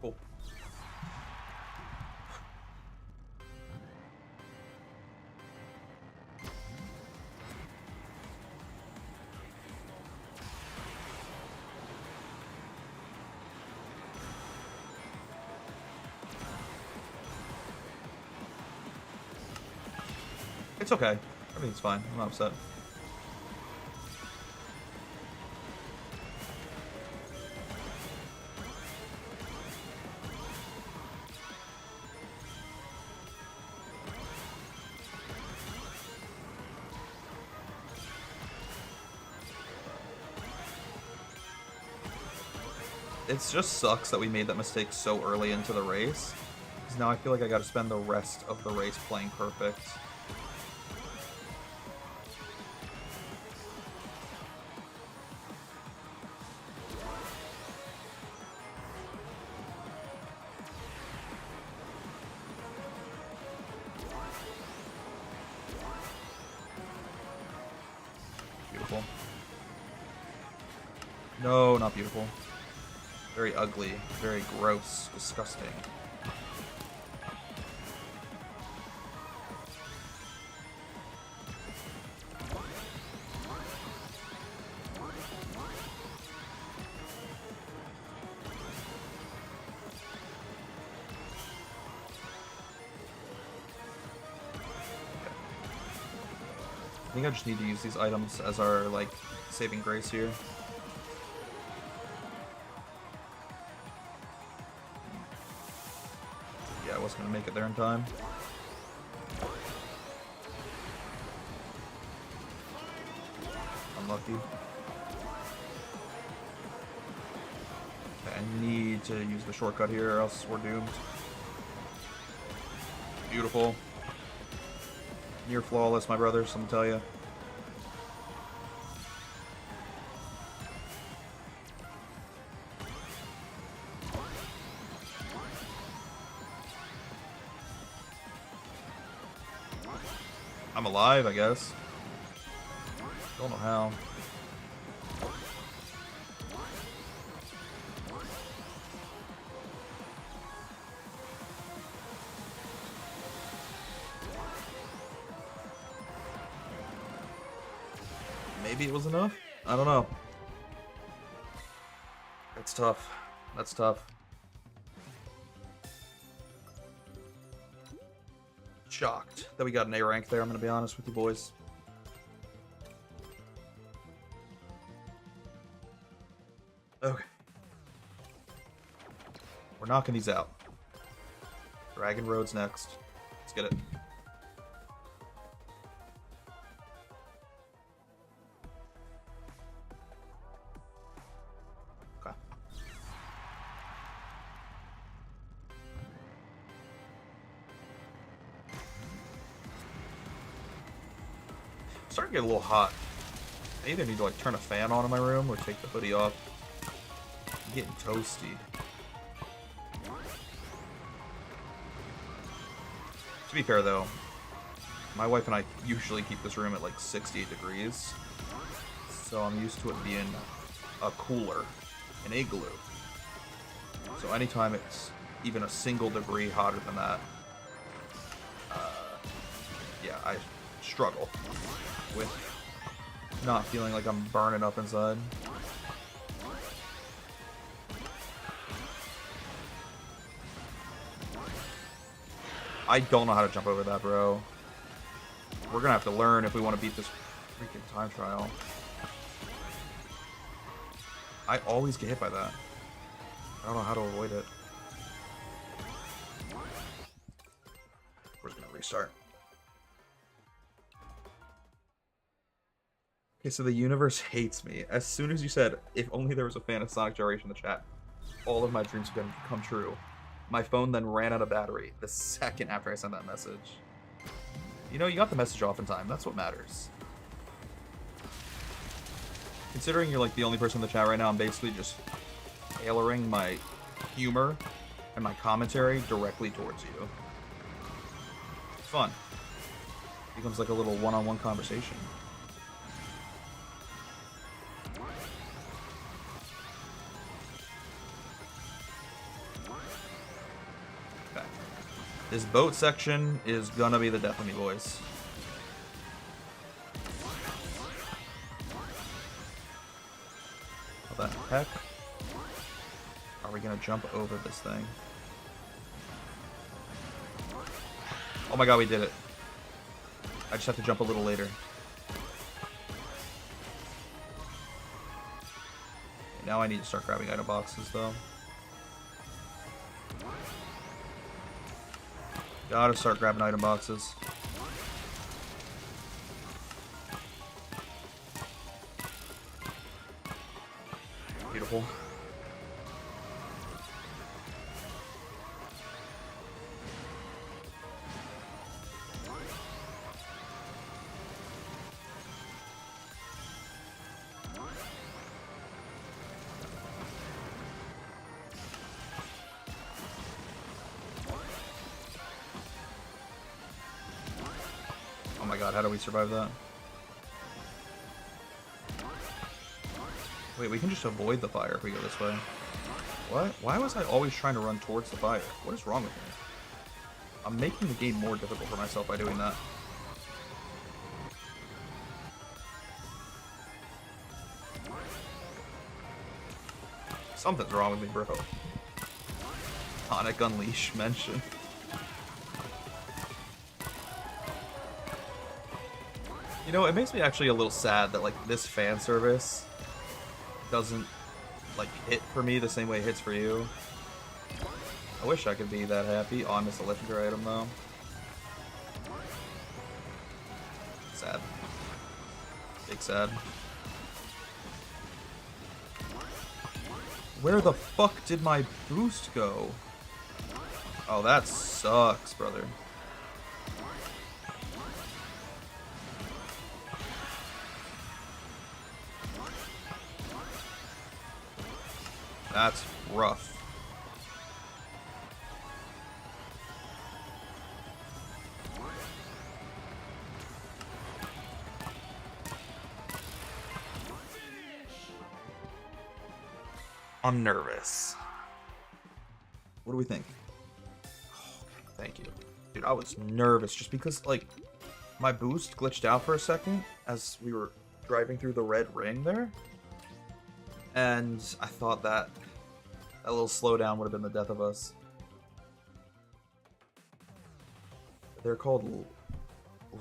Cool. It's okay. Everything's fine. I'm not upset. It just sucks that we made that mistake so early into the race. Because now I feel like I gotta spend the rest of the race playing perfect. Beautiful. No, not beautiful. Very ugly, very gross, disgusting. I think I just need to use these items as our, like, saving grace here. Yeah, I wasn't gonna make it there in time. Unlucky. Okay, I need to use the shortcut here or else we're doomed. Beautiful. Near flawless, my brothers, let me tell you. I'm alive, I guess. Don't know how. Maybe it was enough? I don't know. It's tough. That's tough. Shocked that we got an A rank there, I'm gonna be honest with you boys. Okay. We're knocking these out. Dragon Road's next. Let's get it. Okay. Starting to get a little hot. I either need to like turn a fan on in my room or take the hoodie off. I'm getting toasty. To be fair though, my wife and I usually keep this room at like 68 degrees. So I'm used to it being a cooler, an igloo. So anytime it's even a single degree hotter than that, yeah, I struggle with not feeling like I'm burning up inside. I don't know how to jump over that, bro. We're gonna have to learn if we want to beat this freaking time trial. I always get hit by that. I don't know how to avoid it. We're just gonna restart. Okay, so the universe hates me. As soon as you said, if only there was a fan of Sonic Gyration in the chat, all of my dreams are gonna come true. My phone then ran out of battery the second after I sent that message. You know, you got the message off in time. That's what matters. Considering you're like the only person in the chat right now, I'm basically just tailoring my humor and my commentary directly towards you. fun. Becomes like a little one-on-one conversation. Okay. This boat section is gonna be the death of me, boys. What the heck? Are we gonna jump over this thing? Oh my god, we did it. I just have to jump a little later. Now I need to start grabbing item boxes, though. Gotta start grabbing item boxes. Beautiful. Oh my god, how do we survive that? Wait, we can just avoid the fire if we go this way. What? Why was I always trying to run towards the fire? What is wrong with me? I'm making the game more difficult for myself by doing that. Something's wrong with me, bro. Sonic Unleashed mention. You know, it makes me actually a little sad that, like, this fan service doesn't, like, hit for me the same way it hits for you. I wish I could be that happy. Oh, I missed a legendary item, though. Sad. Big sad. Where the fuck did my boost go? Oh, that sucks, brother. That's rough. I'm nervous. What do we think? Oh, thank you. Dude, I was nervous just because, like, my boost glitched out for a second as we were driving through the red ring there. And I thought that a little slowdown would have been the death of us. They're called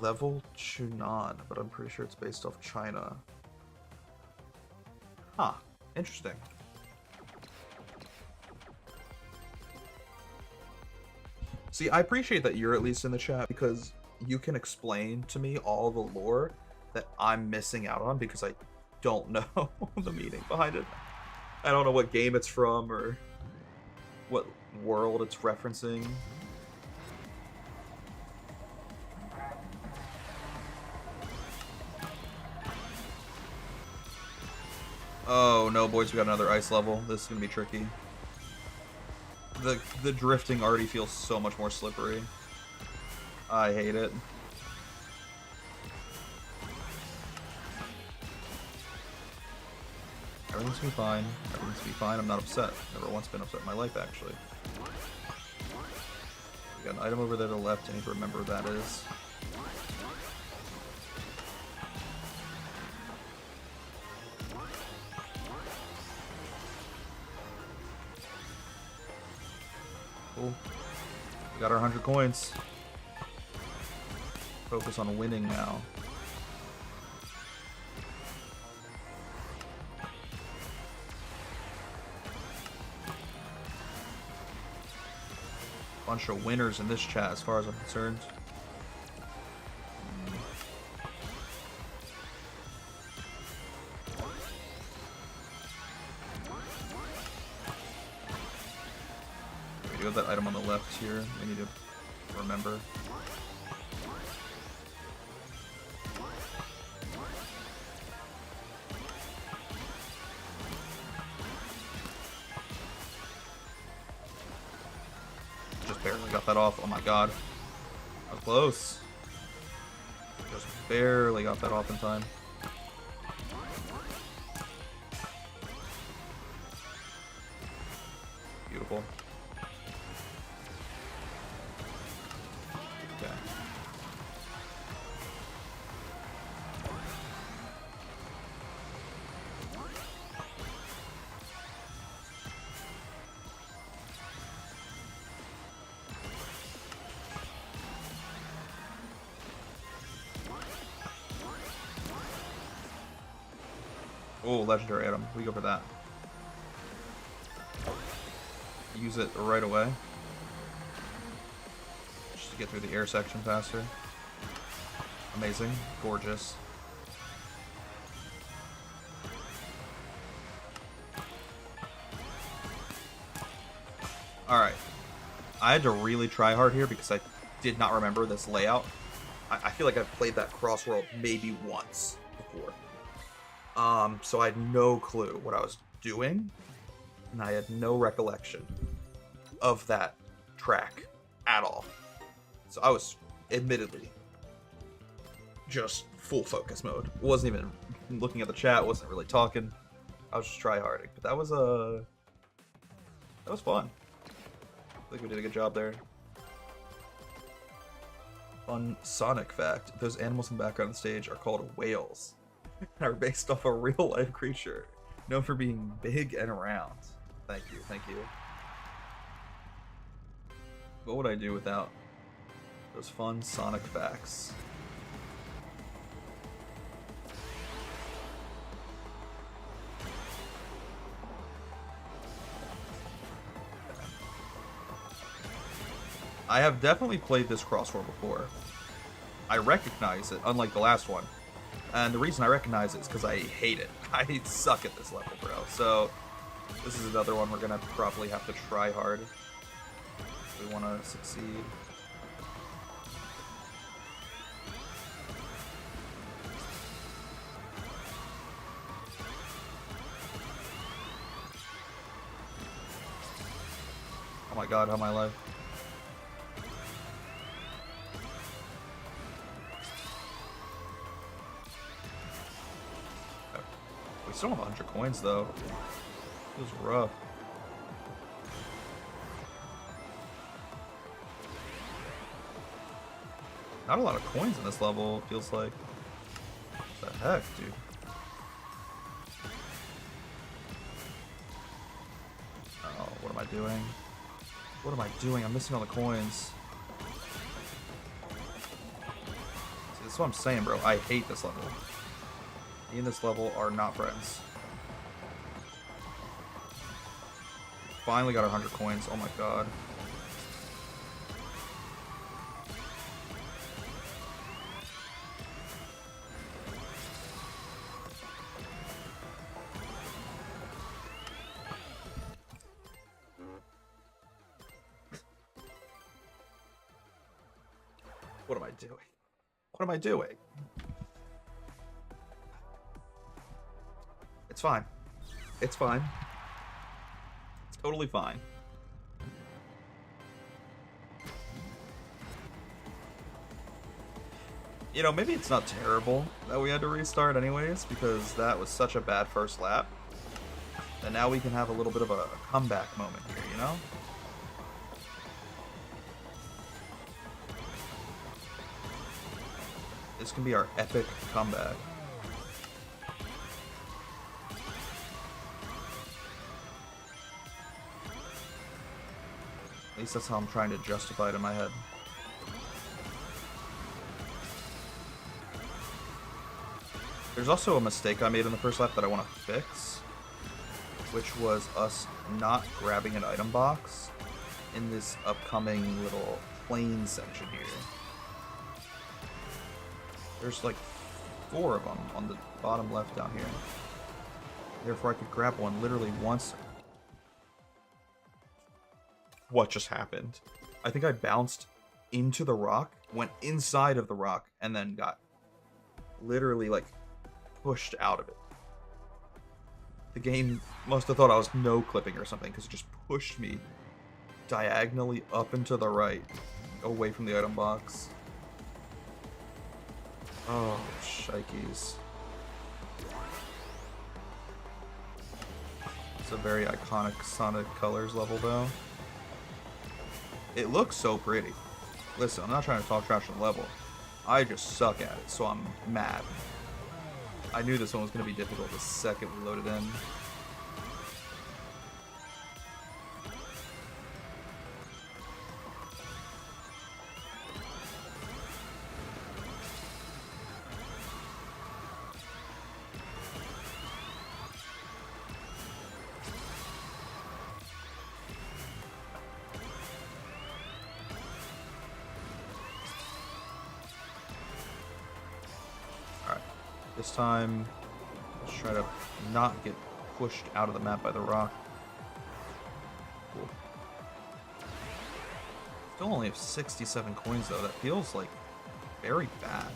Level Chunan, but I'm pretty sure it's based off China. Huh. Interesting. See, I appreciate that you're at least in the chat because you can explain to me all the lore that I'm missing out on because I don't know the meaning behind it. I don't know what game it's from or what world it's referencing. Oh no, boys, we got another ice level. This is gonna be tricky. The drifting already feels so much more slippery. I hate it. Everything's gonna be fine. Everything's gonna be fine. I'm not upset. Never once been upset in my life, actually. We got an item over there to the left. I need to remember what that is. Cool. We got our 100 coins. Focus on winning now. Bunch of winners in this chat as far as I'm concerned. We do have that item on the left here. We need to remember. Barely got that off. Oh my god. I was close. Just barely got that off in time. Beautiful. Okay. Oh, legendary item. We go for that. Use it right away. Just to get through the air section faster. Amazing. Gorgeous. Alright. I had to really try hard here because I did not remember this layout. I feel like I've played that Cross World maybe once before. So I had no clue what I was doing, and I had no recollection of that track at all. So I was admittedly just full focus mode. Wasn't even looking at the chat, wasn't really talking. I was just try-harding. But that was fun. I think we did a good job there. Fun Sonic fact: those animals in the background of the stage are called whales. Are based off a real-life creature known for being big and round. Thank you, thank you. What would I do without those fun Sonic facts? I have definitely played this Cross World before. I recognize it, unlike the last one. And the reason I recognize it is because I hate it. I suck at this level, bro. So, this is another one we're going to probably have to try hard if we want to succeed. Oh my god, how am I alive? We still have 100 coins though. Feels rough. Not a lot of coins in this level, it feels like. What the heck, dude? Oh, what am I doing? What am I doing? I'm missing all the coins. See, that's what I'm saying, bro. I hate this level. Me and this level are not friends. Finally got 100 coins. Oh my god. What am I doing? What am I doing? It's fine. It's fine. It's totally fine. You know, maybe it's not terrible that we had to restart anyways, because that was such a bad first lap. And now we can have a little bit of a comeback moment here, you know? This can be our epic comeback. At least that's how I'm trying to justify it in my head. There's also a mistake I made in the first lap that I want to fix, which was us not grabbing an item box in this upcoming little plane section here. There's like 4 of them on the bottom left down here. Therefore I could grab one literally once. What just happened? I think I bounced into the rock, went inside of the rock, and then got literally like pushed out of it. The game must have thought I was no clipping or something because it just pushed me diagonally up and to the right, away from the item box. Oh, shikes. It's a very iconic Sonic Colors level, though. It looks so pretty. Listen, I'm not trying to talk trash on the level. I just suck at it, so I'm mad. I knew this one was going to be difficult the second we loaded in. This time, let's try to not get pushed out of the map by the rock. Cool. Still only have 67 coins though. That feels like very bad.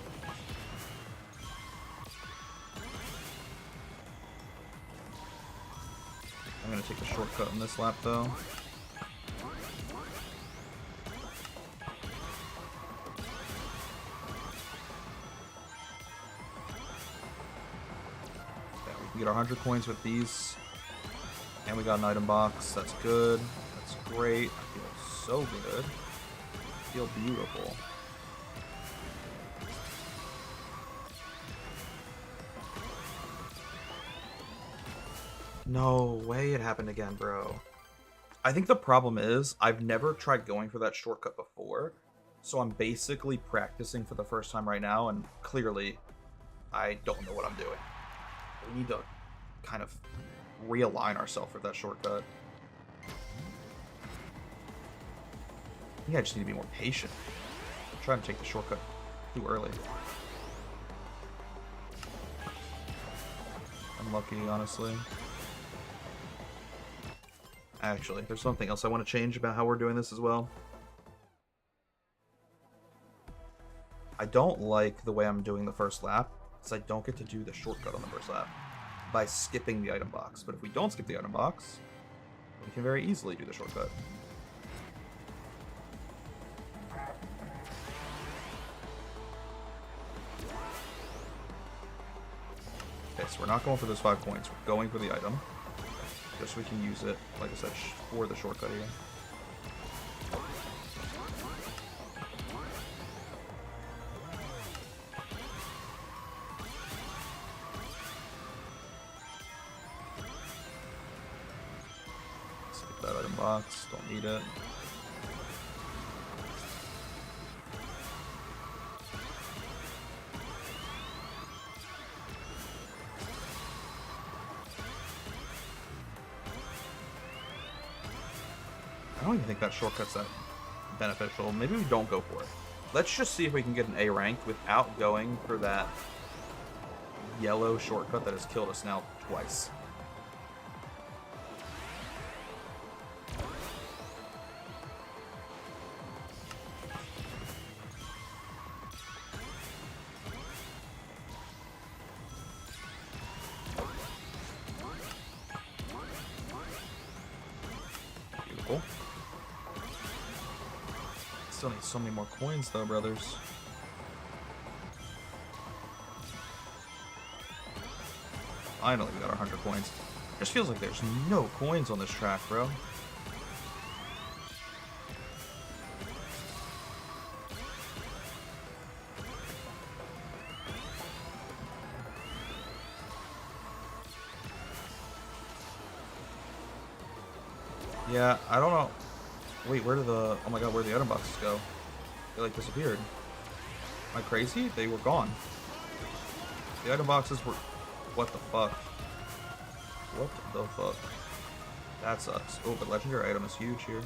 I'm gonna take the shortcut in this lap though. We get our 100 coins with these. And we got an item box. That's good. That's great. I feel so good. I feel beautiful. No way it happened again, bro. I think the problem is I've never tried going for that shortcut before. So I'm basically practicing for the first time right now. And clearly, I don't know what I'm doing. We need to kind of realign ourselves for that shortcut. I think I just need to be more patient. I'm trying to take the shortcut too early. Unlucky, honestly. Actually, there's something else I want to change about how we're doing this as well. I don't like the way I'm doing the first lap. I don't get to do the shortcut on the first lap by skipping the item box. But if we don't skip the item box, we can very easily do the shortcut. Okay, so we're not going for those 5 points. We're going for the item. Just so we can use it, like I said, for the shortcut here. That item box, don't need it. I don't even think that shortcut's that beneficial. Maybe we don't go for it. Let's just see if we can get an A rank without going for that yellow shortcut that has killed us now twice. Beautiful. Still need so many more coins though, brothers. Finally, we got our 100 coins. Just feels like there's no coins on this track, bro. Yeah, I don't know. Wait, where did the... Oh my god, where'd the item boxes go? They, like, disappeared. Am I crazy? They were gone. The item boxes were... What the fuck? What the fuck? That sucks. Oh, but legendary item is huge here.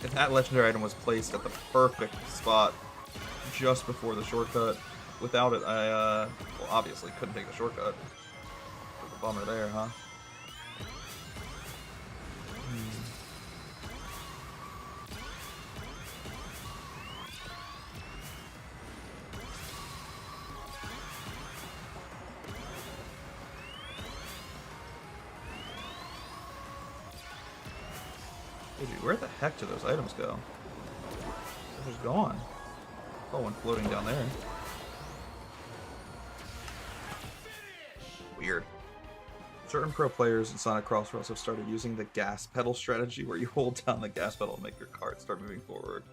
If that legendary item was placed at the perfect spot just before the shortcut, without it, I, well, obviously couldn't take the shortcut. There's a bummer there, huh? Dude, where the heck did those items go? They're just gone. Oh, one floating down there. Weird. Certain pro players in Sonic Crossroads have started using the gas pedal strategy where you hold down the gas pedal and make your cart start moving forward.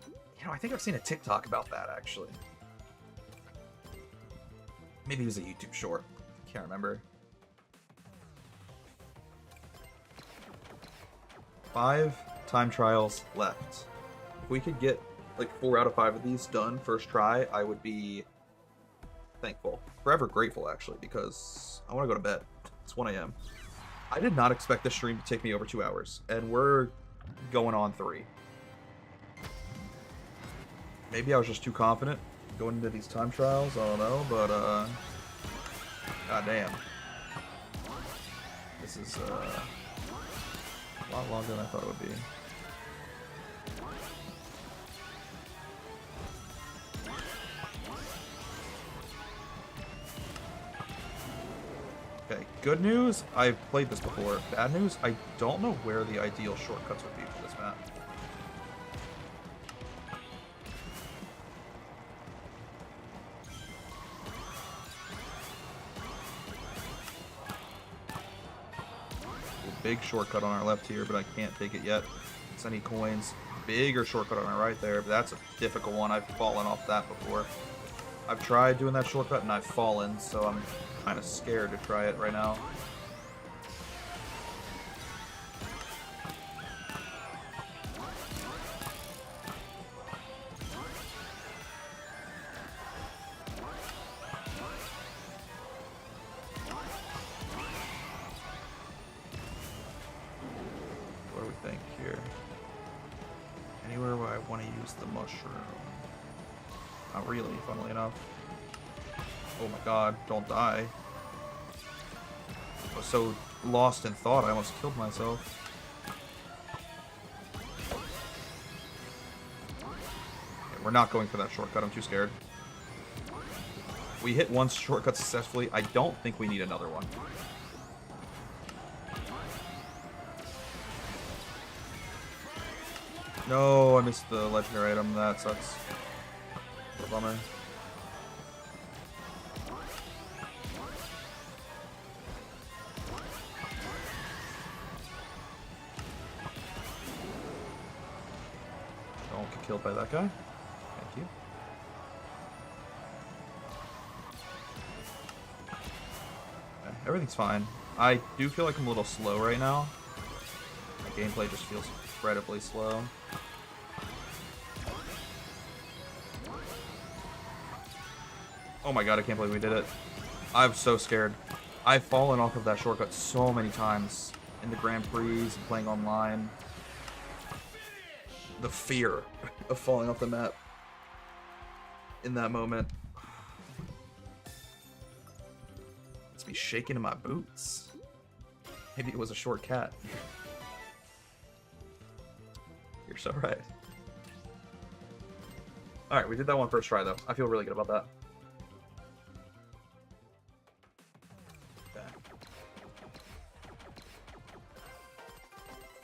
You know, I think I've seen a TikTok about that, actually. Maybe it was a YouTube short. Can't remember. 5 time trials left. If we could get like 4 out of 5 of these done first try, I would be thankful. Forever grateful, actually, because I want to go to bed. It's 1 a.m. I did not expect this stream to take me over 2 hours, and we're going on 3. Maybe I was just too confident going into these time trials, I don't know, but goddamn. This is a lot longer than I thought it would be. Okay, good news, I've played this before. Bad news, I don't know where the ideal shortcuts would be for this map. Big shortcut on our left here, but I can't take it yet. It's any coins. Bigger shortcut on our right there, but that's a difficult one. I've fallen off that before. I've tried doing that shortcut and I've fallen, so I'm kind of scared to try it right now. The mushroom. Not really, funnily enough. Oh my god, don't die. I was so lost in thought, I almost killed myself. Okay, we're not going for that shortcut, I'm too scared. We hit one shortcut successfully. I don't think we need another one. No, I missed the legendary item. That sucks. What a bummer. Don't get killed by that guy. Thank you. Okay, everything's fine. I do feel like I'm a little slow right now. My gameplay just feels incredibly slow. Oh my god, I can't believe we did it. I'm so scared. I've fallen off of that shortcut so many times in the Grand Prix and playing online. The fear of falling off the map in that moment. It's me shaking in my boots. Maybe it was a short cat. You're so right. Alright, we did that one first try though. I feel really good about that.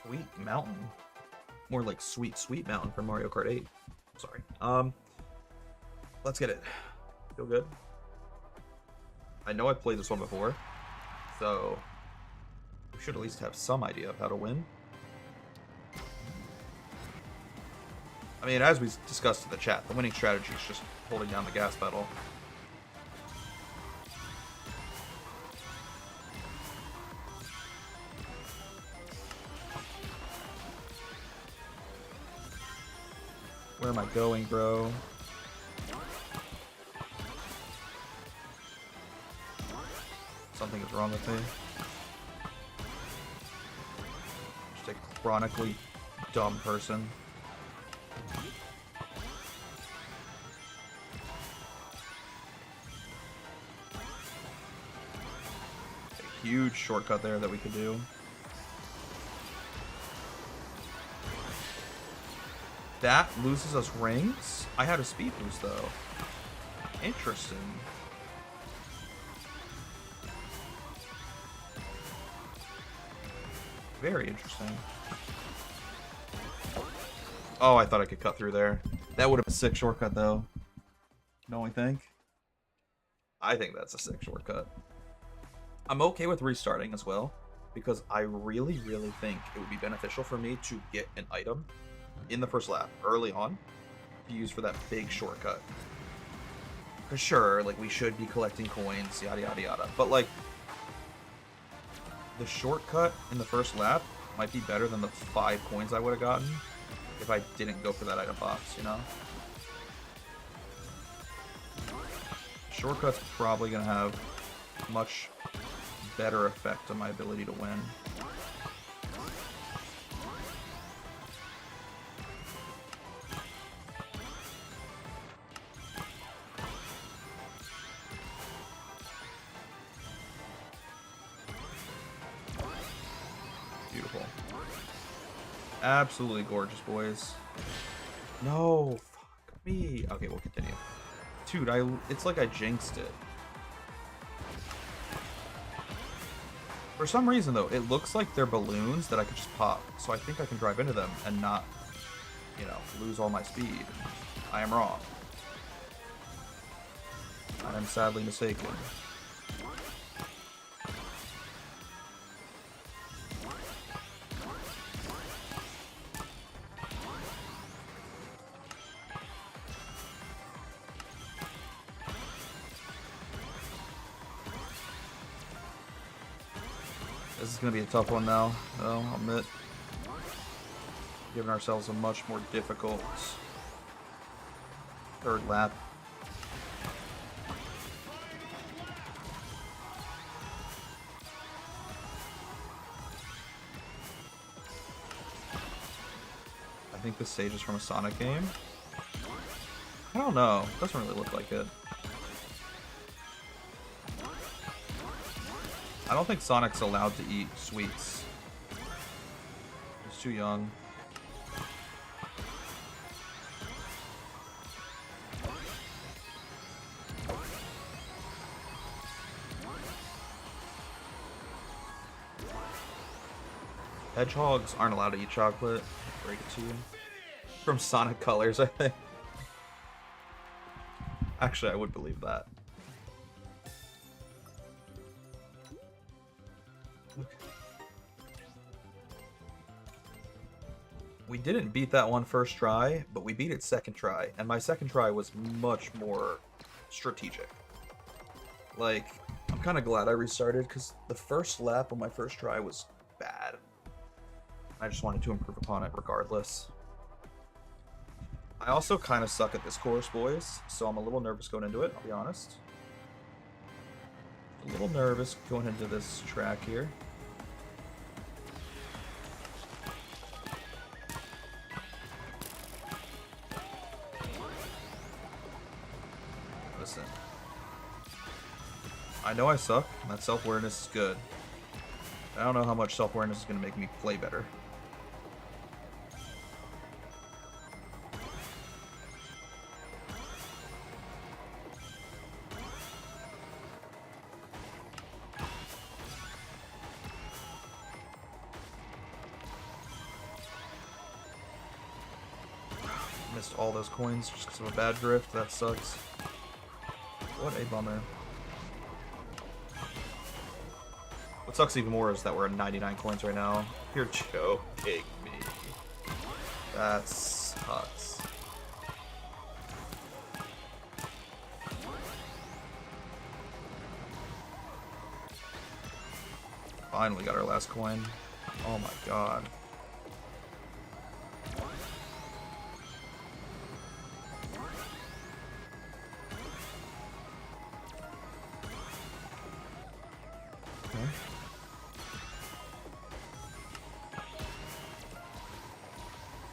Sweet Mountain. More like Sweet Sweet Mountain from Mario Kart 8. Sorry. Let's get it. Feel good? I know I've played this one before, so we should at least have some idea of how to win. I mean, as we discussed in the chat, the winning strategy is just holding down the gas pedal. Where am I going, bro? Something is wrong with me. Just a chronically dumb person. A huge shortcut there that we could do. That loses us rings? I had a speed boost though. Interesting. Very interesting. Oh, I thought I could cut through there. That would have been a sick shortcut, though. Don't we think? I think that's a sick shortcut. I'm okay with restarting as well, because I really, really think it would be beneficial for me to get an item in the first lap, early on, to use for that big shortcut. For sure, like, we should be collecting coins, yada yada yada. But, like, the shortcut in the first lap might be better than the 5 coins I would have gotten if I didn't go for that item box, you know? Shortcut's probably going to have much better effect on my ability to win. Beautiful. Absolutely gorgeous, boys. No, fuck me. Okay, we'll continue. Dude, it's like I jinxed it. For some reason, though, it looks like they're balloons that I could just pop. So I think I can drive into them and not, you know, lose all my speed. I am wrong. I am sadly mistaken. This is going to be a tough one now, though, I'll admit. Giving ourselves a much more difficult third lap. I think this stage is from a Sonic game. I don't know. It doesn't really look like it. I don't think Sonic's allowed to eat sweets. He's too young. Hedgehogs aren't allowed to eat chocolate. I'll break it to you. From Sonic Colors, I think. Actually, I would believe that. We didn't beat that one first try, but we beat it second try, and my second try was much more strategic. Like, I'm kind of glad I restarted, because the first lap on my first try was bad. I just wanted to improve upon it regardless. I also kind of suck at this course, boys, so I'm a little nervous going into it, I'll be honest. A little nervous going into this track here. Listen. I know I suck, and that self-awareness is good. I don't know how much self-awareness is going to make me play better. Missed all those coins just because of a bad drift. That sucks. What a bummer. What sucks even more is that we're at 99 coins right now. You're joking me. That sucks. Finally got our last coin. Oh my god. Okay.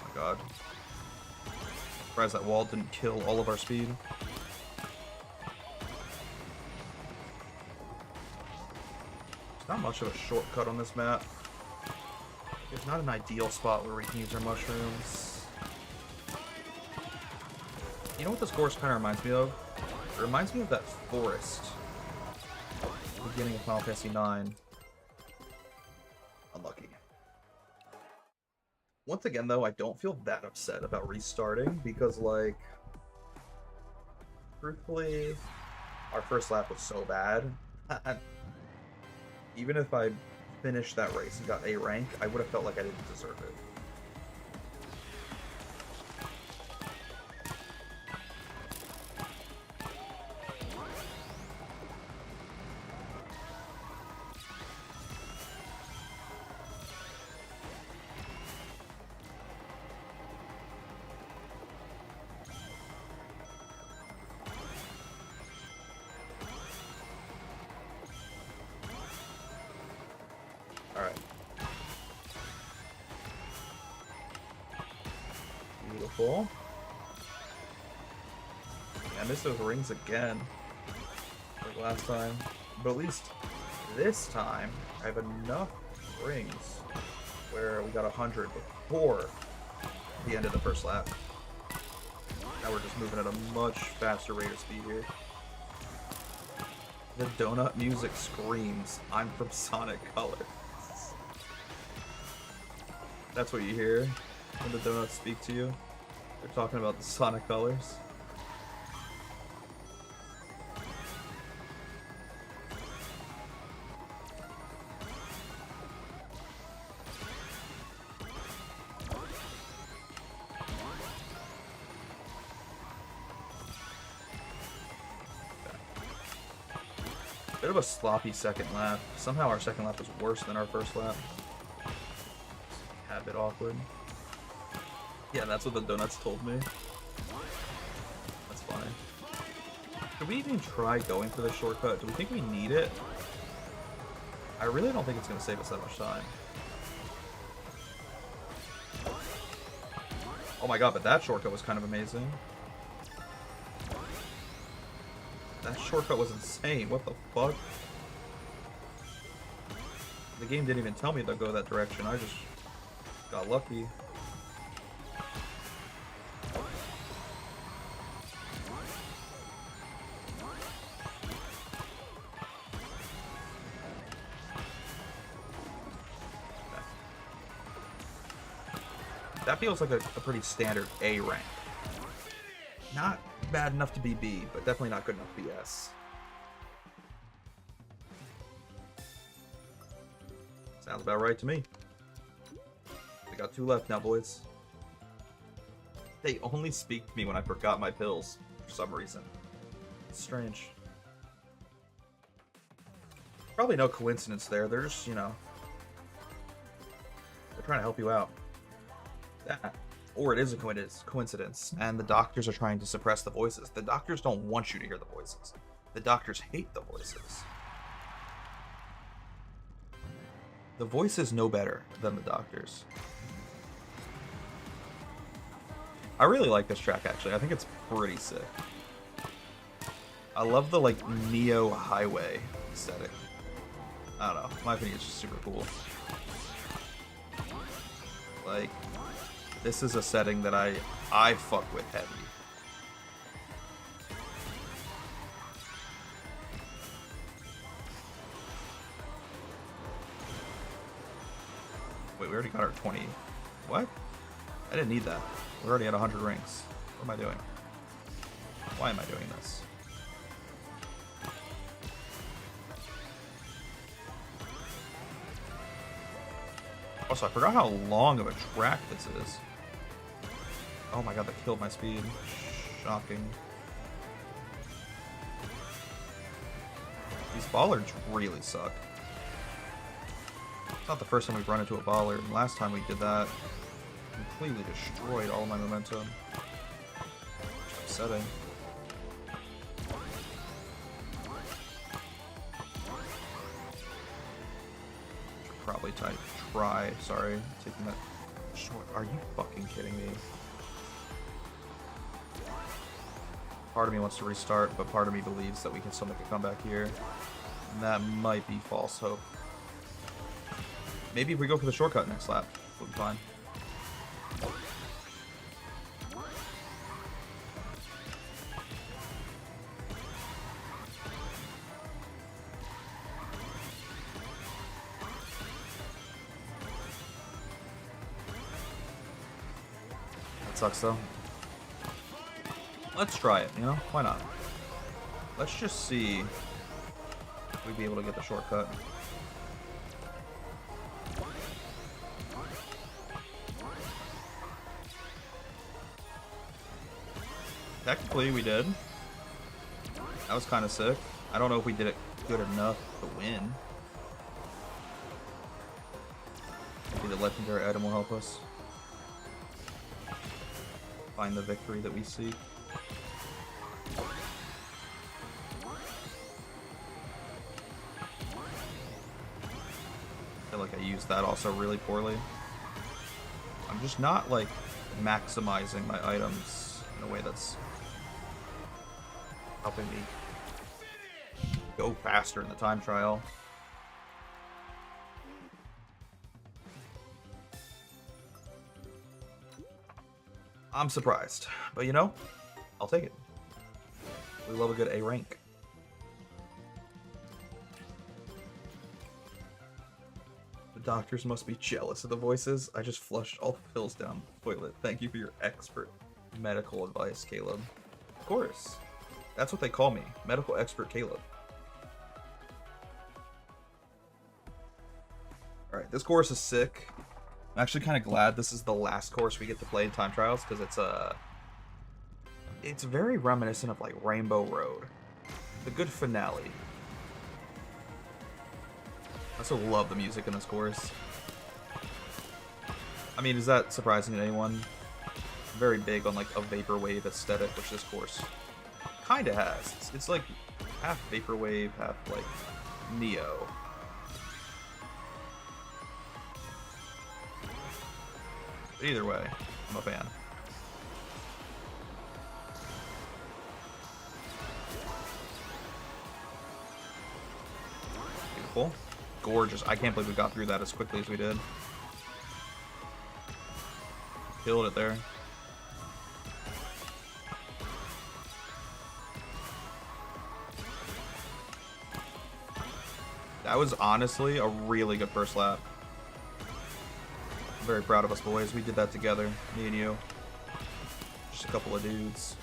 Oh my god. Surprised that wall didn't kill all of our speed. There's not much of a shortcut on this map. There's not an ideal spot where we can use our mushrooms. You know what this course kind of reminds me of? It reminds me of that forest. Beginning of Final Fantasy IX. Unlucky. Once again, though, I don't feel that upset about restarting because, like, truthfully, our first lap was so bad. Even if I finished that race and got A rank, I would have felt like I didn't deserve it. Alright. Beautiful. I missed those rings again. Like last time. But at least this time, I have enough rings where we got 100 before the end of the first lap. Now we're just moving at a much faster rate of speed here. The donut music screams, I'm from Sonic Colors. That's what you hear when the donuts speak to you. They're talking about the Sonic Colors. Bit of a sloppy second lap. Somehow our second lap was worse than our first lap. A bit awkward. Yeah, that's what the donuts told me. That's funny. Could we even try going for the shortcut? Do we think we need it? I really don't think it's going to save us that much time. Oh my god, but that shortcut was kind of amazing. That shortcut was insane. What the fuck? The game didn't even tell me to go that direction. I just got lucky. That feels like a pretty standard A rank. Not bad enough to be B, but definitely not good enough to be S. Sounds about right to me. We got 2 left now, boys. They only speak to me when I forgot my pills, for some reason. It's strange. Probably no coincidence there. They're just, you know, they're trying to help you out. That. Or it is a coincidence, and the doctors are trying to suppress the voices. The doctors don't want you to hear the voices. The doctors hate the voices. The voices know better than the doctors. I really like this track, actually. I think it's pretty sick. I love the, like, Neo Highway aesthetic. I don't know. In my opinion, it's just super cool. Like, this is a setting that I fuck with heavy. Wait, we already got our 20. What? I didn't need that. We're already at 100 rings. What am I doing? Why am I doing this? Also, I forgot how long of a track this is. Oh my god, that killed my speed. Shocking. These bollards really suck. It's not the first time we've run into a bollard. Last time we did that, completely destroyed all my momentum. It's upsetting. Should probably try, sorry, taking that short. Are you fucking kidding me? Part of me wants to restart, but part of me believes that we can still make a comeback here. And that might be false hope. Maybe if we go for the shortcut next lap, we'll be fine. sucks though. Let's try it, you know? Why not? Let's just see if we'd be able to get the shortcut. Technically, we did. That was kind of sick. I don't know if we did it good enough to win. Maybe the legendary item will help us find the victory that we seek. I feel like I used that also really poorly. I'm just not like maximizing my items in a way that's helping me go faster in the time trial. I'm surprised, but you know, I'll take it. We love a good A rank. The doctors must be jealous of the voices. I just flushed all the pills down the toilet. Thank you for your expert medical advice, Caleb. Of course. That's what they call me. Medical expert Caleb. Alright, this course is sick. I'm actually kind of glad this is the last course we get to play in time trials, because it's very reminiscent of like Rainbow Road. The good finale. I also love the music in this course. I mean, is that surprising to anyone? I'm very big on like a vaporwave aesthetic, which this course kind of has. It's like half vaporwave, half like Neo. But either way, I'm a fan. Beautiful. Gorgeous. I can't believe we got through that as quickly as we did. Killed it there. That was honestly a really good first lap. I'm very proud of us, boys. We did that together, me and you. Just a couple of dudes.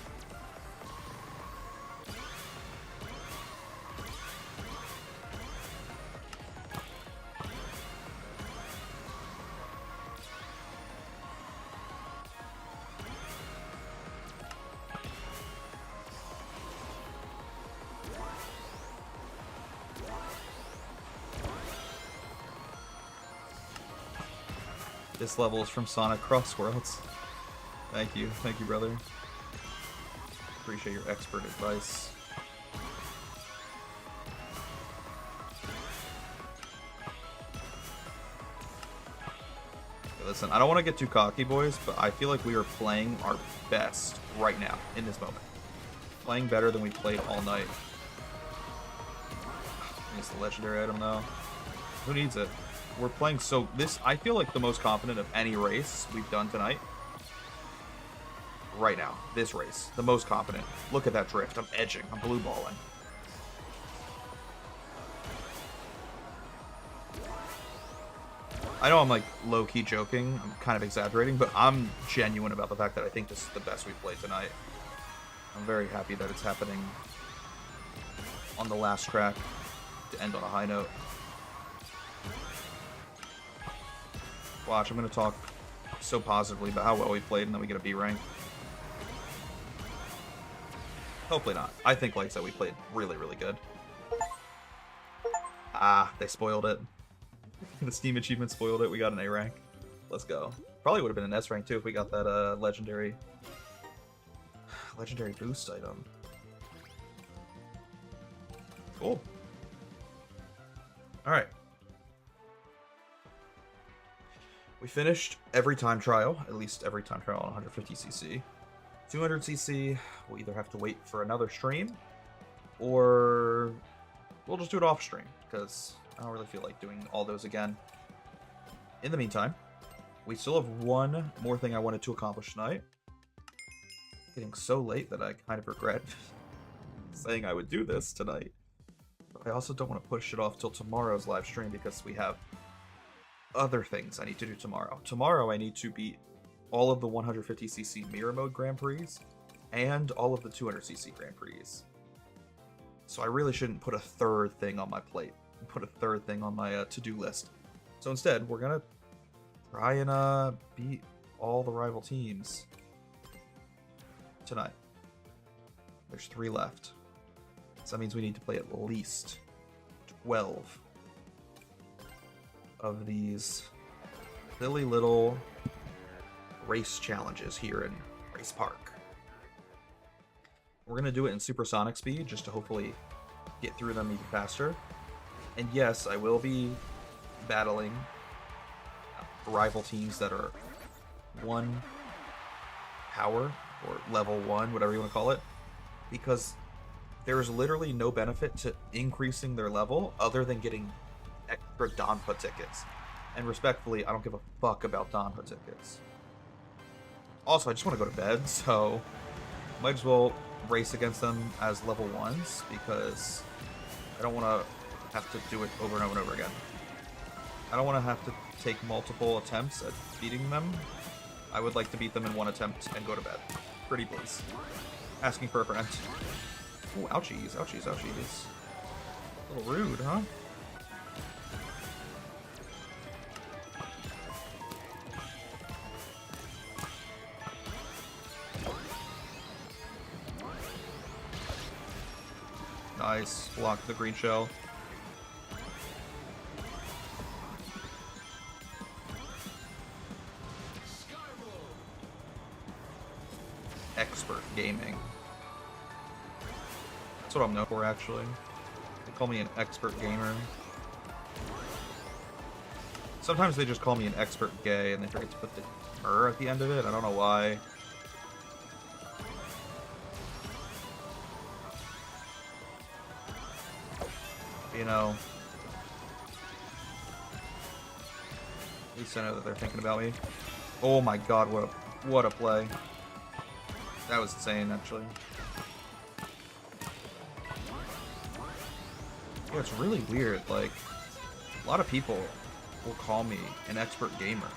This level is from Sonic Cross Worlds. Thank you, brother. Appreciate your expert advice. Okay, listen, I don't want to get too cocky, boys, but I feel like we are playing our best right now, in this moment. Playing better than we played all night. It's the legendary item, though. Who needs it? We're playing so... I feel like the most confident of any race we've done tonight. Right now. This race. The most confident. Look at that drift. I'm edging. I'm blue balling. I know I'm like low-key joking. I'm kind of exaggerating, but I'm genuine about the fact that I think this is the best we've played tonight. I'm very happy that it's happening on the last track to end on a high note. Watch, I'm going to talk so positively about how well we played and then we get a B rank. Hopefully not. I think, like I said, we played really, really good. Ah, they spoiled it. The Steam achievement spoiled it. We got an A rank. Let's go. Probably would have been an S rank too if we got that legendary boost item. Cool. Alright. We finished every time trial, at least every time trial on 150cc. 200cc, we'll either have to wait for another stream, or we'll just do it off stream, because I don't really feel like doing all those again. In the meantime, we still have one more thing I wanted to accomplish tonight. Getting so late that I kind of regret saying I would do this tonight. But I also don't want to push it off till tomorrow's live stream, because we have other things I need to do tomorrow. Tomorrow I need to beat all of the 150cc Mirror Mode Grand Prix and all of the 200cc Grand Prix. So I really shouldn't put a third thing on my plate, put a third thing on my to-do list. So instead, we're gonna try and beat all the rival teams tonight. There's 3 left. So that means we need to play at least 12 of these silly little race challenges here in Race Park. We're going to do it in supersonic speed just to hopefully get through them even faster. And yes, I will be battling rival teams that are 1 power or level 1, whatever you want to call it, because there is literally no benefit to increasing their level other than getting extra Donpha tickets. And respectfully, I don't give a fuck about Donpha tickets. Also, I just want to go to bed, so might as well race against them as level 1s because I don't want to have to do it over and over and over again. I don't want to have to take multiple attempts at beating them. I would like to beat them in 1 attempt and go to bed. Pretty please. Asking for a friend. Ooh, ouchies, ouchies, ouchies. A little rude, huh? Nice. Block the green shell. Expert gaming. That's what I'm known for, actually. They call me an expert gamer. Sometimes they just call me an expert gay and they forget to put the "er" at the end of it. I don't know why. You know, at least I know that they're thinking about me. Oh my god, what a play. That was insane, actually. Yeah, it's really weird. Like, a lot of people will call me an expert gamer,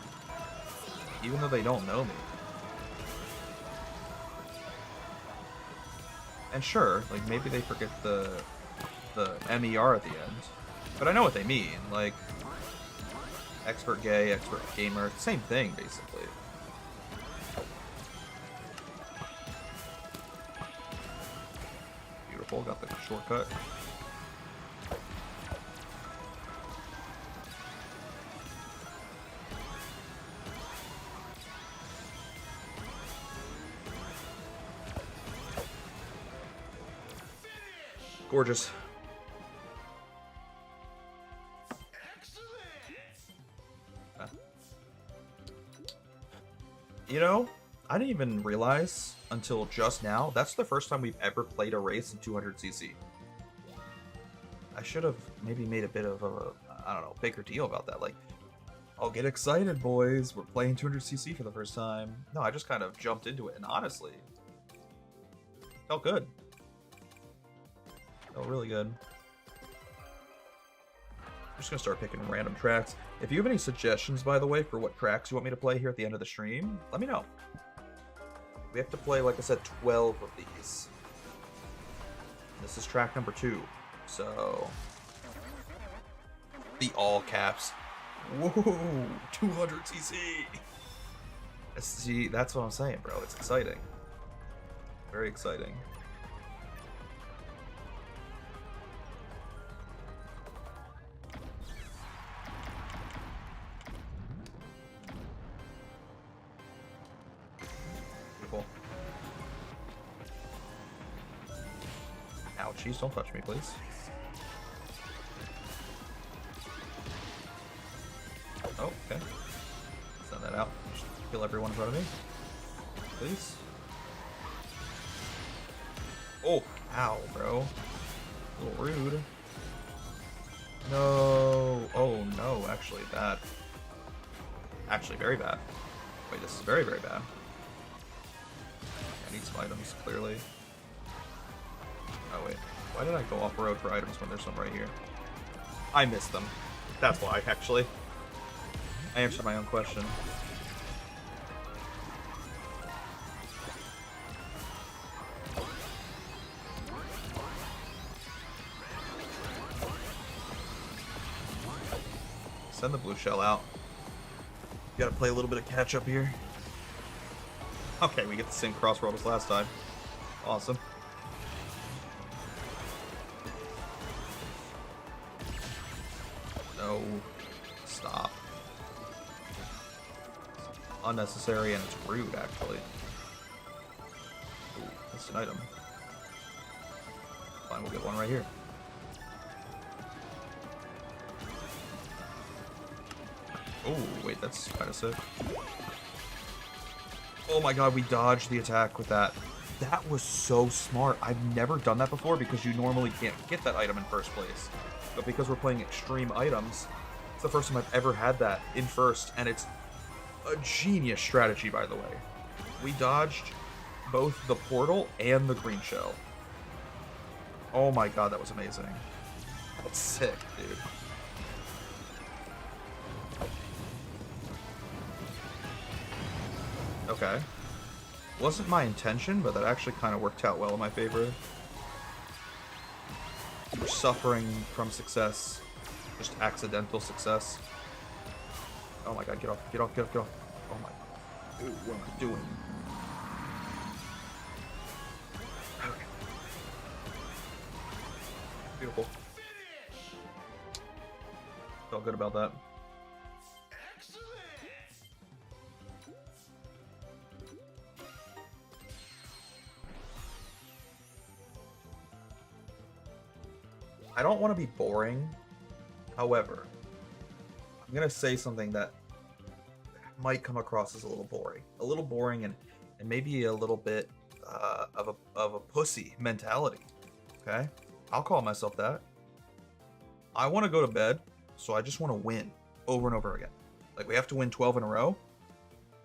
even though they don't know me. And sure, like, maybe they forget the MER at the end, but I know what they mean. Like, expert gay, expert gamer, same thing, basically. Beautiful, got the shortcut. Gorgeous. You know, I didn't even realize until just now, that's the first time we've ever played a race in 200cc. I should have maybe made a bit of a, I don't know, bigger deal about that. Like, oh, get excited, boys. We're playing 200cc for the first time. No, I just kind of jumped into it, and honestly, felt good. Felt really good. I'm just gonna start picking random tracks. If you have any suggestions, by the way, for what tracks you want me to play here at the end of the stream, let me know. We have to play, like I said, 12 of these. This is track number 2, so the all caps. Whoa, 200cc. See, that's what I'm saying, bro. It's exciting. Very exciting. Ouchies, don't touch me, please. Oh, okay. Send that out. Just kill everyone in front of me. Please. Oh, ow, bro. A little rude. No. Oh, no, actually bad. Actually very bad. Wait, this is very, very bad. I need some items, clearly. Oh wait, why did I go off-road for items when there's some right here? I missed them. That's why, actually. I answered my own question. Send the blue shell out. Gotta play a little bit of catch up here. Okay, we get the same cross roll as last time. Awesome. No. Stop. Unnecessary, and it's rude, actually. Ooh, that's an item. Fine, we'll get one right here. Oh, wait, that's kind of sick. Oh my god, we dodged the attack with that. That was so smart. I've never done that before because you normally can't get that item in first place. But because we're playing extreme items, it's the first time I've ever had that in first, and it's a genius strategy, by the way. We dodged both the portal and the green shell. Oh my god, that was amazing. That's sick, dude. Okay. Wasn't my intention, but that actually kind of worked out well in my favor. We're suffering from success. Just accidental success. Oh my god, get off, get off, get off, get off. Oh my. Dude, what am I doing? Okay. Beautiful. Felt good about that. I don't want to be boring. However, I'm going to say something that might come across as a little boring. A little boring and maybe a little bit of a pussy mentality. Okay? I'll call myself that. I want to go to bed, so I just want to win over and over again. Like, we have to win 12 in a row.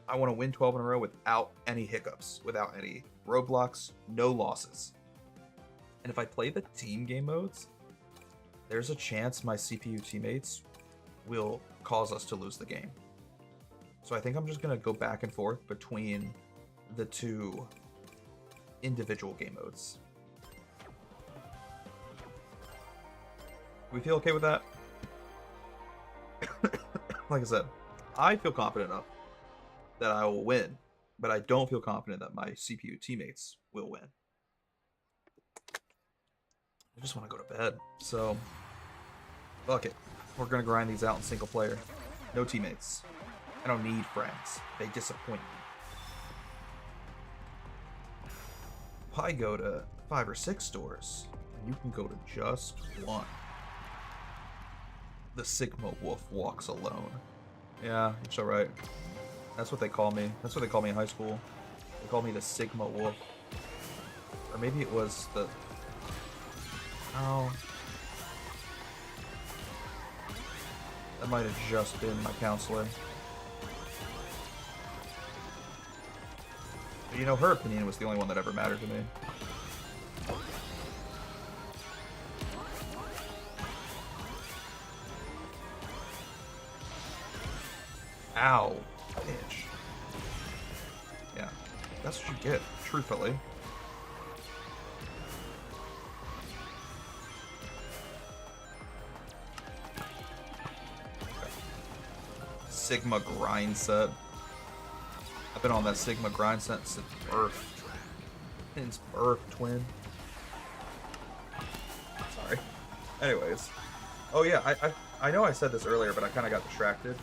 I want to win 12 in a row without any hiccups, without any roadblocks, no losses. And if I play the team game modes, there's a chance my CPU teammates will cause us to lose the game. So I think I'm just going to go back and forth between the two individual game modes. We feel okay with that? Like I said, I feel confident enough that I will win, but I don't feel confident that my CPU teammates will win. I just want to go to bed, so fuck it. We're gonna grind these out in single player. No teammates. I don't need friends. They disappoint me. I go to 5 or 6 stores, and you can go to just one. The Sigma Wolf walks alone. Yeah, you're so right. That's what they call me. That's what they call me in high school. They called me the Sigma Wolf. Or maybe it was the... Oh. That might have just been my counselor. But you know, her opinion was the only one that ever mattered to me. Ow, bitch. Yeah, that's what you get, truthfully. Sigma grind set. I've been on that Sigma grind set since birth. Since birth, twin. Sorry. Anyways. Oh yeah, I know I said this earlier, but I kind of got distracted.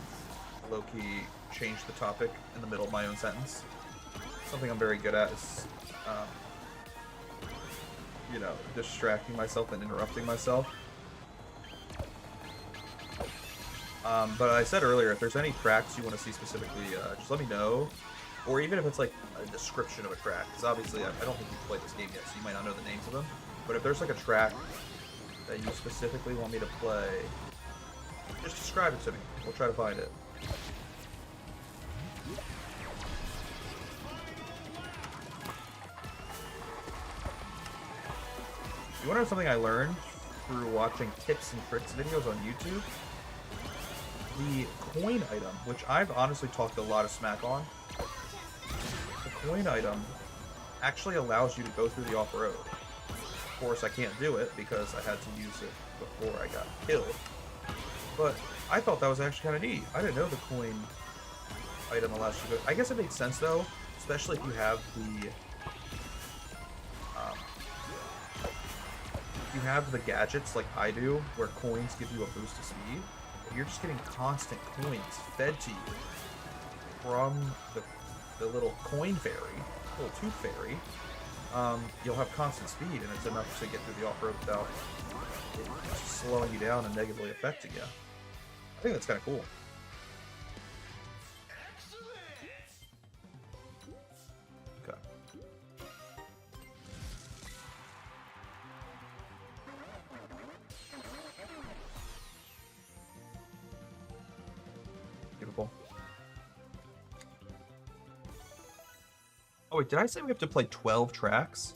Low-key changed the topic in the middle of my own sentence. Something I'm very good at is, you know, distracting myself and interrupting myself. But I said earlier, if there's any tracks you want to see specifically, just let me know. Or even if it's like a description of a track. Because obviously, I don't think you've played this game yet, so you might not know the names of them. But if there's like a track that you specifically want me to play, just describe it to me. We'll try to find it. You want to know something I learned through watching tips and tricks videos on YouTube? The coin item, which I've honestly talked a lot of smack on, the coin item actually allows you to go through the off-road. Of course, I can't do it because I had to use it before I got killed. But I thought that was actually kind of neat. I didn't know the coin item allows you to go. I guess it makes sense though, especially if you have um, the gadgets like I do, where coins give you a boost to speed. If you're just getting constant coins fed to you from the little coin fairy, little tooth fairy, you'll have constant speed, and it's enough to get through the off-road without it slowing you down and negatively affecting you. I think that's kind of cool. Okay. Beautiful. Oh wait, did I say we have to play 12 tracks?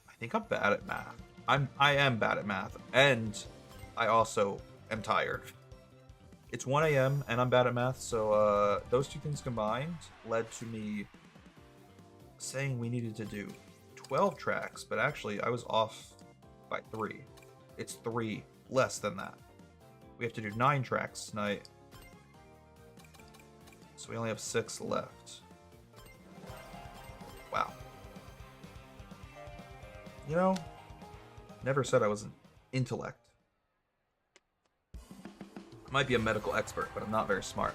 I think I'm bad at math. I am bad at math, and I also am tired. It's 1 a.m. and I'm bad at math, so those two things combined led to me saying we needed to do 12 tracks, but actually I was off by 3. It's 3 less than that. We have to do 9 tracks tonight, so we only have 6 left. Wow. You know, never said I was an intellect. I might be a medical expert, but I'm not very smart.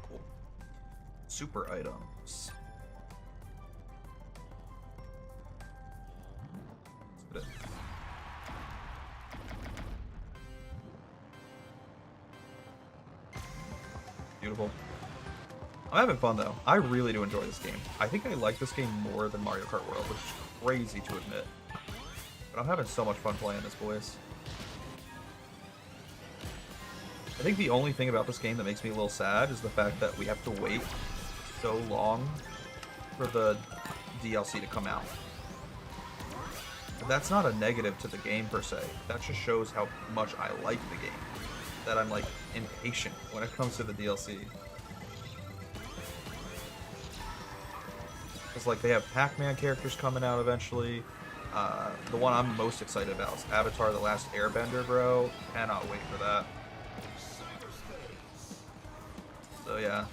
Cool. Super items. Let's put it. Beautiful. I'm having fun though. I really do enjoy this game. I think I like this game more than Mario Kart World, which is crazy to admit. But I'm having so much fun playing this, boys. I think the only thing about this game that makes me a little sad is the fact that we have to wait so long for the DLC to come out. But that's not a negative to the game per se. That just shows how much I like the game. That I'm like impatient when it comes to the DLC. Because like they have Pac-Man characters coming out eventually. The one I'm most excited about is Avatar: The Last Airbender, bro. Cannot wait for that. So yeah.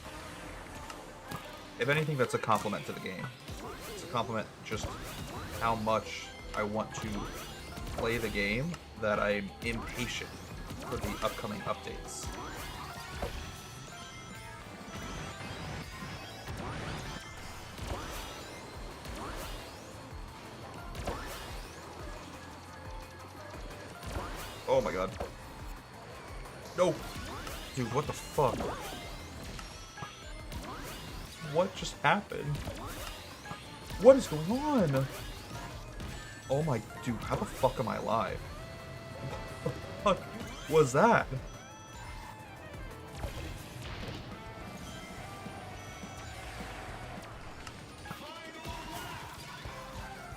If anything, that's a compliment to the game. It's a compliment just how much I want to play the game, that I'm impatient for the upcoming updates. Oh my god. No! Dude, what the fuck? What just happened? What is going on? Oh my... Dude, how the fuck am I alive? What was that?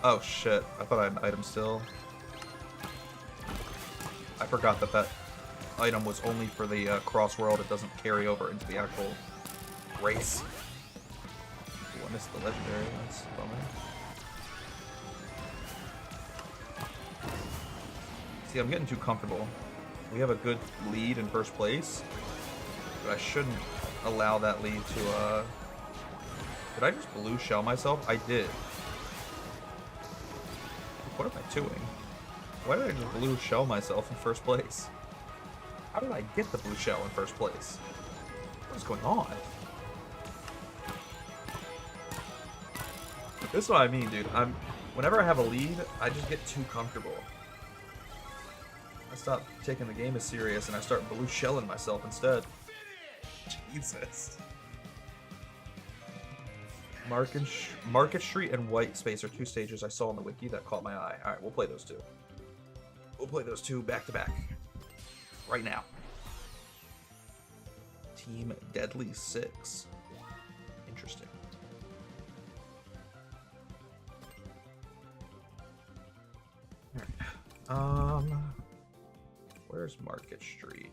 Oh shit, I thought I had an item still. I forgot that that item was only for the cross world. It doesn't carry over into the actual race. Ooh, I missed the legendary. That's a bummer. See, I'm getting too comfortable. We have a good lead in first place, but I shouldn't allow that lead to, Did I just blue shell myself? I did. What am I doing? Why did I just blue shell myself in first place? How did I get the blue shell in first place? What is going on? This is what I mean, dude. Whenever I have a lead, I just get too comfortable. I stop taking the game as serious and I start blue shelling myself instead. Jesus. Market Street and White Space are 2 stages I saw on the wiki that caught my eye. Alright, we'll play those 2. We'll play those 2 back to back. Right now. Team Deadly 6. Interesting. Alright. Where's Market Street?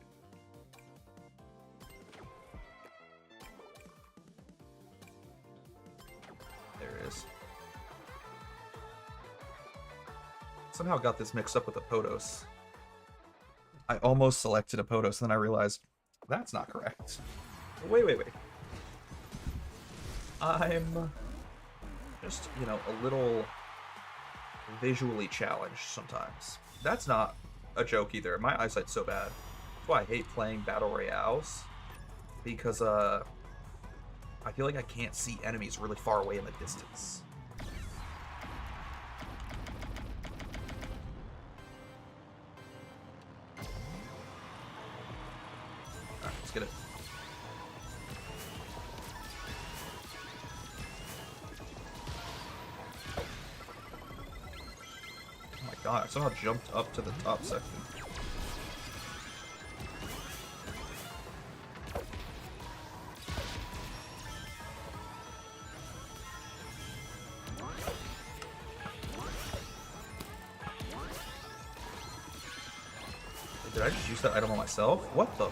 Somehow got this mixed up with a Potos. I almost selected a Potos, and then I realized that's not correct. Wait. I'm just, you know, a little visually challenged sometimes. That's not a joke either. My eyesight's so bad. That's why I hate playing Battle Royales. Because, I feel like I can't see enemies really far away in the distance. Alright, let's get it. Oh my god, I somehow jumped up to the top section. Did I just use that item on myself? What the?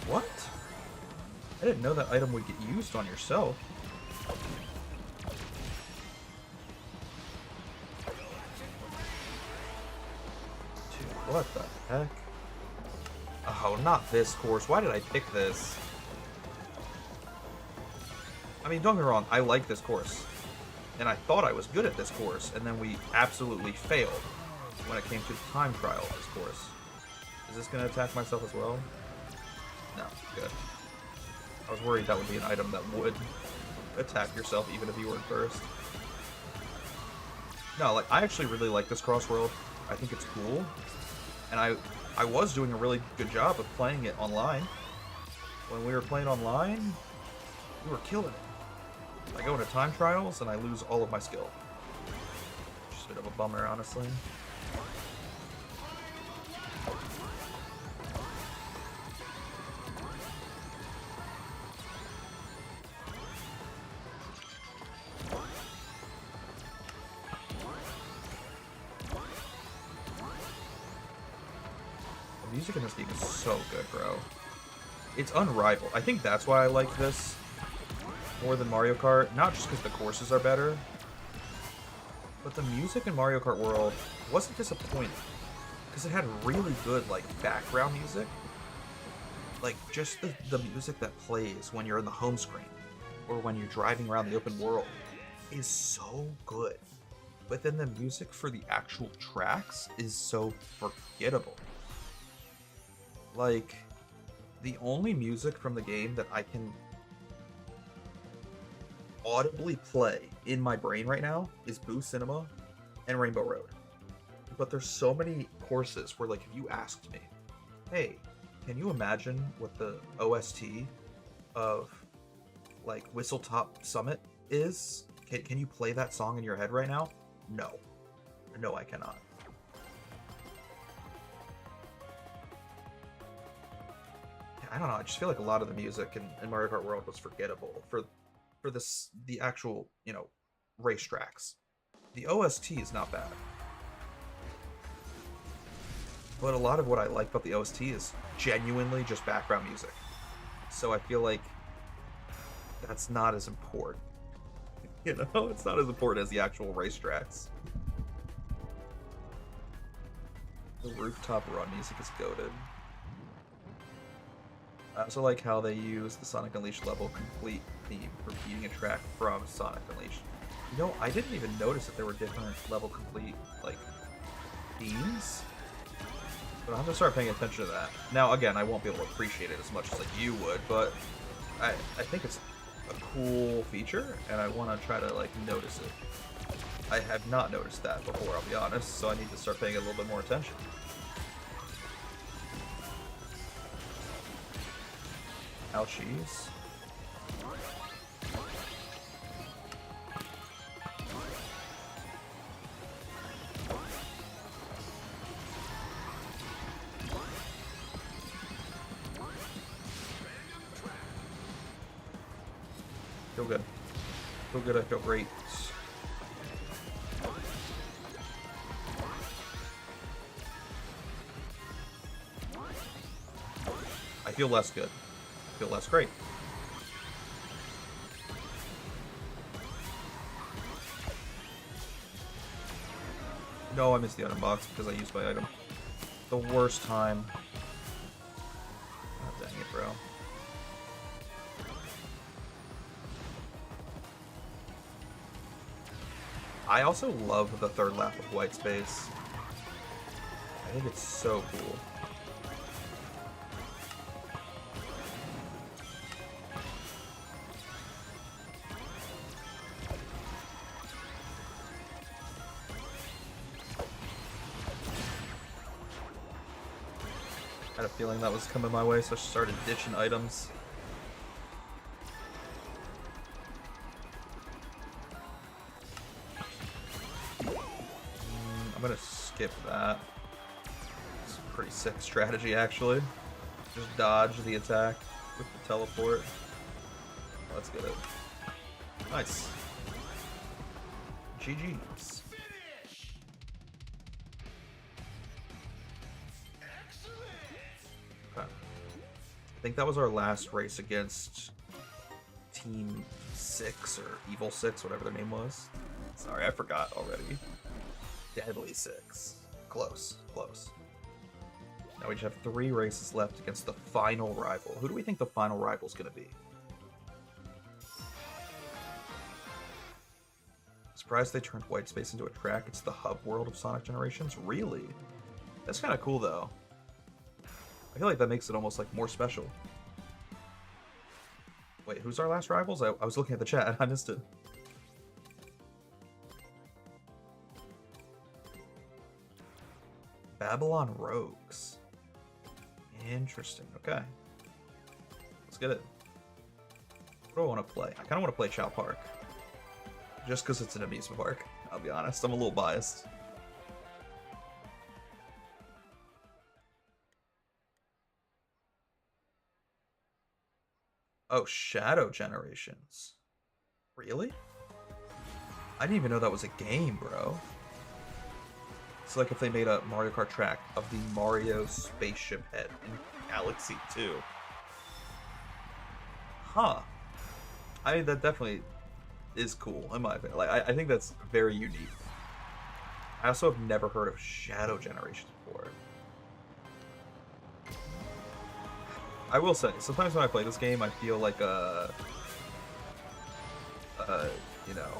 What? I didn't know that item would get used on yourself. Dude, what the heck? Oh, not this course. Why did I pick this? I mean, don't get me wrong, I like this course. And I thought I was good at this course, and then we absolutely failed when it came to the time trial of this course. Is this going to attack myself as well? No, good. I was worried that would be an item that would attack yourself even if you weren't first. No, like, I actually really like this Crossworld. I think it's cool. And I was doing a really good job of playing it online. When we were playing online, we were killing it. I go into time trials and I lose all of my skill. Just a bit of a bummer, honestly. The music in this game is so good, bro. It's unrivaled. I think that's why I like this more than Mario Kart. Not just because the courses are better, but the music in Mario Kart World wasn't disappointing. Because it had really good, like, background music. Like, just the music that plays when you're in the home screen, or when you're driving around the open world, is so good. But then the music for the actual tracks is so forgettable. Like, the only music from the game that I can audibly play in my brain right now is Boo Cinema and Rainbow Road. But there's so many courses where, like, if you asked me, hey, can you imagine what the OST of, like, Whistle Top Summit is? Can you play that song in your head right now? No. No, I cannot. I don't know, I just feel like a lot of the music in Mario Kart World was forgettable for the actual, you know, racetracks. The OST is not bad. But a lot of what I like about the OST is genuinely just background music. So I feel like that's not as important. You know, it's not as important as the actual racetracks. The Rooftop Run music is goated. I also like how they use the Sonic Unleashed level complete theme for beating a track from Sonic Unleashed. You know, I didn't even notice that there were different level complete, like, themes. But I'm gonna start paying attention to that. Now, again, I won't be able to appreciate it as much as, like, you would, but I think it's a cool feature, and I want to try to, like, notice it. I have not noticed that before, I'll be honest, so I need to start paying a little bit more attention. Ouchies. Feel good. Feel good, I feel great. I feel less good. I feel less great. No, I missed the item box because I used my item. The worst time. Oh, dang it, bro. I also love the third lap of White Space. I think it's so cool. I had a feeling that was coming my way, so I started ditching items. I'm gonna skip that. It's a pretty sick strategy, actually. Just dodge the attack with the teleport. Let's get it. Nice. GG's. Okay. I think that was our last race against Team 6 or Evil 6, whatever their name was. Sorry, I forgot already. Deadly 6. Close, close. Now we just have 3 races left against the final rival. Who do we think the final rival is going to be? Surprised they turned White Space into a track. It's the hub world of Sonic Generations. Really? That's kind of cool, though. I feel like that makes it almost like more special. Wait, who's our last rivals? I was looking at the chat. I missed it. Babylon Rogues. Interesting. Okay. Let's get it. What do I want to play? I kind of want to play Chow Park. Just because it's an amusement park. I'll be honest. I'm a little biased. Oh, Shadow Generations. Really? I didn't even know that was a game, bro. It's like if they made a Mario Kart track of the Mario spaceship head in Galaxy 2. Huh. I mean, that definitely is cool, in my opinion. Like, I think that's very unique. I also have never heard of Shadow Generations before. I will say, sometimes when I play this game, I feel like you know,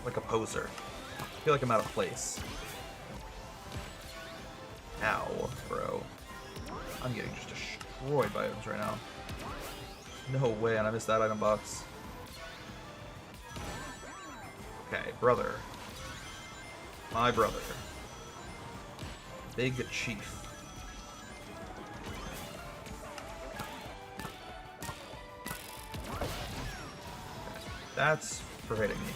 like a poser. I feel like I'm out of place. Ow, bro. I'm getting just destroyed by items right now. No way, and I missed that item box. Okay, brother. My brother. Big Chief. That's for hitting me.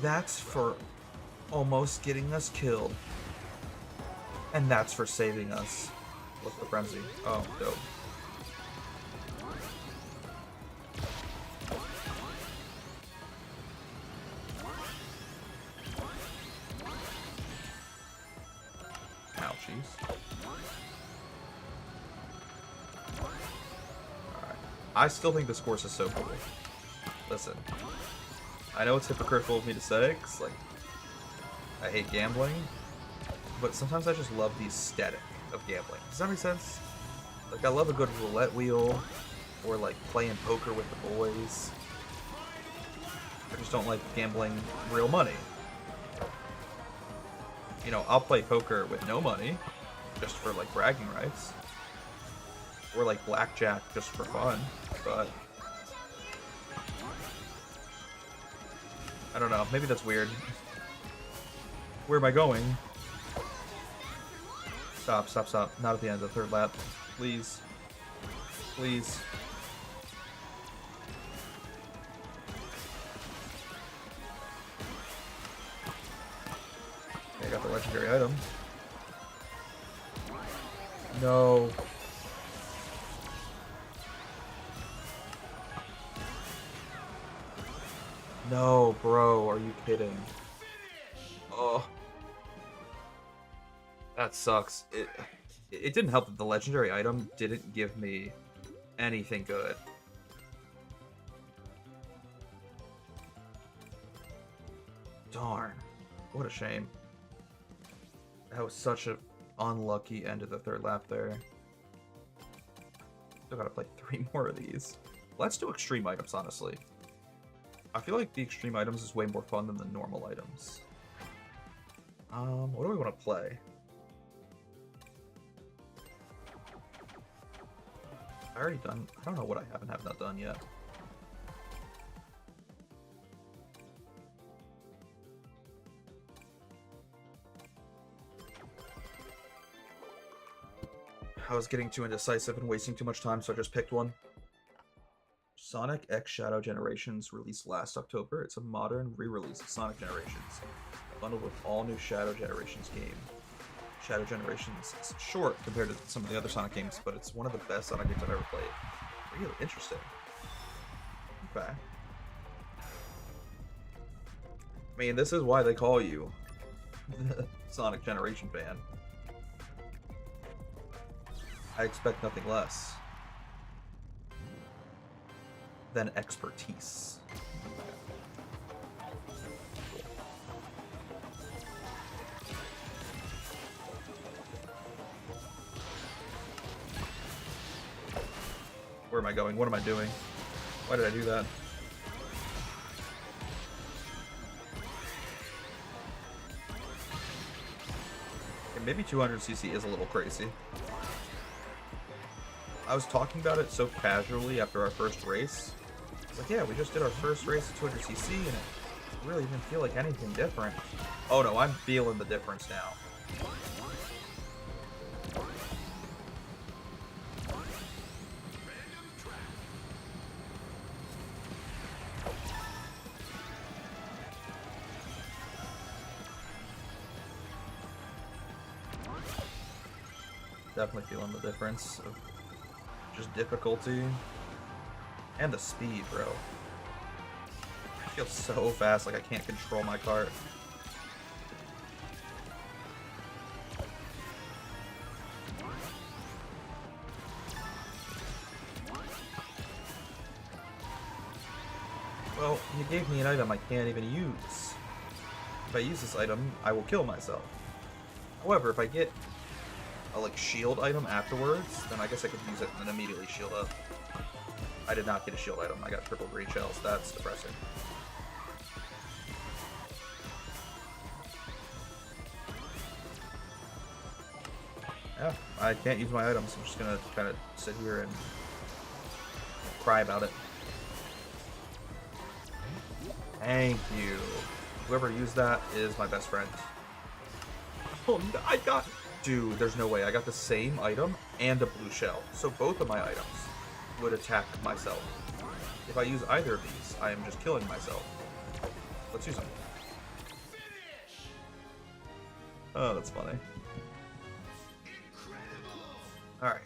That's for almost getting us killed. And that's for saving us with the frenzy. Oh, dope. Ouchies. Alright. I still think this course is so cool. Listen. I know it's hypocritical of me to say, because, like, I hate gambling, but sometimes I just love the aesthetic of gambling. Does that make sense? Like, I love a good roulette wheel, or, like, playing poker with the boys. I just don't like gambling real money. You know, I'll play poker with no money, just for, like, bragging rights. Or, like, blackjack just for fun, but I don't know, maybe that's weird. Where am I going? Stop, stop, stop. Not at the end of the third lap. Please. Please. Okay, I got the legendary item. No. No, bro, are you kidding? Oh. That sucks. It didn't help that the legendary item didn't give me anything good. darn. What a shame. That was such an unlucky end of the third lap there. Still gotta play 3 more of these. Let's do extreme items, honestly. I feel like the extreme items is way more fun than the normal items. What do we want to play? I already done. I don't know what I have not done yet. I was getting too indecisive and wasting too much time, so I just picked one. Sonic X Shadow Generations released last October. It's a modern re-release of Sonic Generations, bundled with all new Shadow Generations game. Shadow Generations is short compared to some of the other Sonic games, but it's one of the best Sonic games I've ever played. Really interesting. Okay. I mean, this is why they call you the Sonic Generation fan. I expect nothing less than expertise. Where am I going? What am I doing? Why did I do that? Okay, maybe 200cc is a little crazy. I was talking about it so casually after our first race. It's like, yeah, we just did our first race at 200cc and it really didn't feel like anything different. Oh no, I'm feeling the difference now. Definitely feeling the difference of just difficulty and the speed, bro. I feel so fast, like I can't control my cart. Well, you gave me an item I can't even use. If I use this item, I will kill myself. However, if I get a like shield item afterwards, then I guess I could use it and then immediately shield up. I did not get a shield item. I got triple green shells. That's depressing. Yeah, I can't use my items. I'm just gonna kind of sit here and cry about it. Thank you. Whoever used that is my best friend. Oh, no, I got... Dude, there's no way. I got the same item and a blue shell. So both of my items would attack myself. If I use either of these, I am just killing myself. Let's use them. Oh, that's funny. Alright.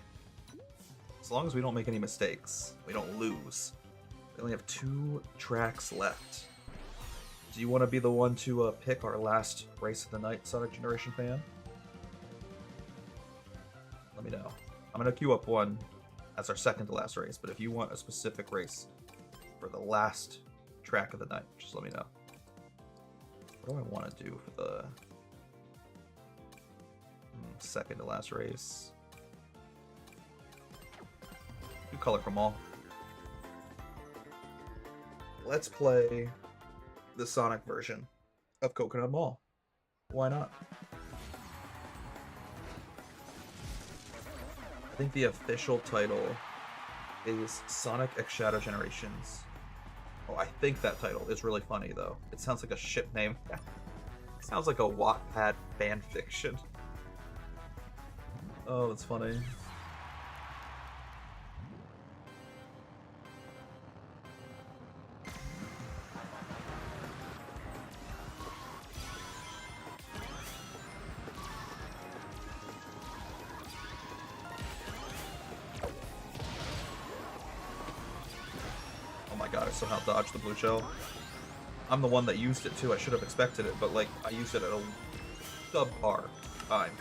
As long as we don't make any mistakes, we don't lose. We only have 2 tracks left. Do you want to be the one to pick our last race of the night, Sonic Generation fan? Let me know. I'm going to queue up one as our second to last race, but if you want a specific race for the last track of the night, just let me know. What do I want to do for the second to last race? Do Color from All. Let's play the Sonic version of Coconut Mall. Why not? I think the official title is Sonic X Shadow Generations. Oh, I think that title is really funny, though. It sounds like a ship name. It sounds like a Wattpad fan fiction. Oh, that's funny. God, I somehow dodged the blue shell. I'm the one that used it too. I should have expected it, but like I used it at a subpar time.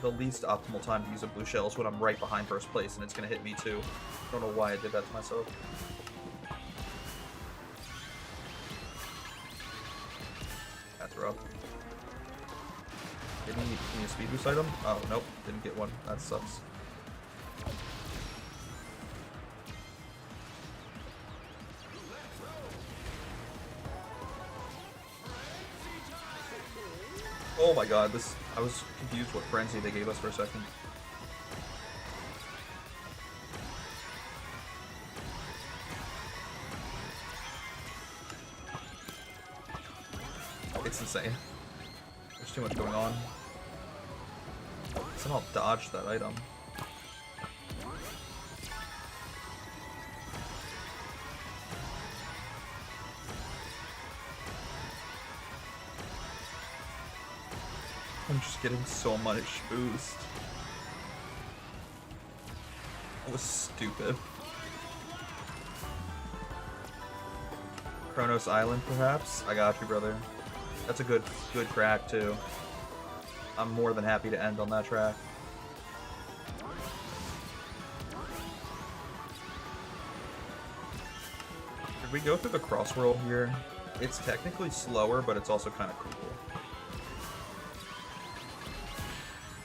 The least optimal time to use a blue shell is when I'm right behind first place and it's gonna hit me too. I don't know why I did that to myself. bro. Give me a speed boost item? Oh, nope. Didn't get one. That sucks. Oh my god, this... I was confused what frenzy they gave us for a second. It's insane. There's too much going on. Somehow dodged that item. I'm just getting so much boost. That was stupid. Kronos Island, perhaps? I got you, brother. That's a good track, too. I'm more than happy to end on that track. Did we go through the crossworld here? It's technically slower, but it's also kind of cool.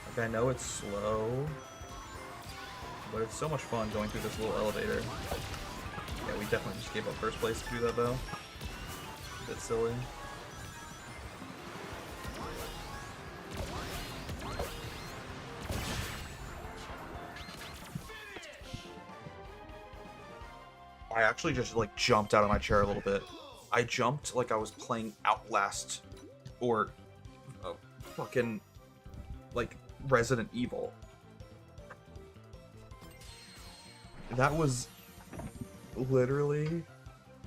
Like, I know it's slow, but it's so much fun going through this little elevator. Yeah, we definitely just gave up first place to do that, though. A bit silly. I actually just, like, jumped out of my chair a little bit. I jumped like I was playing Outlast or fucking, like, Resident Evil. That was literally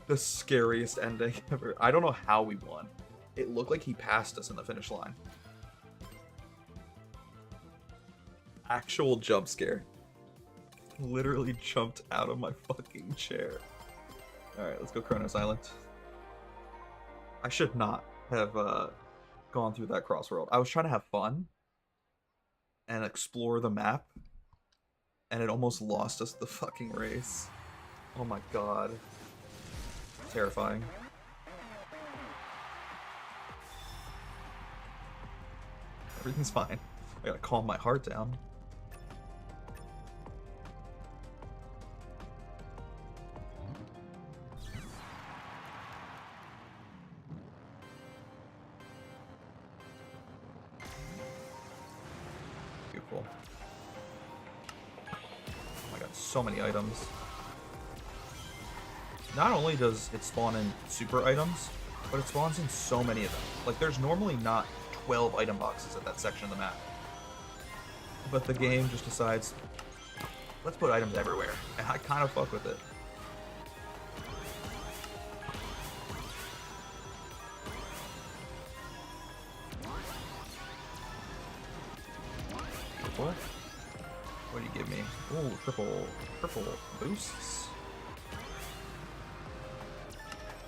the scariest ending ever. I don't know how we won. It looked like he passed us in the finish line. Actual jump scare. Literally jumped out of my fucking chair. Alright, let's go Kronos Island. I should not have gone through that crossworld. I was trying to have fun and explore the map, and it almost lost us the fucking race. Oh my god. Terrifying. Everything's fine. I gotta calm my heart down. Beautiful. Oh my god, so many items. Not only does it spawn in super items, but it spawns in so many of them. Like, there's normally not 12 item boxes at that section of the map. But the game just decides, let's put items everywhere. And I kind of fuck with it. What? What do you give me? Ooh, triple boosts.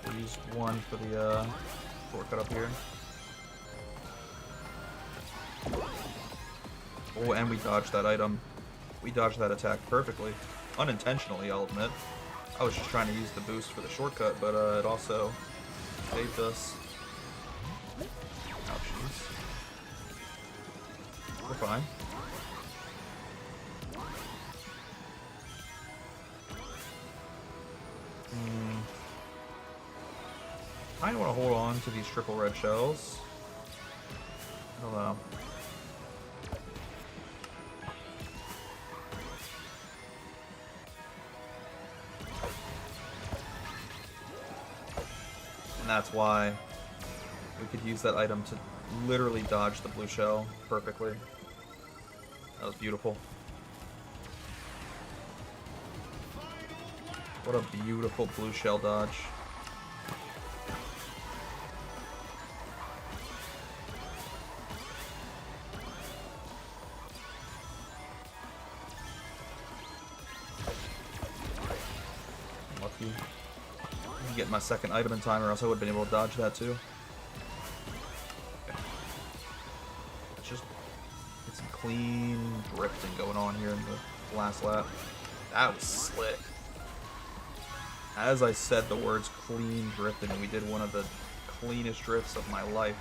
We'll use one for the shortcut up here. Oh, and we dodged that item. We dodged that attack perfectly. Unintentionally, I'll admit. I was just trying to use the boost for the shortcut, but it also saved us. Ouchies. We're fine. I don't want to hold on to these triple red shells. I don't know. And that's why we could use that item to literally dodge the blue shell perfectly. That was beautiful. What a beautiful blue shell dodge. Lucky. I'm getting my second item in time, or else I would have been able to dodge that too. Okay. Let's just get some clean drifting going on here in the last lap. That was slick. As I said the words clean drifting, and we did one of the cleanest drifts of my life.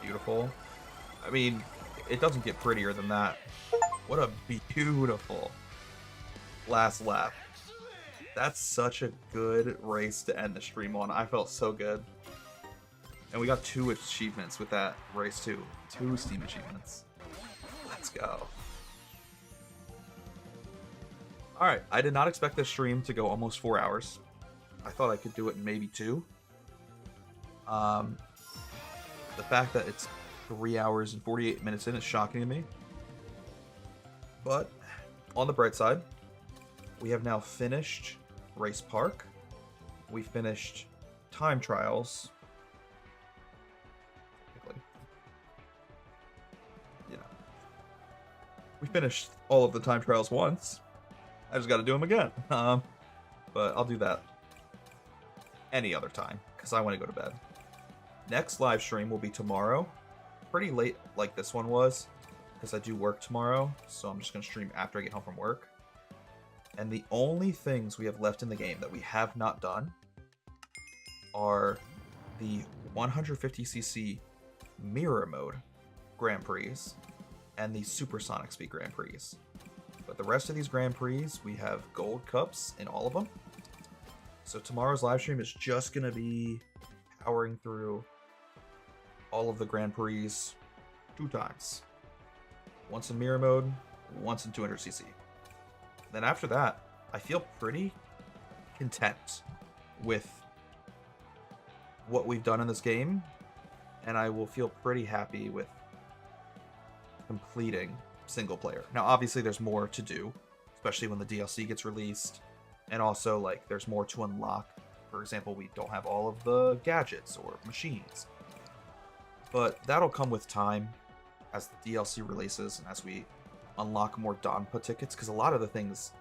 beautiful. I mean, it doesn't get prettier than that. What a beautiful last lap. That's such a good race to end the stream on. I felt so good. And we got 2 achievements with that race too. 2 Steam achievements. Let's go. Alright, I did not expect this stream to go almost 4 hours. I thought I could do it in maybe 2. The fact that it's 3 hours and 48 minutes in is shocking to me. But, on the bright side, we have now finished Race Park. We finished Time Trials. We finished all of the Time Trials once. I just gotta do them again. But I'll do that any other time, because I want to go to bed. Next live stream will be tomorrow. Pretty late like this one was, because I do work tomorrow, so I'm just going to stream after I get home from work. And the only things we have left in the game that we have not done are the 150cc Mirror Mode Grand Prix and the Supersonic Speed Grand Prix. But the rest of these Grand Prix, we have gold cups in all of them. So tomorrow's live stream is just going to be powering through all of the Grand Prix 2 times. Once in Mirror Mode, once in 200cc. Then after that, I feel pretty content with what we've done in this game, and I will feel pretty happy with completing single player. Now, obviously, there's more to do, especially when the DLC gets released, and also, like, there's more to unlock. For example, we don't have all of the gadgets or machines, but that'll come with time as the DLC releases and as we unlock more Donpa tickets, because a lot of the things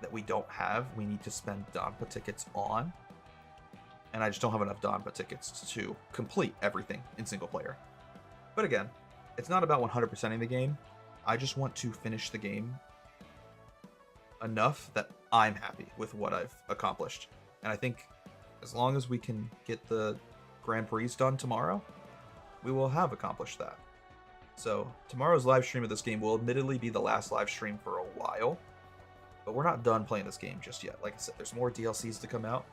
that we don't have, we need to spend Donpa tickets on, and I just don't have enough Donpa tickets to complete everything in single player. But again, it's not about 100%ing the game. I just want to finish the game enough that I'm happy with what I've accomplished. And I think as long as we can get the Grand Prix done tomorrow, we will have accomplished that. So tomorrow's live stream of this game will admittedly be the last live stream for a while, but we're not done playing this game just yet. Like I said, there's more DLCs to come out.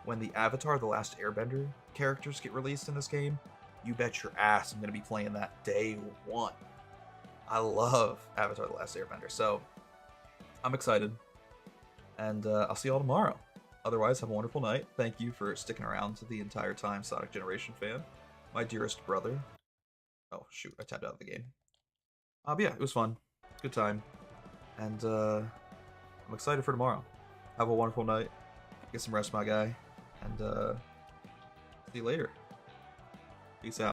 When the Avatar: The Last Airbender characters get released in this game, you bet your ass I'm going to be playing that day 1. I love Avatar: The Last Airbender, so I'm excited. And I'll see you all tomorrow. Otherwise, have a wonderful night. Thank you for sticking around to the entire time, Sonic Generation fan. My dearest brother. Oh, shoot, I tapped out of the game. But yeah, it was fun. Good time. And I'm excited for tomorrow. Have a wonderful night. Get some rest, my guy. And see you later. Peace out.